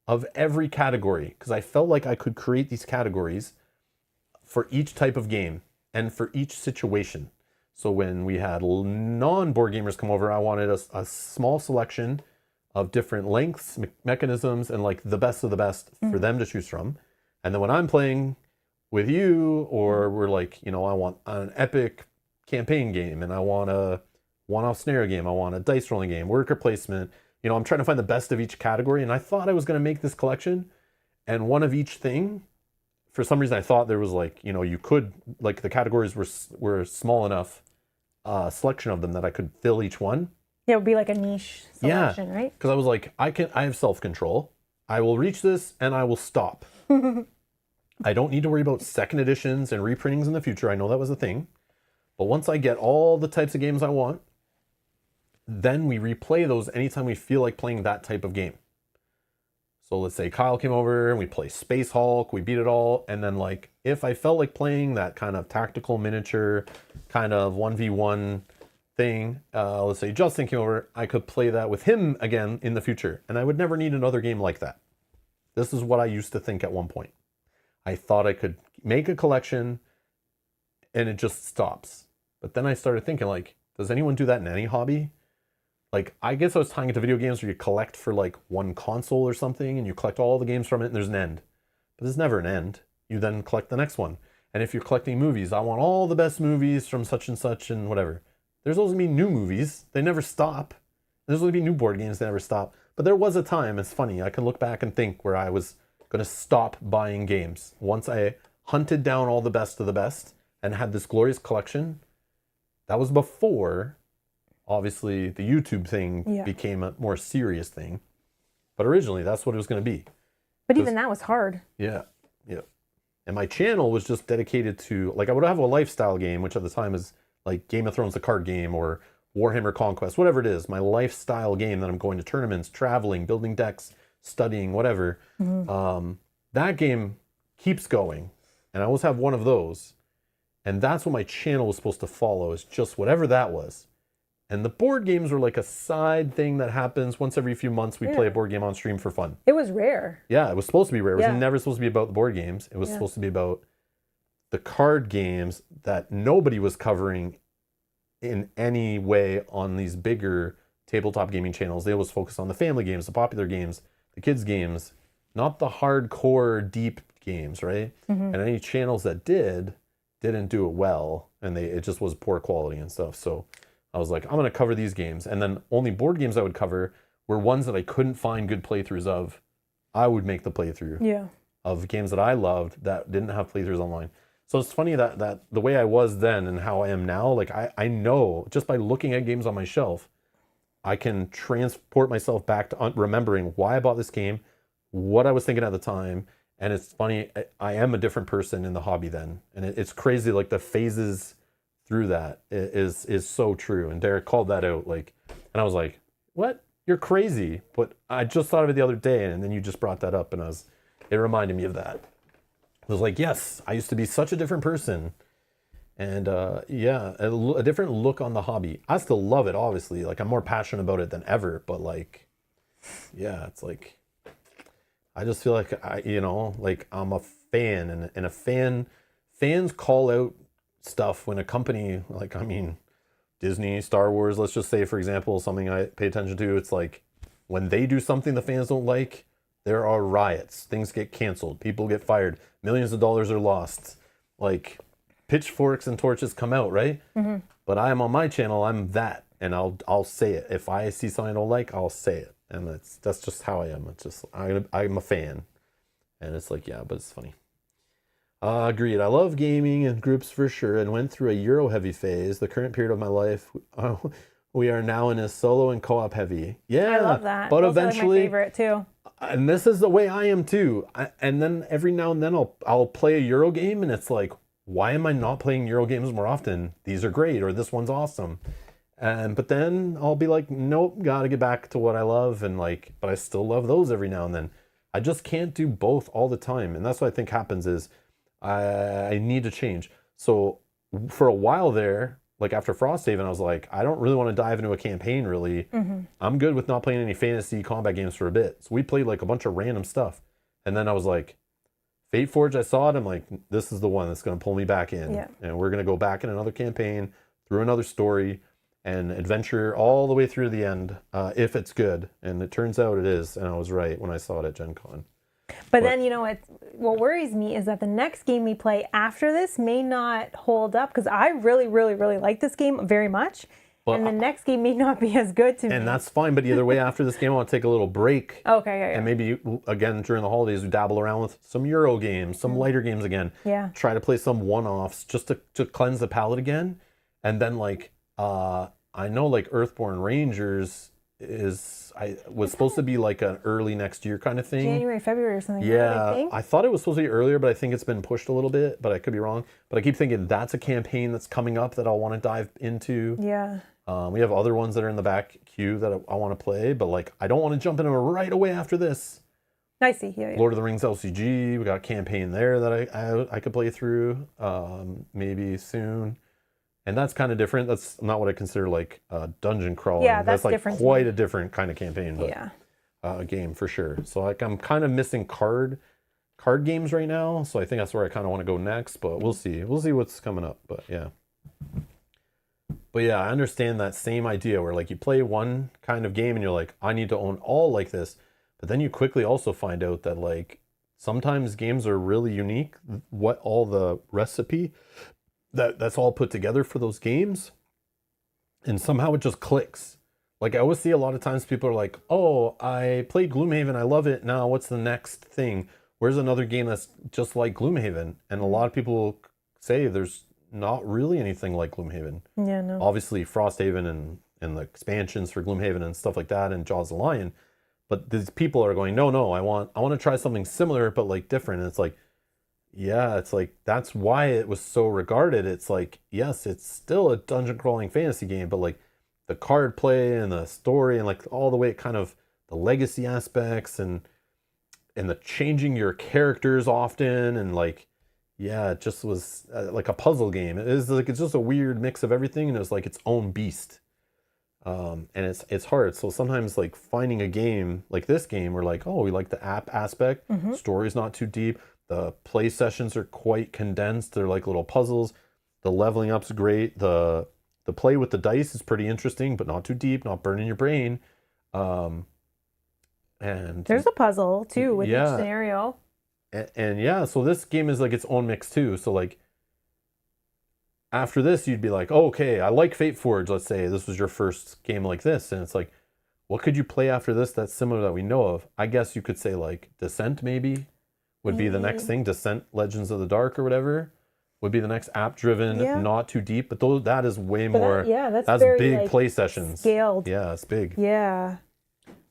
of every category because I felt like I could create these categories for each type of game and for each situation. So when we had non-board gamers come over, I wanted a small selection of different lengths, mechanisms, and like the best of the best for them to choose from. And then when I'm playing with you, or we're like, I want an epic campaign game, and I want a one-off scenario game, I want a dice rolling game, worker placement. I'm trying to find the best of each category. And I thought I was going to make this collection, and one of each thing. For some reason, I thought there was like, you could like the categories were small enough selection of them that I could fill each one. Yeah, it would be like a niche selection, right? Because I was like, I have self-control. I will reach this and I will stop. I don't need to worry about second editions and reprintings in the future. I know that was a thing. But once I get all the types of games I want, then we replay those anytime we feel like playing that type of game. So let's say Kyle came over and we play Space Hulk, we beat it all. And then like, if I felt like playing that kind of tactical miniature kind of 1v1 thing, let's say Justin came over, I could play that with him again in the future. And I would never need another game like that. This is what I used to think at one point. I thought I could make a collection and it just stops. But then I started thinking like, does anyone do that in any hobby? Like, I guess I was tying it to video games where you collect for like one console or something and you collect all the games from it and there's an end. But there's never an end. You then collect the next one. And if you're collecting movies, I want all the best movies from such and whatever. There's always going to be new movies. They never stop. There's going to be new board games that never stop. But there was a time, it's funny, I can look back and think where I was going to stop buying games. Once I hunted down all the best of the best and had this glorious collection, that was before, obviously, the YouTube thing became a more serious thing. But originally, that's what it was going to be. But even that was hard. Yeah. And my channel was just dedicated to, like, I would have a lifestyle game, which at the time is like Game of Thrones, the card game, or Warhammer Conquest, whatever it is, my lifestyle game that I'm going to tournaments, traveling, building decks, studying, whatever. That game keeps going. And I always have one of those. And that's what my channel was supposed to follow, is just whatever that was. And the board games were like a side thing that happens once every few months. We play a board game on stream for fun. It was rare. Yeah, it was supposed to be rare. It was never supposed to be about the board games. It was supposed to be about the card games that nobody was covering in any way on these bigger tabletop gaming channels. They always focus on the family games, the popular games, the kids games, not the hardcore deep games, right? And any channels that did, didn't do it well, and it just was poor quality and stuff. So I was like, I'm gonna cover these games, and then only board games I would cover were ones that I couldn't find good playthroughs of. I would make the playthrough of games that I loved that didn't have playthroughs online. So it's funny that the way I was then and how I am now, like I know just by looking at games on my shelf, I can transport myself back to remembering why I bought this game, what I was thinking at the time. And it's funny, I am a different person in the hobby then. And it's crazy, like the phases through that is so true. And Derek called that out, like, and I was like, what? You're crazy. But I just thought of it the other day, and then you just brought that up, and it reminded me of that. I was like, yes, I used to be such a different person. And yeah, a different look on the hobby. I still love it, obviously. Like, I'm more passionate about it than ever. But like, yeah, it's like, I just feel like like I'm a fan, and fans call out stuff when a company, like, I mean, Disney, Star Wars, let's just say, for example, something I pay attention to. It's like when they do something the fans don't like, there are riots. Things get canceled. People get fired. Millions of dollars are lost. Like, pitchforks and torches come out, right? Mm-hmm. But I am on my channel. I'm that, and I'll say it. If I see something I don't like, I'll say it, and that's just how I am. It's just I'm a fan, and it's like, yeah, but it's funny. Agreed. I love gaming in groups for sure, and went through a Euro heavy phase. The current period of my life, we are now in a solo and co-op heavy. Yeah, I love that. But those eventually, are like my favorite too. And this is the way I am too. And then every now and then I'll play a Euro game, and it's like, why am I not playing Euro games more often? These are great, or this one's awesome. But then I'll be like, nope, gotta get back to what I love, and like, but I still love those every now and then. I just can't do both all the time, and that's what I think happens is I need to change. So for a while there, like after Frosthaven, I was like, I don't really want to dive into a campaign, really. Mm-hmm. I'm good with not playing any fantasy combat games for a bit. So we played like a bunch of random stuff. And then I was like, Fateforge, I saw it. I'm like, this is the one that's going to pull me back in. Yeah. And we're going to go back in another campaign, through another story, and adventure all the way through the end, if it's good. And it turns out it is. And I was right when I saw it at Gen Con. But then, you know, what worries me is that the next game we play after this may not hold up, because I really, really, really like this game very much. And the next game may not be as good to me. And that's fine. But either way, after this game, I want to take a little break. Okay, yeah. And maybe, again, during the holidays, we dabble around with some Euro games, some lighter games again. Yeah. Try to play some one-offs just to cleanse the palate again. And then, like, I know, like, Earthborn Rangers was supposed to be like an early next year kind of thing. January, February or something. Yeah, right, I thought it was supposed to be earlier, but I think it's been pushed a little bit, but I could be wrong. But I keep thinking that's a campaign that's coming up that I'll want to dive into. Yeah. We have other ones that are in the back queue that I want to play, but like I don't want to jump into them right away after this. I see. Yeah, yeah. Lord of the Rings LCG, we got a campaign there that I could play through maybe soon. And that's kind of different. That's not what I consider like dungeon crawling. Yeah, that's like different quite a different kind of campaign, but yeah. Game for sure. So like I'm kind of missing card games right now. So I think that's where I kind of want to go next. But we'll see. We'll see what's coming up. But yeah. But yeah, I understand that same idea where like you play one kind of game and you're like, I need to own all like this. But then you quickly also find out that like sometimes games are really unique. What all the recipe that's all put together for those games, and somehow it just clicks. Like I always see a lot of times people are like, oh, I played Gloomhaven, I love it, now what's the next thing? Where's another game that's just like Gloomhaven? And a lot of people say there's not really anything like Gloomhaven. Yeah, no. Obviously Frosthaven and the expansions for Gloomhaven and stuff like that, and Jaws of the Lion, but these people are going, no, I want to try something similar but like different. And it's like, yeah, it's like that's why it was so regarded. It's like, yes, it's still a dungeon crawling fantasy game, but like the card play and the story and like all the way it kind of the legacy aspects and the changing your characters often, and like, yeah, it just was like a puzzle game. It is like, it's just a weird mix of everything, and it was like its own beast. And it's hard. So sometimes like finding a game like this game, we're like, oh, we like the app aspect. Mm-hmm. Story's not too deep. The play sessions are quite condensed. They're like little puzzles. The leveling up's great. The play with the dice is pretty interesting, but not too deep, not burning your brain. And there's a puzzle too with each scenario. And yeah, so this game is like its own mix too. So like after this, you'd be like, oh, okay, I like Fateforge. Let's say this was your first game like this. And it's like, what could you play after this that's similar that we know of? I guess you could say like Descent maybe would be the next thing. Descent Legends of the Dark or whatever would be the next app-driven, not too deep. But that is way more. That's very, big like, play sessions. Scaled. Yeah, it's big. Yeah.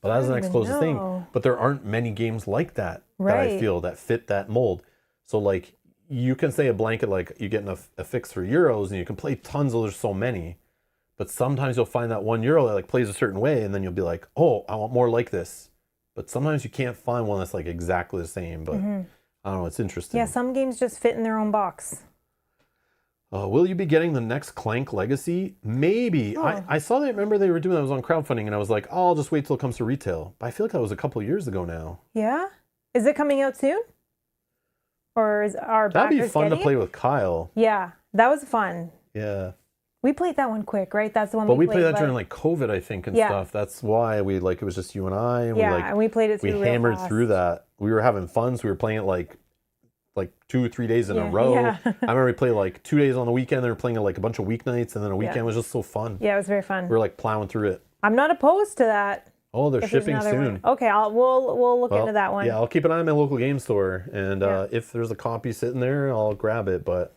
But that's the next closest thing. But there aren't many games like that that I feel that fit that mold. So like you can say a blanket like you get a fix for Euros and you can play tons of, there's so many. But sometimes you'll find that €1 that like plays a certain way and then you'll be like, oh, I want more like this. But sometimes you can't find one that's like exactly the same. But I don't know, it's interesting. Yeah, some games just fit in their own box. Will you be getting the next Clank Legacy? Maybe. I saw that, remember they were doing that, was on crowdfunding, and I was like, oh, I'll just wait till it comes to retail. But I feel like that was a couple of years ago now. Yeah? Is it coming out soon? Or is our That'd be fun to play with Kyle. Yeah, that was fun. Yeah. We played that one quick, right? That's the one we played that during like COVID, I think, and stuff. That's why we like, it was just you and I. And and we played it through we hammered through that. We were having fun, so we were playing it like 2 or 3 days in a row. Yeah. I remember we played like 2 days on the weekend. They were playing it like a bunch of weeknights, and then a weekend was just so fun. Yeah, it was very fun. We were like plowing through it. I'm not opposed to that. Oh, they're shipping soon. One. Okay, we'll look into that one. Yeah, I'll keep an eye on my local game store, and if there's a copy sitting there, I'll grab it. But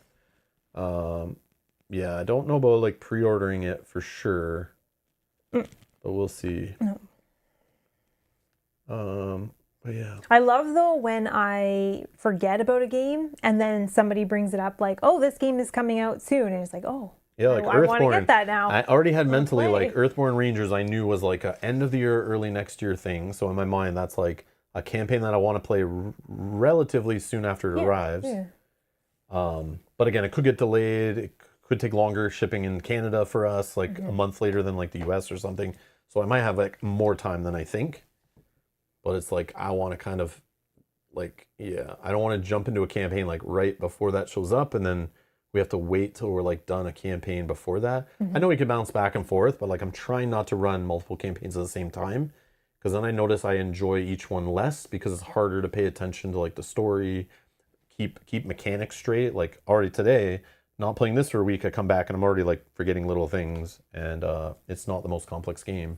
yeah, I don't know about like pre-ordering it for sure, but we'll see. But yeah, I love though when I forget about a game and then somebody brings it up like, oh, this game is coming out soon, and it's like, oh. Yeah, like I want to get that now. I already had mentally like Earthborn Rangers. I knew was like a end of the year, early next year thing. So in my mind, that's like a campaign that I want to play relatively soon after it arrives. Yeah. But again, it could get delayed. It could take longer shipping in Canada for us, like a month later than like the US or something. So I might have like more time than I think. But it's like I want to kind of like, I don't want to jump into a campaign like right before that shows up and then we have to wait till we're like done a campaign before that. I know we can bounce back and forth, but like I'm trying not to run multiple campaigns at the same time because then I notice I enjoy each one less because it's harder to pay attention to like the story, keep mechanics straight. Like already today, not playing this for a week, I come back and I'm already like forgetting little things, and it's not the most complex game,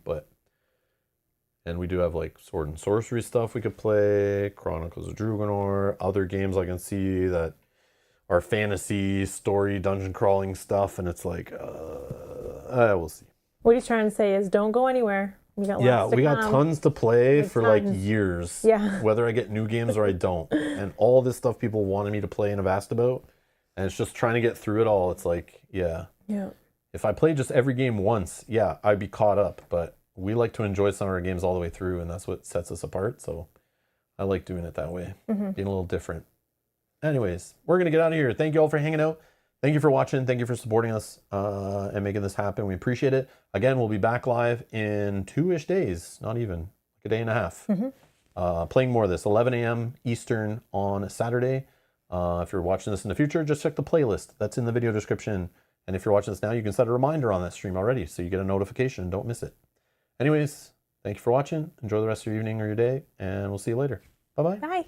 and we do have like sword and sorcery stuff we could play, Chronicles of Druganor, other games I can see that our fantasy story dungeon crawling stuff, and it's like we'll see. What he's trying to say is don't go anywhere. We got tons to play for like years. Yeah. Whether I get new games or I don't. And all this stuff people wanted me to play and have asked about. And it's just trying to get through it all. It's like, yeah. If I played just every game once, I'd be caught up. But we like to enjoy some of our games all the way through, and that's what sets us apart. So I like doing it that way, being a little different. Anyways, we're going to get out of here. Thank you all for hanging out. Thank you for watching. Thank you for supporting us and making this happen. We appreciate it. Again, we'll be back live in 2-ish days, not even, like a day and a half. Playing more of this, 11 a.m. Eastern on Saturday. If you're watching this in the future, just check the playlist. That's in the video description. And if you're watching this now, you can set a reminder on that stream already so you get a notification. Don't miss it. Anyways, thank you for watching. Enjoy the rest of your evening or your day, and we'll see you later. Bye-bye. Bye.